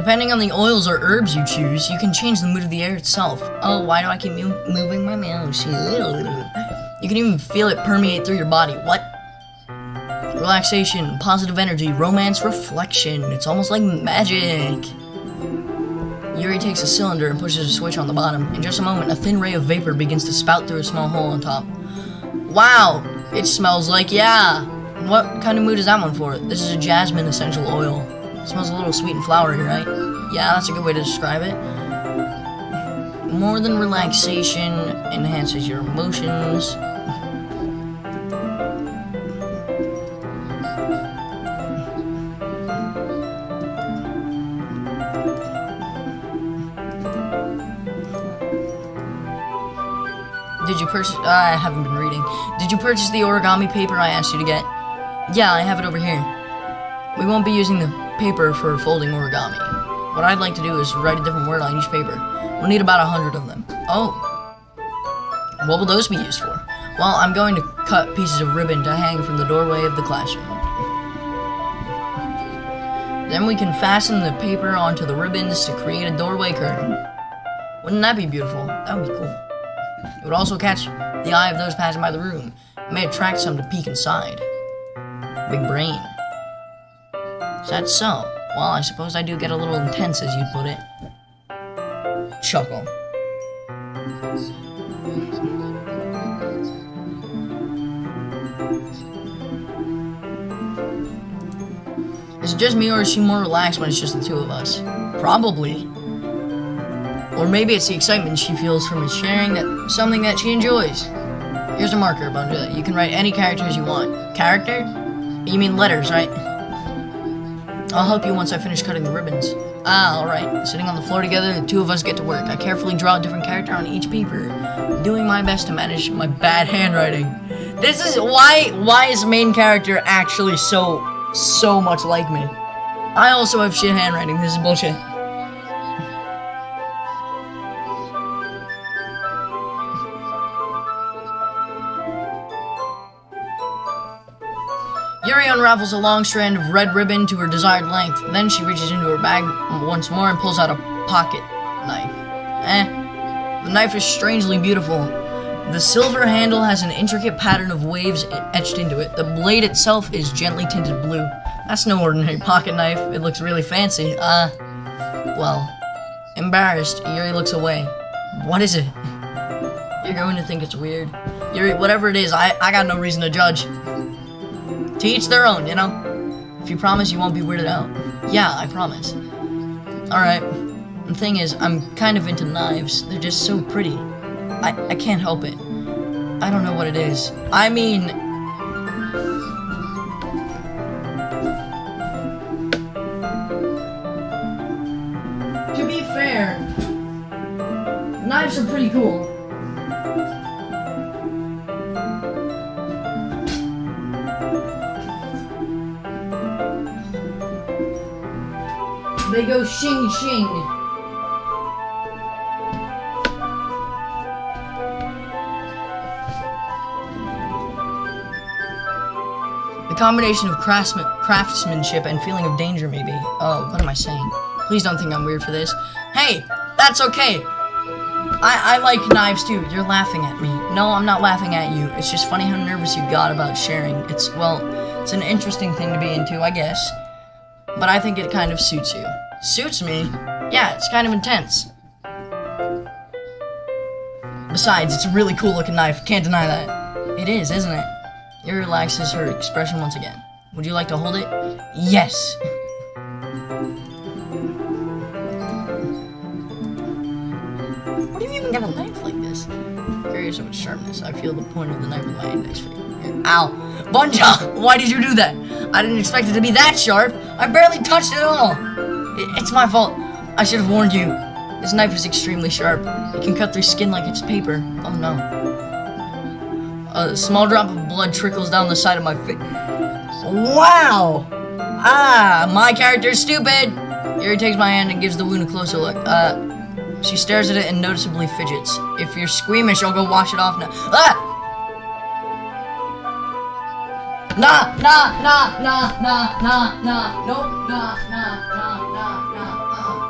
Depending on the oils or herbs you choose, you can change the mood of the air itself. Oh, why do I keep moving my mouse? You can even feel it permeate through your body. What? Relaxation, positive energy, romance, reflection. It's almost like magic. Yuri takes a cylinder and pushes a switch on the bottom. In just a moment, a thin ray of vapor begins to spout through a small hole on top. Wow, it smells like, yeah. What kind of mood is that one for? This is a jasmine essential oil. It smells a little sweet and flowery, right? Yeah, that's a good way to describe it. More than relaxation, enhances your emotions. Did you purchase... I haven't been reading. Did you purchase the origami paper I asked you to get? Yeah, I have it over here. We won't be using the paper for folding origami. What I'd like to do is write a different word on each paper. We'll need about 100 of them. Oh. What will those be used for? Well, I'm going to cut pieces of ribbon to hang from the doorway of the classroom. Then we can fasten the paper onto the ribbons to create a doorway curtain. Wouldn't that be beautiful? That would be cool. It would also catch the eye of those passing by the room. It may attract some to peek inside. Big brain. Is that so? Well, I suppose I do get a little intense, as you put it. Chuckle. Is it just me, or is she more relaxed when it's just the two of us? Probably. Or maybe it's the excitement she feels from sharing something that she enjoys. Here's a marker, Bunja. You can write any characters you want. Character? You mean letters, right? I'll help you once I finish cutting the ribbons. Ah, alright. Sitting on the floor together, the two of us get to work. I carefully draw a different character on each paper, doing my best to manage my bad handwriting. This is why is main character actually so much like me? I also have shit handwriting. This is bullshit. Yuri unravels a long strand of red ribbon to her desired length. Then she reaches into her bag once more and pulls out a pocket knife. The knife is strangely beautiful. The silver handle has an intricate pattern of waves etched into it. The blade itself is gently tinted blue. That's no ordinary pocket knife. It looks really fancy. Well, embarrassed, Yuri looks away. What is it? You're going to think it's weird. Yuri, whatever it is, I got no reason to judge. To each their own, you know? If you promise you won't be weirded out. Yeah, I promise. Alright. The thing is, I'm kind of into knives. They're just so pretty. I can't help it. I don't know what it is. I mean... to be fair, knives are pretty cool. They go shing shing. The combination of craftsmanship and feeling of danger, maybe. Oh, what am I saying? Please don't think I'm weird for this. Hey, that's okay. I like knives too. You're laughing at me. No, I'm not laughing at you. It's just funny how nervous you got about sharing. It's an interesting thing to be into, I guess. But I think it kind of suits you. Suits me? Yeah, it's kind of intense. Besides, it's a really cool looking knife. Can't deny that. It is, isn't it? It relaxes her expression once again. Would you like to hold it? Yes. What do you even got a knife like this? Curious of its sharpness. I feel the point of the knife with my index finger. Ow. Bunja! Why did you do that? I didn't expect it to be that sharp. I barely touched it at all. It's my fault. I should have warned you. This knife is extremely sharp. It can cut through skin like it's paper. Oh no. A small drop of blood trickles down the side of my face. Wow! Ah, my character's stupid! Yuri takes my hand and gives the wound a closer look. She stares at it and noticeably fidgets. If you're squeamish, I'll go wash it off now. Ah! Nah, nah, nah, nah, nah, nah, nah, nope, nah, nah, nah, nah, nah,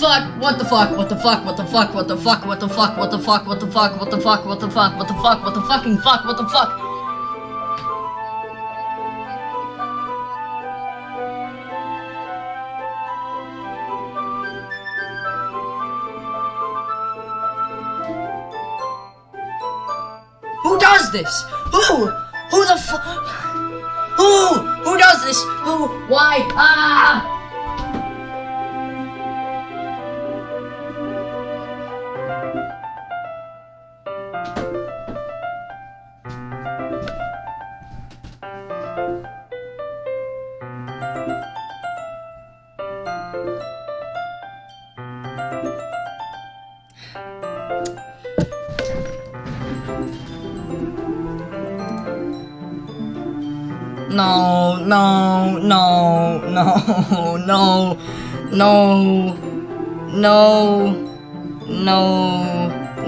fuck? What the fuck? What the fuck? What the fuck? What the fuck? What the fuck? What the fuck? What the fuck? What the fuck? What the fuck? What the fuck? What the fucking fuck? What the fuck? Who does this? Who? Who the fuck? Who? Who does this? Who? Why? Ah! No, no, no, no, no, no, no, no,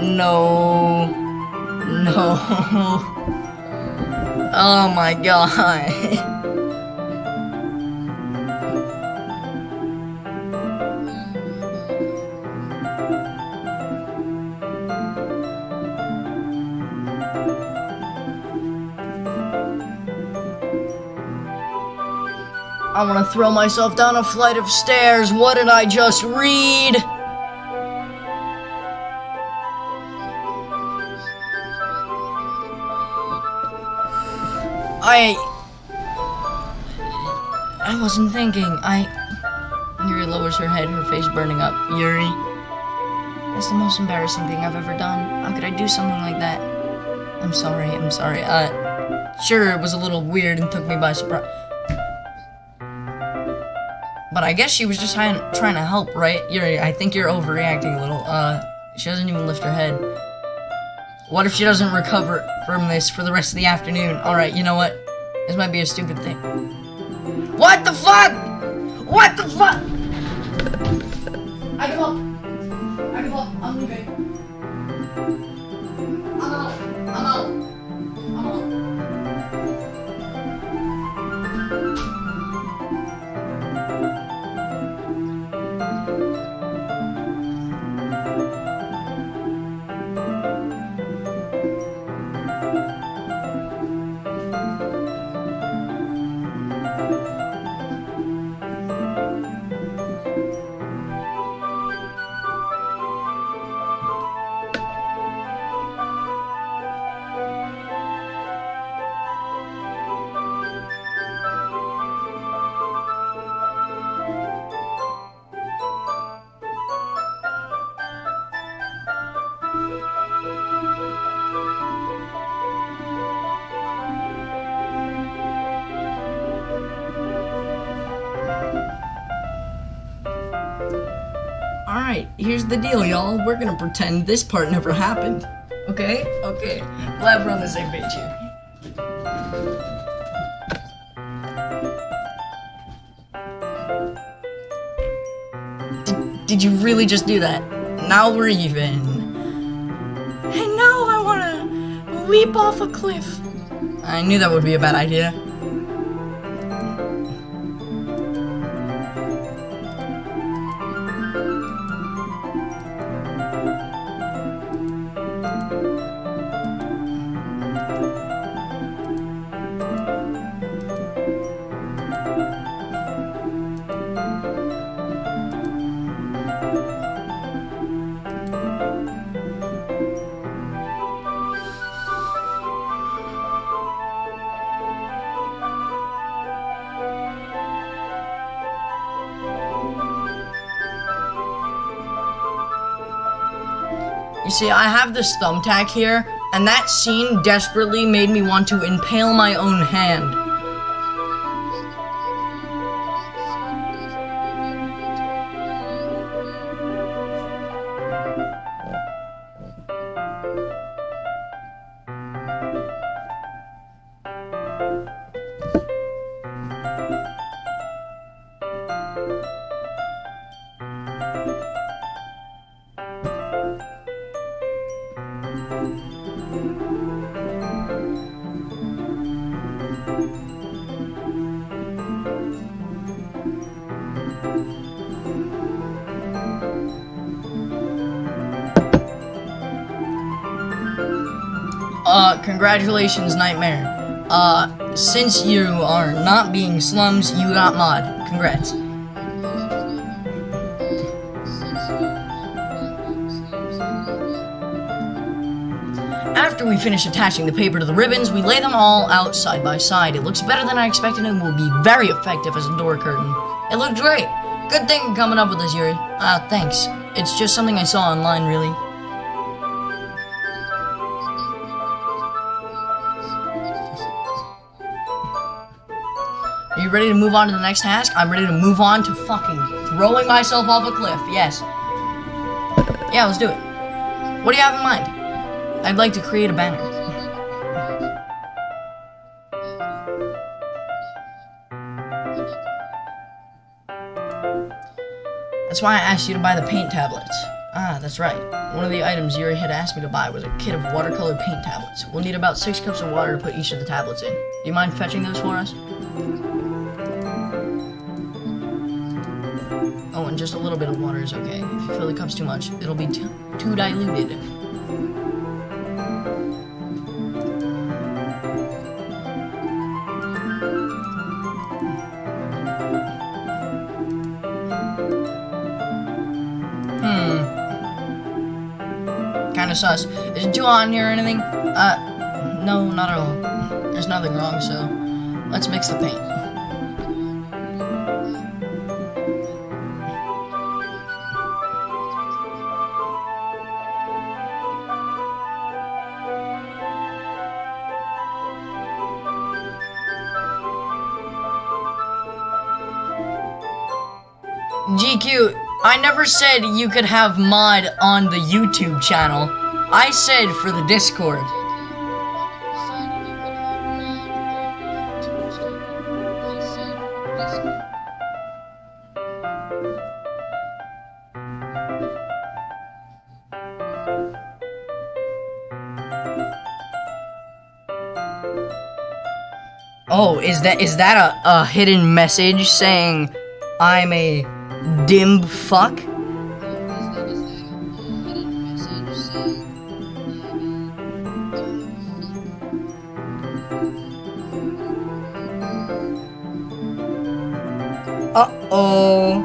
no, no. Oh my god. I want to throw myself down a flight of stairs. What did I just read? I wasn't thinking. Yuri lowers her head, her face burning up. Yuri, that's the most embarrassing thing I've ever done. How could I do something like that? I'm sorry. Sure, it was a little weird and took me by surprise. But I guess she was just trying to help, right? I think you're overreacting a little. She doesn't even lift her head. What if she doesn't recover from this for the rest of the afternoon? Alright, you know what? This might be a stupid thing. What the fuck? What the fuck? I give up. I'm leaving. I'm out. Alright, here's the deal, y'all. We're gonna pretend this part never happened. Okay? Okay. Glad we're on the same page here. Did you really just do that? Now we're even. And now I wanna leap off a cliff. I knew that would be a bad idea. You see, I have this thumbtack here, and that scene desperately made me want to impale my own hand. Congratulations, Nightmare. Since you are not being slums, you got mod. Congrats. After we finish attaching the paper to the ribbons, we lay them all out side by side. It looks better than I expected and will be very effective as a door curtain. It looked great. Good thing you're coming up with this, Yuri. Thanks. It's just something I saw online, really. Are you ready to move on to the next task? I'm ready to move on to fucking throwing myself off a cliff. Yes. Yeah, let's do it. What do you have in mind? I'd like to create a banner. That's why I asked you to buy the paint tablets. That's right. One of the items Yuri had asked me to buy was a kit of watercolor paint tablets. We'll need about 6 cups of water to put each of the tablets in. Do you mind fetching those for us? Oh, and just a little bit of water is okay. If you fill the cups too much, it'll be too diluted. Kinda sus. Is it too hot in here or anything? No, not at all. There's nothing wrong, so let's mix the paint. GQ, I never said you could have mod on the YouTube channel. I said for the Discord. Oh, is that a hidden message saying I'm a dim fuck? Uh-oh.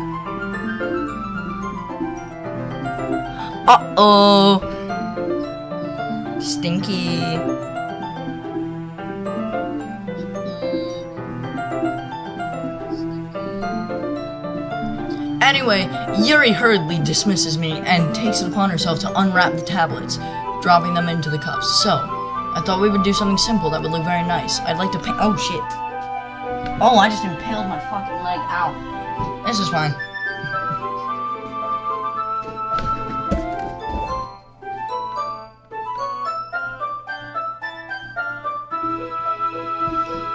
Uh-oh. Stinky. Anyway, Yuri hurriedly dismisses me and takes it upon herself to unwrap the tablets, dropping them into the cups. So, I thought we would do something simple that would look very nice. I'd like to paint— oh shit. Oh, I just impaled my fucking leg. Ow. This is fine.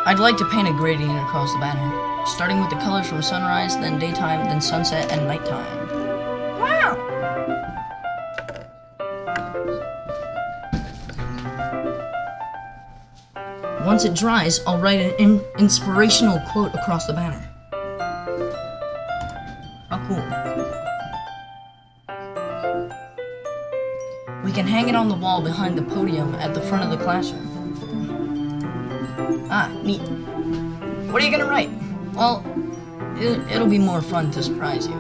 I'd like to paint a gradient across the banner, starting with the colors from sunrise, then daytime, then sunset, and nighttime. Wow! Once it dries, I'll write an inspirational quote across the banner. How cool. We can hang it on the wall behind the podium at the front of the classroom. Ah, neat. What are you gonna write? Well, it'll be more fun to surprise you.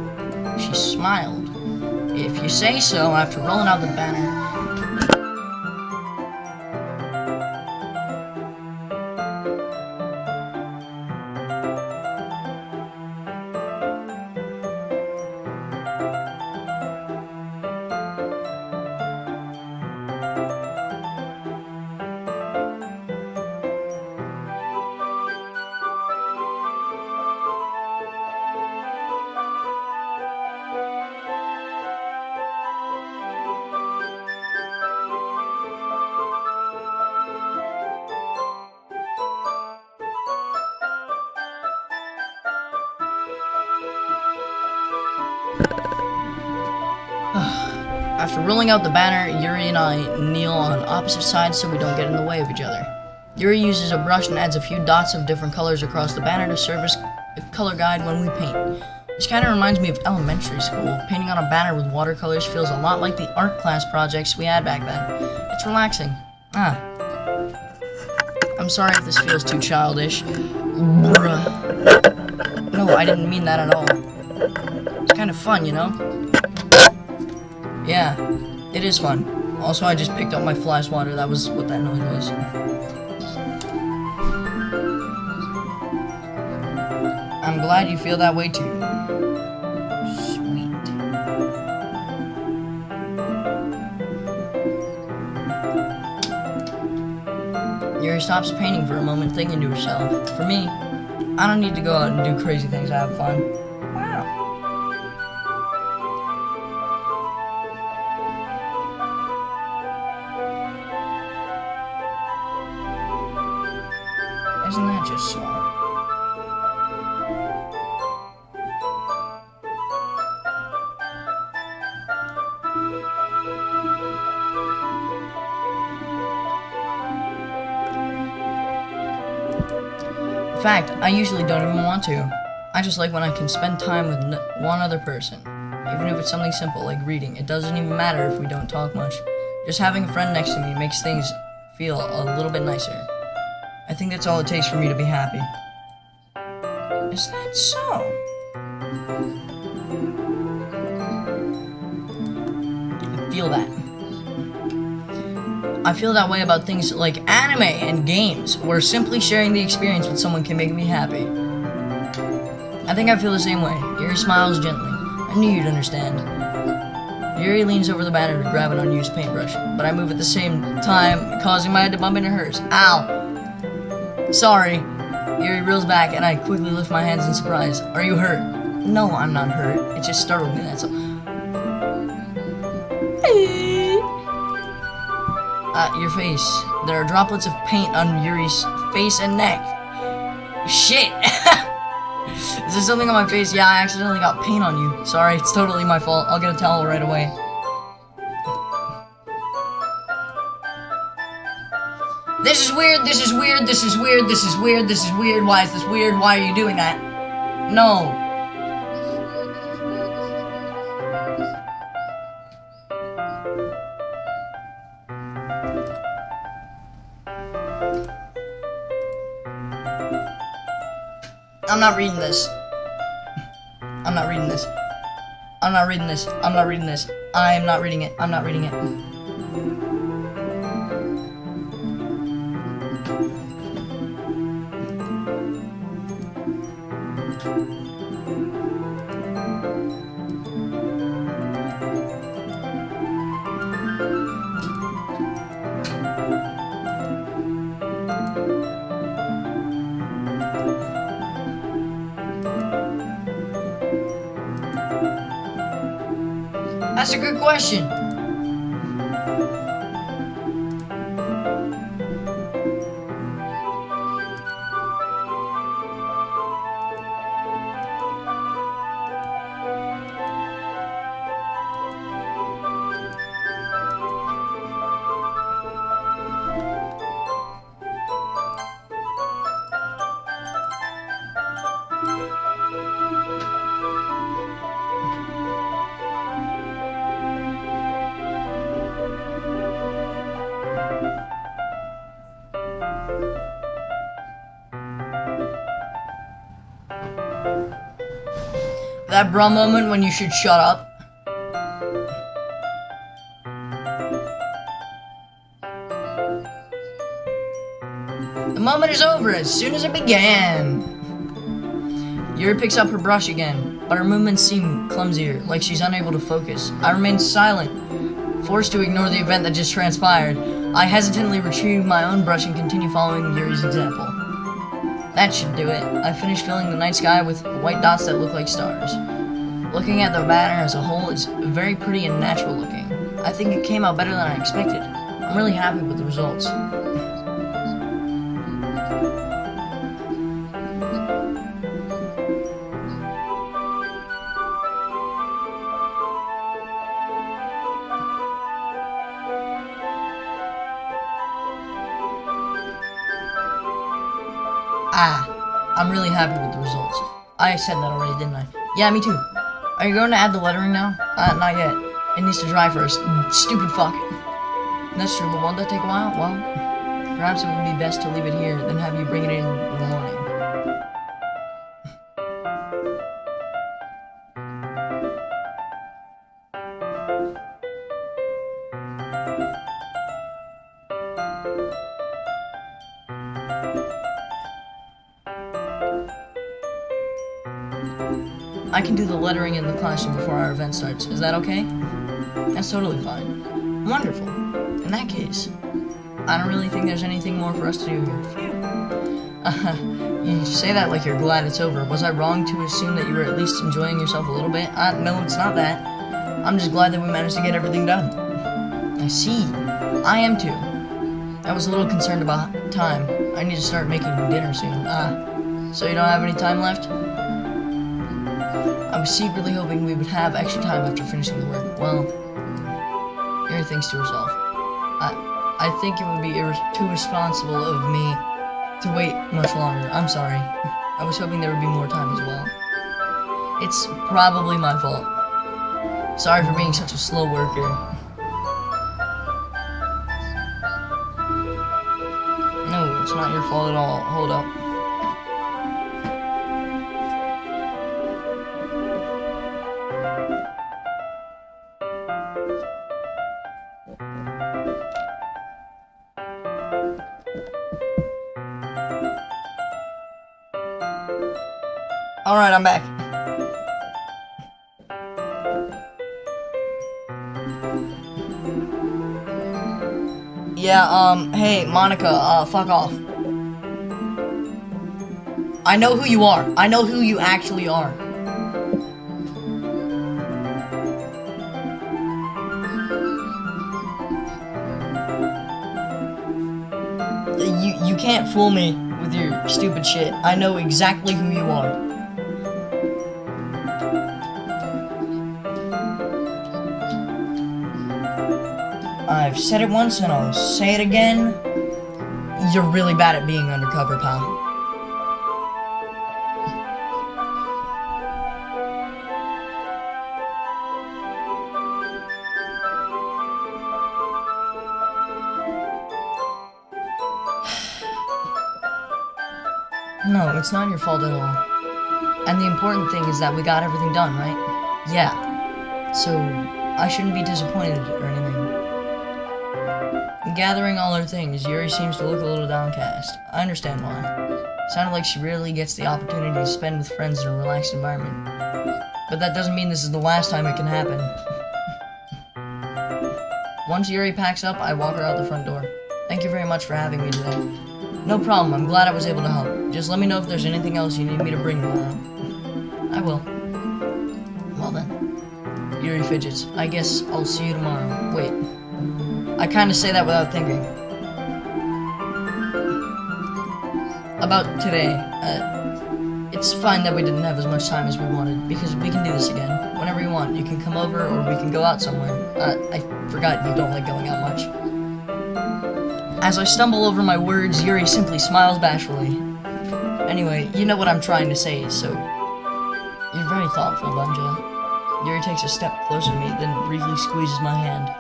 She smiled. If you say so, after rolling out the banner. After rolling out the banner, Yuri and I kneel on opposite sides so we don't get in the way of each other. Yuri uses a brush and adds a few dots of different colors across the banner to serve as a color guide when we paint. This kind of reminds me of elementary school. Painting on a banner with watercolors feels a lot like the art class projects we had back then. It's relaxing. I'm sorry if this feels too childish. Bruh. No, I didn't mean that at all. It's kind of fun, you know? Yeah, it is fun. Also, I just picked up my fly swatter. That was what that noise was. I'm glad you feel that way too. Sweet. Yuri stops painting for a moment, thinking to herself. For me, I don't need to go out and do crazy things. I have fun. Wow. Isn't that just smart? In fact, I usually don't even want to. I just like when I can spend time with one other person. Even if it's something simple like reading, it doesn't even matter if we don't talk much. Just having a friend next to me makes things feel a little bit nicer. I think that's all it takes for me to be happy. Is that so? I feel that. I feel that way about things like anime and games, where simply sharing the experience with someone can make me happy. I think I feel the same way. Yuri smiles gently. I knew you'd understand. Yuri leans over the banner to grab an unused paintbrush, but I move at the same time, causing my head to bump into hers. Ow! Sorry. Yuri reels back, and I quickly lift my hands in surprise. Are you hurt? No, I'm not hurt. It just startled me, that's all. Your face. There are droplets of paint on Yuri's face and neck. Shit! Is there something on my face? Yeah, I accidentally got paint on you. Sorry, it's totally my fault. I'll get a towel right away. This is weird, this is weird, this is weird, this is weird, this is weird. Why is this weird? Why are you doing that? No. I'm not reading this. I'm not reading this. I'm not reading this. I'm not reading this. I am not reading it. I'm not reading it. That's a good question. That bruh moment when you should shut up. The moment is over as soon as it began. Yuri picks up her brush again, but her movements seem clumsier, like she's unable to focus. I remain silent, forced to ignore the event that just transpired. I hesitantly retrieve my own brush and continue following Yuri's example. That should do it. I finish filling the night sky with white dots that look like stars. Looking at the banner as a whole, it's very pretty and natural looking. I think it came out better than I expected. I'm really happy with the results. I'm really happy with the results. I said that already, didn't I? Yeah, me too. Are you going to add the lettering now? Not yet. It needs to dry first. Stupid fuck. That's true, but won't that take a while? Well, Perhaps it would be best to leave it here, then have you bring it in the morning. I can do the lettering in the classroom before our event starts. Is that okay? That's totally fine. Wonderful. In that case, I don't really think there's anything more for us to do here. You say that like you're glad it's over. Was I wrong to assume that you were at least enjoying yourself a little bit? No, it's not that. I'm just glad that we managed to get everything done. I see. I am too. I was a little concerned about time. I need to start making dinner soon. So you don't have any time left? I was secretly hoping we would have extra time after finishing the work. Well, Yuri thinks to herself. I think it would be too irresponsible of me to wait much longer. I'm sorry. I was hoping there would be more time as well. It's probably my fault. Sorry for being such a slow worker. No, it's not your fault at all. Hold up. Alright, I'm back. Yeah, hey, Monica, fuck off. I know who you are. I know who you actually are. You can't fool me with your stupid shit. I know exactly who you are. I've said it once and I'll say it again. You're really bad at being undercover, pal. No, it's not your fault at all. And the important thing is that we got everything done, right? Yeah. So, I shouldn't be disappointed or anything. Gathering all her things, Yuri seems to look a little downcast. I understand why. Sounded like she rarely gets the opportunity to spend with friends in a relaxed environment. But that doesn't mean this is the last time it can happen. Once Yuri packs up, I walk her out the front door. Thank you very much for having me today. No problem, I'm glad I was able to help. Just let me know if there's anything else you need me to bring tomorrow. I will. Well then. Yuri fidgets. I guess I'll see you tomorrow. Wait. I kind of say that without thinking. About today, it's fine that we didn't have as much time as we wanted, because we can do this again. Whenever you want, you can come over or we can go out somewhere. I forgot you don't like going out much. As I stumble over my words, Yuri simply smiles bashfully. Anyway, you know what I'm trying to say, so... You're very thoughtful, Bunja. Yuri takes a step closer to me, then briefly squeezes my hand.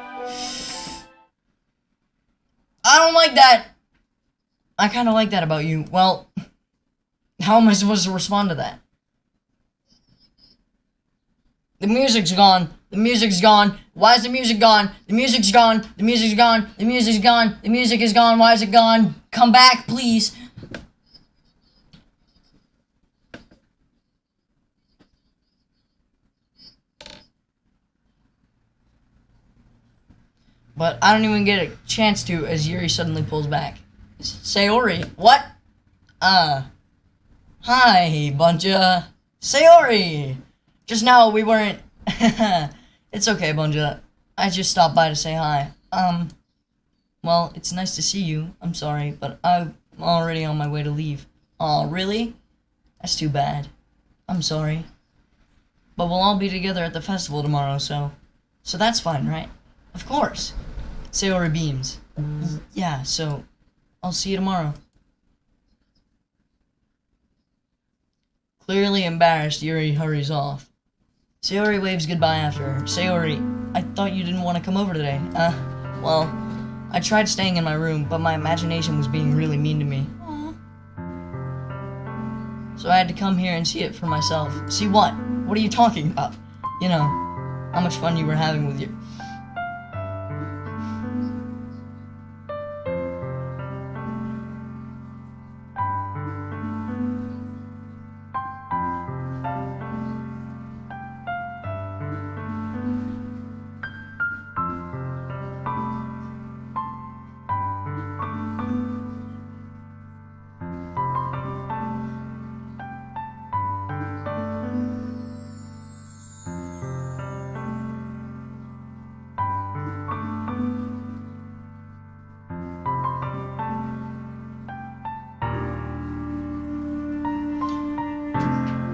I don't like that! I kinda like that about you. Well, how am I supposed to respond to that? The music's gone. The music's gone. Why is the music gone? The music's gone. The music's gone. The music's gone. The music is gone. Why is it gone? Come back, please. But I don't even get a chance to as Yuri suddenly pulls back. Sayori, what? Hi, Bunja. Sayori! Just now we weren't... It's okay, Bunja. I just stopped by to say hi. Well, it's nice to see you. I'm sorry, but I'm already on my way to leave. Aw, really? That's too bad. I'm sorry. But we'll all be together at the festival tomorrow, so that's fine, right? Of course. Sayori beams. Yeah, so I'll see you tomorrow. Clearly embarrassed, Yuri hurries off. Sayori waves goodbye after her. Sayori, I thought you didn't want to come over today. Well, I tried staying in my room, but my imagination was being really mean to me. So I had to come here and see it for myself. See what? What are you talking about? You know, how much fun you were having with your...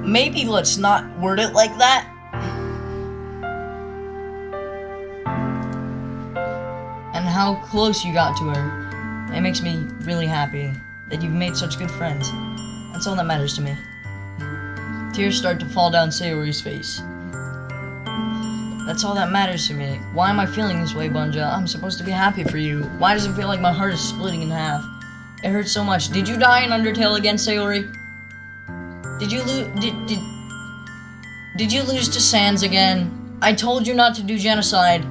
Maybe let's not word it like that. And how close you got to her. It makes me really happy that you've made such good friends. That's all that matters to me. Tears start to fall down Sayori's face. That's all that matters to me. Why am I feeling this way, Bunja? I'm supposed to be happy for you. Why does it feel like my heart is splitting in half? It hurts so much. Did you die in Undertale again, Sayori? Did you did you lose to Sans again? I told you not to do genocide.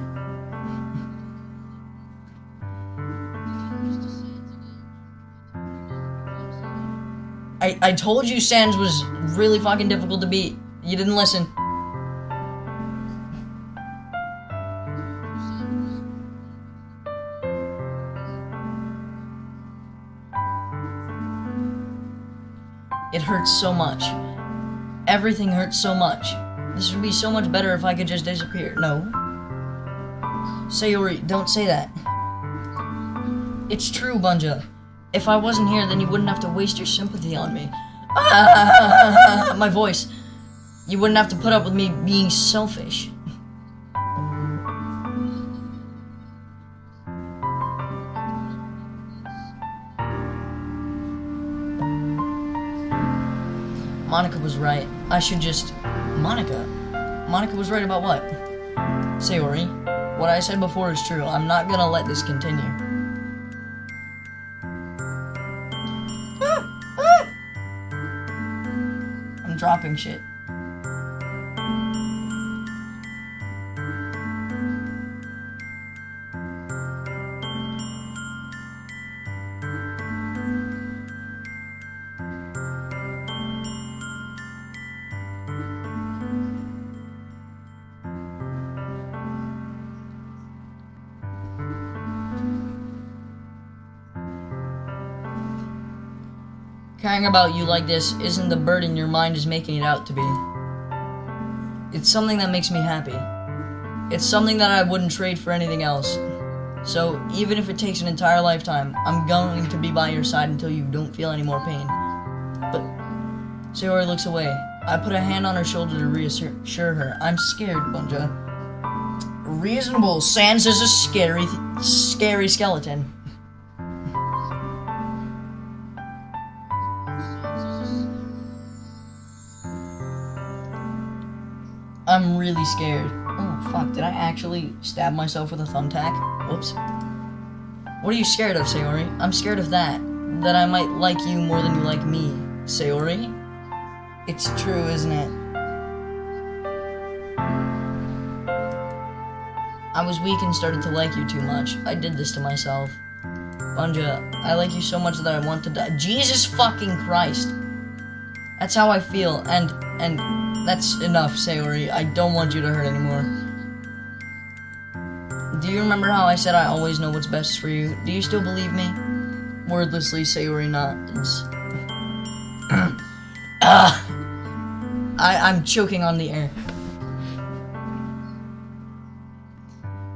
I told you Sans was really fucking difficult to beat. You didn't listen. It hurts so much. Everything hurts so much. This would be so much better if I could just disappear. No. Sayori, don't say that. It's true, Bunja. If I wasn't here, then you wouldn't have to waste your sympathy on me. My voice. You wouldn't have to put up with me being selfish. Monica was right. I should just... Monica? Monica was right about what? Sayori, what I said before is true. I'm not gonna let this continue. I'm dropping shit. Caring about you like this isn't the burden your mind is making it out to be. It's something that makes me happy. It's something that I wouldn't trade for anything else. So, even if it takes an entire lifetime, I'm going to be by your side until you don't feel any more pain. But Sayori looks away. I put a hand on her shoulder to reassure her. I'm scared, Bunja. Reasonable. Sans is a scary skeleton. I'm really scared. Oh, fuck. Did I actually stab myself with a thumbtack? Whoops. What are you scared of, Sayori? I'm scared of that. That I might like you more than you like me. Sayori? It's true, isn't it? I was weak and started to like you too much. I did this to myself. Bunja, I like you so much that I want to die. Jesus fucking Christ. That's how I feel, and that's enough, Sayori. I don't want you to hurt anymore. Do you remember how I said I always know what's best for you? Do you still believe me? Wordlessly, Sayori nods. I'm choking on the air.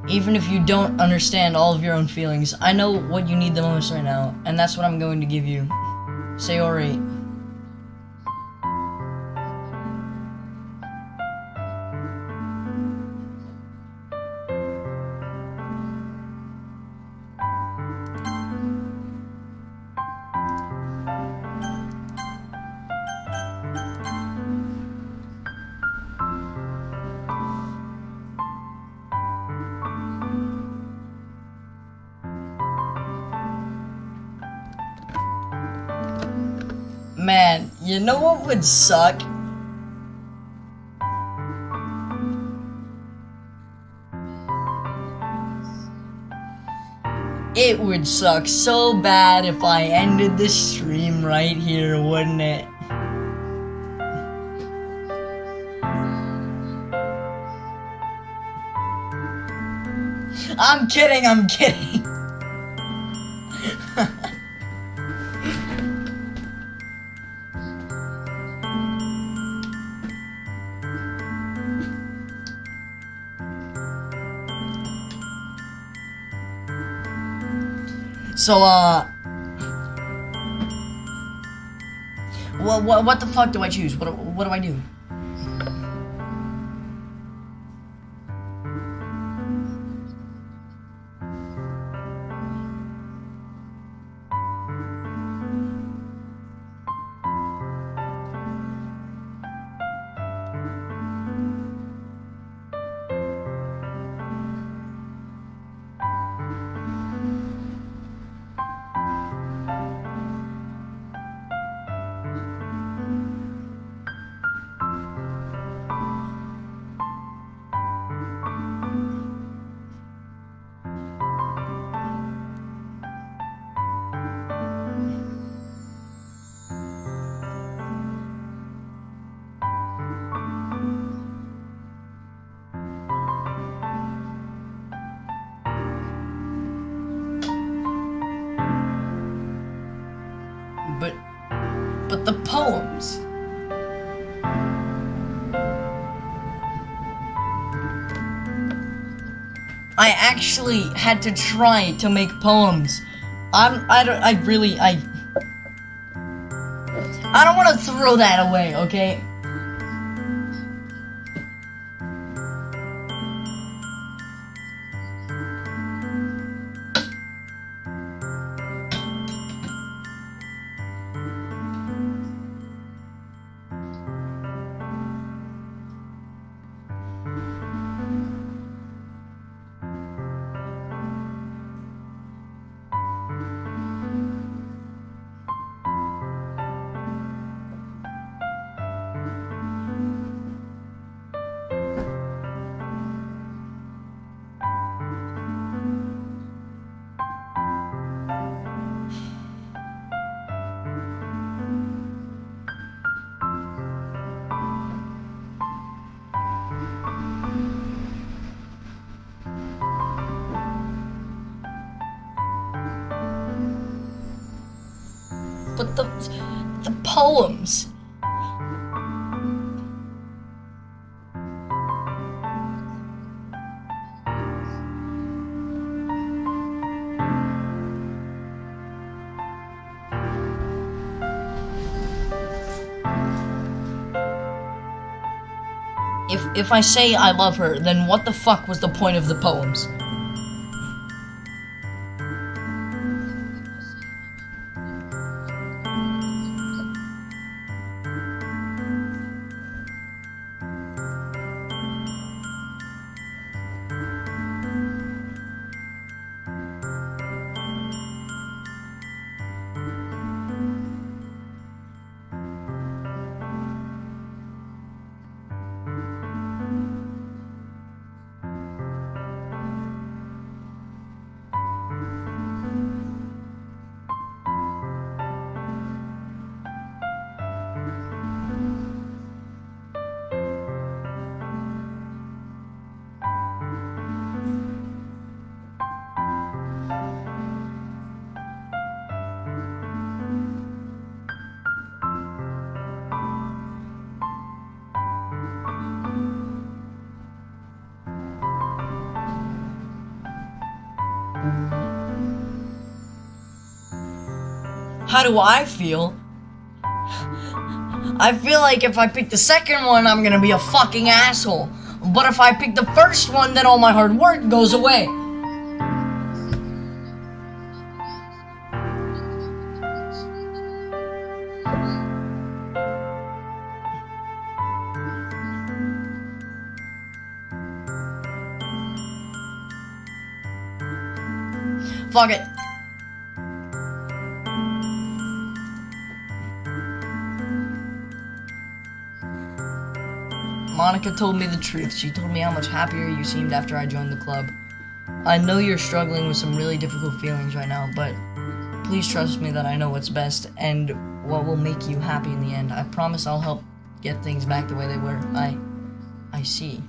Even if you don't understand all of your own feelings, I know what you need the most right now, and that's what I'm going to give you. Sayori. You know what would suck? It would suck so bad if I ended this stream right here, wouldn't it? I'm kidding, I'm kidding. So, what the fuck do I choose? What do I do? But the poems. I actually had to try to make poems. I don't want to throw that away, okay? But the poems. If I say I love her, then what the fuck was the point of the poems? How do I feel? I feel like if I pick the second one, I'm gonna be a fucking asshole. But if I pick the first one, then all my hard work goes away. Fuck it. Monica told me the truth. She told me how much happier you seemed after I joined the club. I know you're struggling with some really difficult feelings right now, but please trust me that I know what's best and what will make you happy in the end. I promise I'll help get things back the way they were. I see.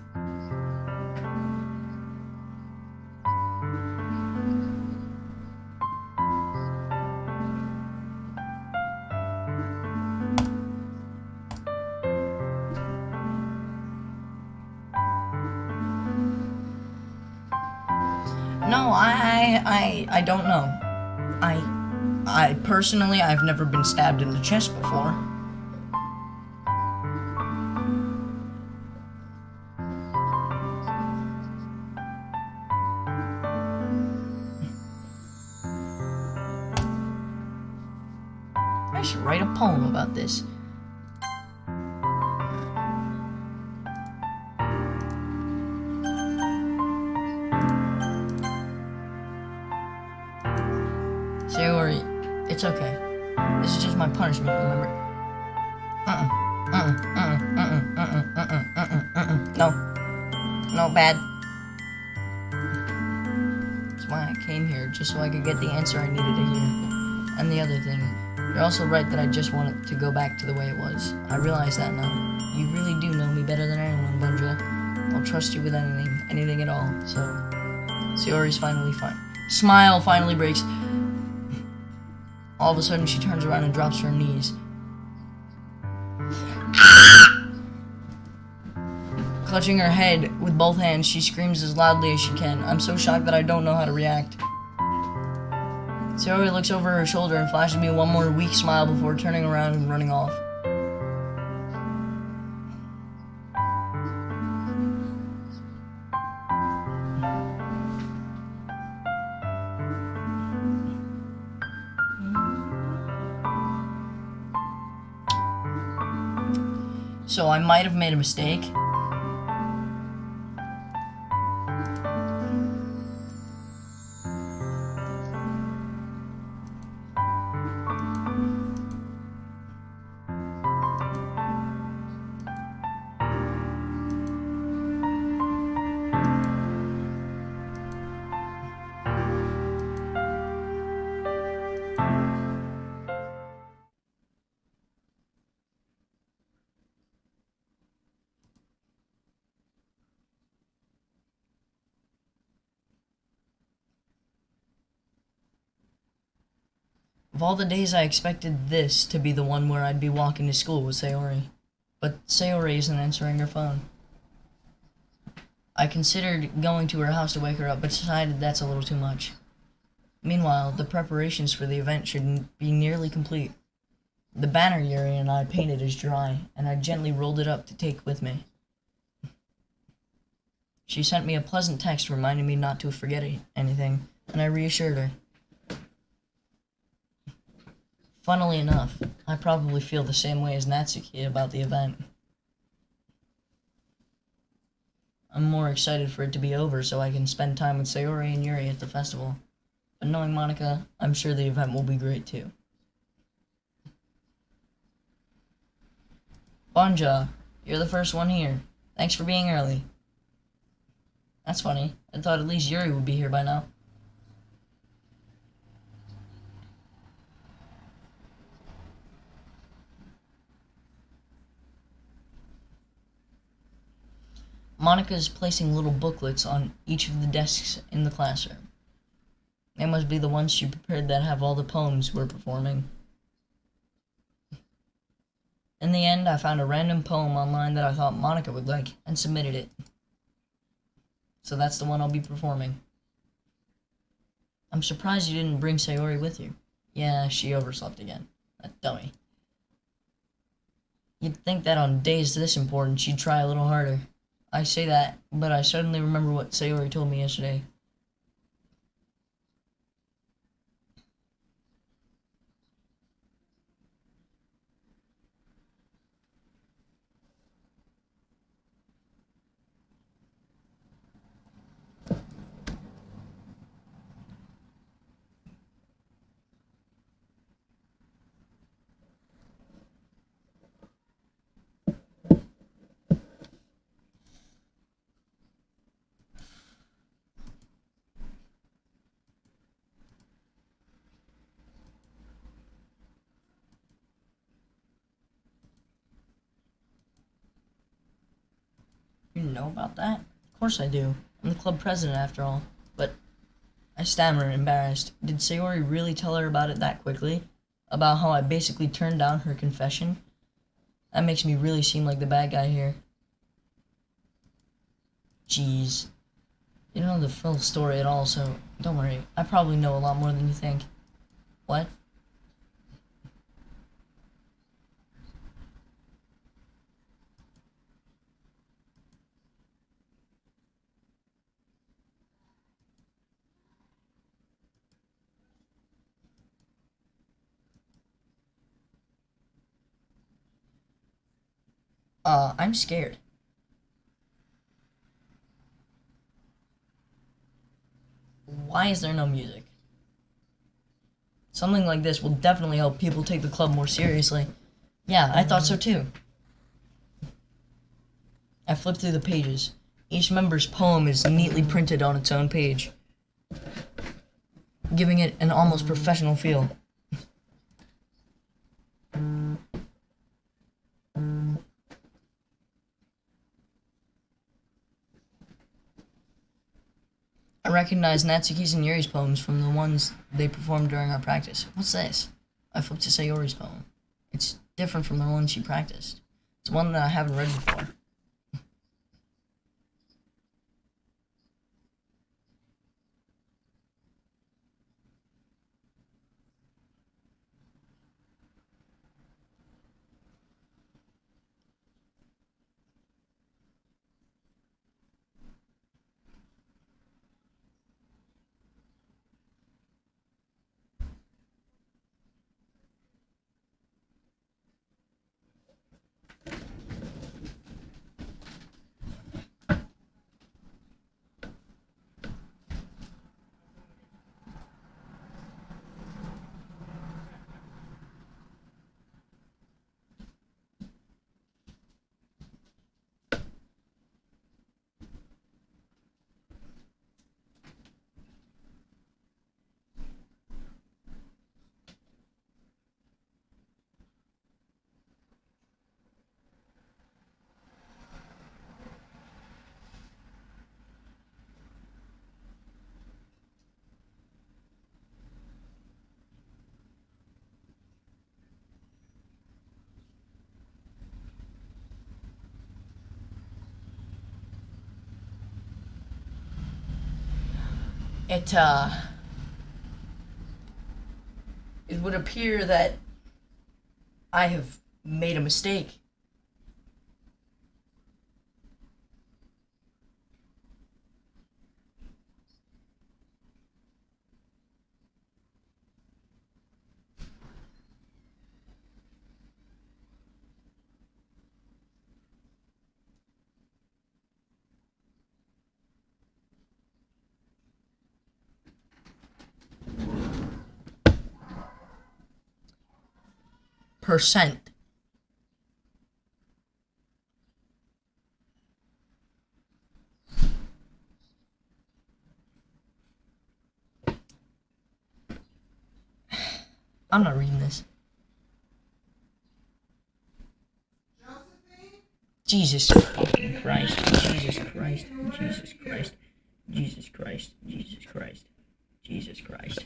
No, I don't know. I personally, I've never been stabbed in the chest before. I should write a poem about this. Sayori, it's okay. This is just my punishment, remember? No. No, bad. That's why I came here, just so I could get the answer I needed to hear. And the other thing, you're also right that I just want it to go back to the way it was. I realize that now. You really do know me better than anyone, Bunja. I'll trust you with anything at all, so... Sayori's finally fine. Smile finally breaks. All of a sudden, she turns around and drops to her knees. Clutching her head with both hands, she screams as loudly as she can. I'm so shocked that I don't know how to react. Sayori looks over her shoulder and flashes me one more weak smile before turning around and running off. So I might have made a mistake. Of all the days I expected this to be the one where I'd be walking to school with Sayori. But Sayori isn't answering her phone. I considered going to her house to wake her up, but decided that's a little too much. Meanwhile, the preparations for the event should be nearly complete. The banner Yuri and I painted is dry, and I gently rolled it up to take with me. She sent me a pleasant text reminding me not to forget anything, and I reassured her. Funnily enough, I probably feel the same way as Natsuki about the event. I'm more excited for it to be over so I can spend time with Sayori and Yuri at the festival. But knowing Monica, I'm sure the event will be great too. Bonja, you're the first one here. Thanks for being early. That's funny. I thought at least Yuri would be here by now. Monica is placing little booklets on each of the desks in the classroom. They must be the ones she prepared that have all the poems we're performing. In the end, I found a random poem online that I thought Monica would like and submitted it. So that's the one I'll be performing. I'm surprised you didn't bring Sayori with you. Yeah, she overslept again. That dummy. You'd think that on days this important, she'd try a little harder. I say that, but I suddenly remember what Sayori told me yesterday. You know about that? Of course I do. I'm the club president after all. But I stammer, embarrassed. Did Sayori really tell her about it that quickly? About how I basically turned down her confession? That makes me really seem like the bad guy here. Jeez. You don't know the full story at all, so don't worry. I probably know a lot more than you think. What? I'm scared. Why is there no music? Something like this will definitely help people take the club more seriously. Yeah, I thought so too. I flipped through the pages. Each member's poem is neatly printed on its own page, giving it an almost professional feel. I recognize Natsuki's and Yuri's poems from the ones they performed during our practice. What's this? I flipped to Sayori's poem. It's different from the one she practiced. It's one that I haven't read before. It would appear that I have made a mistake. Percent. I'm not reading this. Josephine? Jesus fucking Christ. Jesus Christ. Jesus Christ. Jesus Christ. Jesus Christ. Jesus Christ.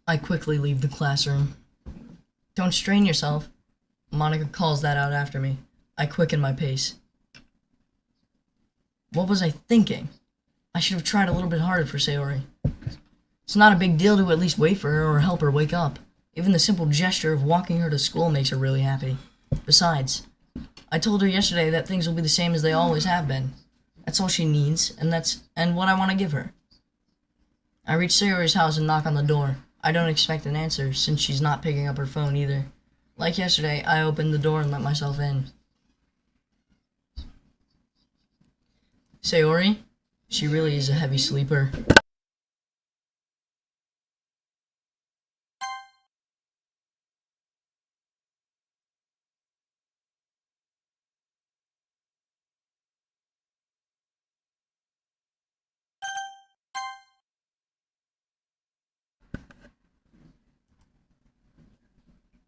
I quickly leave the classroom. Don't strain yourself. Monica calls that out after me. I quicken my pace. What was I thinking? I should have tried a little bit harder for Sayori. It's not a big deal to at least wait for her or help her wake up. Even the simple gesture of walking her to school makes her really happy. Besides, I told her yesterday that things will be the same as they always have been. That's all she needs, and what I want to give her. I reach Sayori's house and knock on the door. I don't expect an answer, since she's not picking up her phone either. Like yesterday, I opened the door and let myself in. Sayori? She really is a heavy sleeper.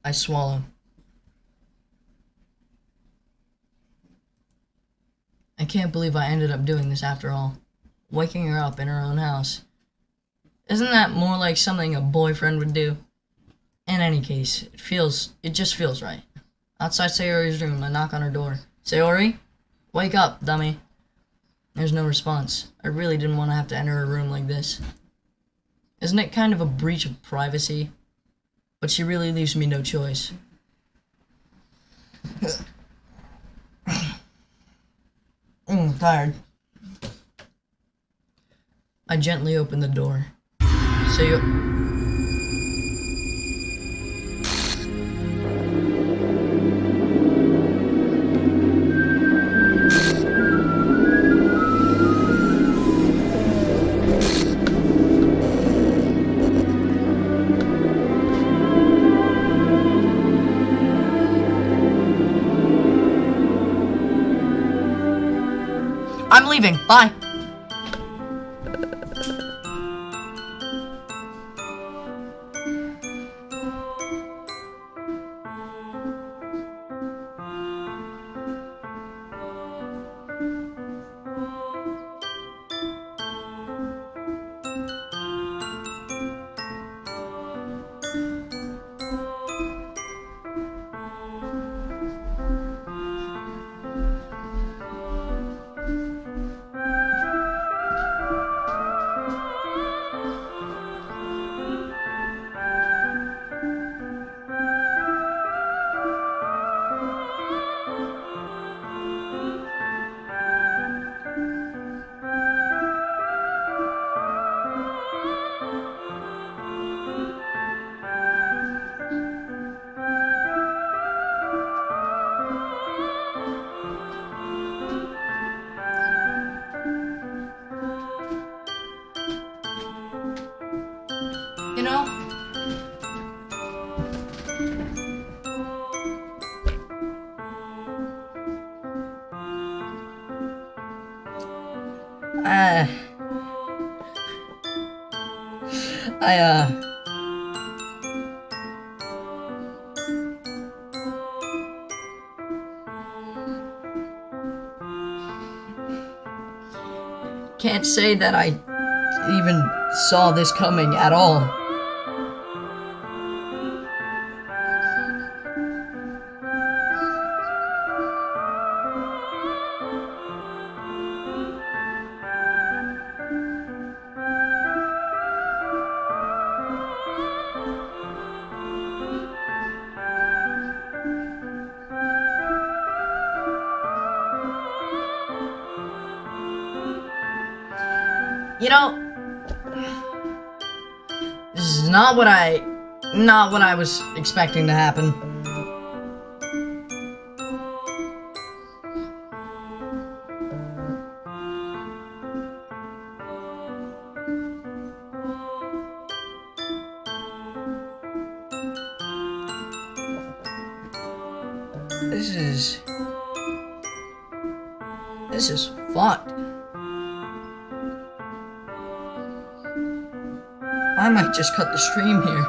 I swallow. I can't believe I ended up doing this after all. Waking her up in her own house. Isn't that more like something a boyfriend would do? In any case, it just feels right. Outside Sayori's room, I knock on her door. Sayori? Wake up, dummy. There's no response. I really didn't want to have to enter her room like this. Isn't it kind of a breach of privacy? But she really leaves me no choice. Tired. I gently open the door. I'm leaving. Bye. You know, can't say that I even saw this coming at all. You know, this is not what I was expecting to happen. This is fucked. I might just cut the stream here.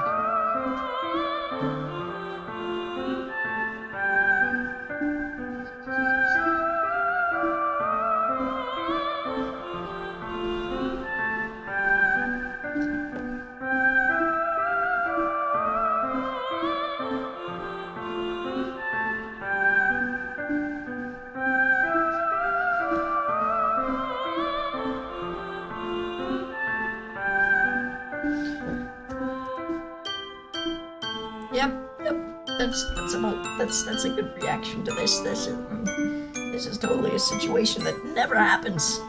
that's a good reaction to this. This is totally a situation that never happens.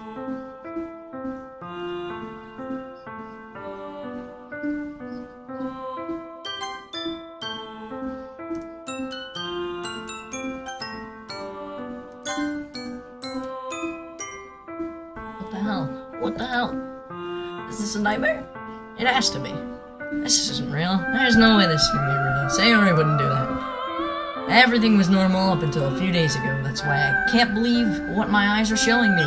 What the hell? Is this a nightmare? It has to be. This isn't real. There's no way this can be real. Sayori wouldn't do that. Everything was normal up until a few days ago. That's why I can't believe what my eyes are showing me.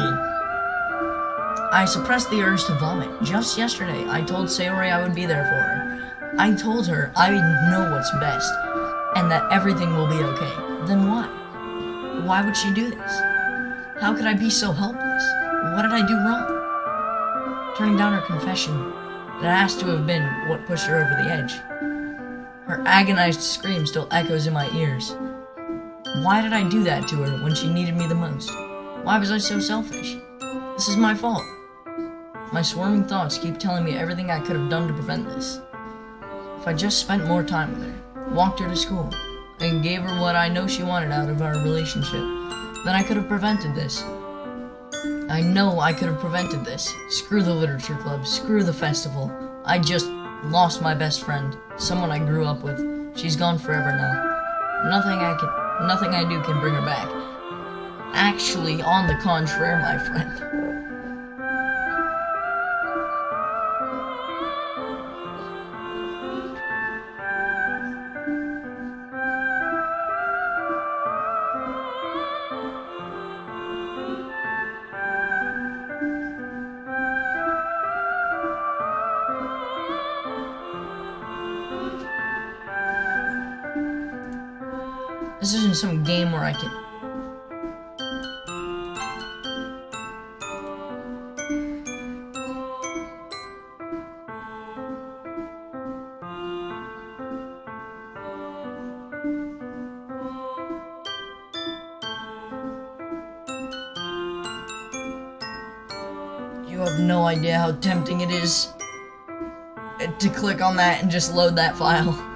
I suppressed the urge to vomit. Just yesterday, I told Sayori I would be there for her. I told her I know what's best, and that everything will be okay. Then why? Why would she do this? How could I be so helpless? What did I do wrong? Turning down her confession, that has to have been what pushed her over the edge. Her agonized scream still echoes in my ears. Why did I do that to her when she needed me the most? Why was I so selfish? This is my fault. My swarming thoughts keep telling me everything I could have done to prevent this. If I just spent more time with her, walked her to school, and gave her what I know she wanted out of our relationship, then I could have prevented this. I know I could have prevented this. Screw the literature club, screw the festival. I just lost my best friend, someone I grew up with. She's gone forever now. Nothing I do can bring her back. Actually, on the contrary, my friend. This isn't some game where I can... You have no idea how tempting it is to click on that and just load that file.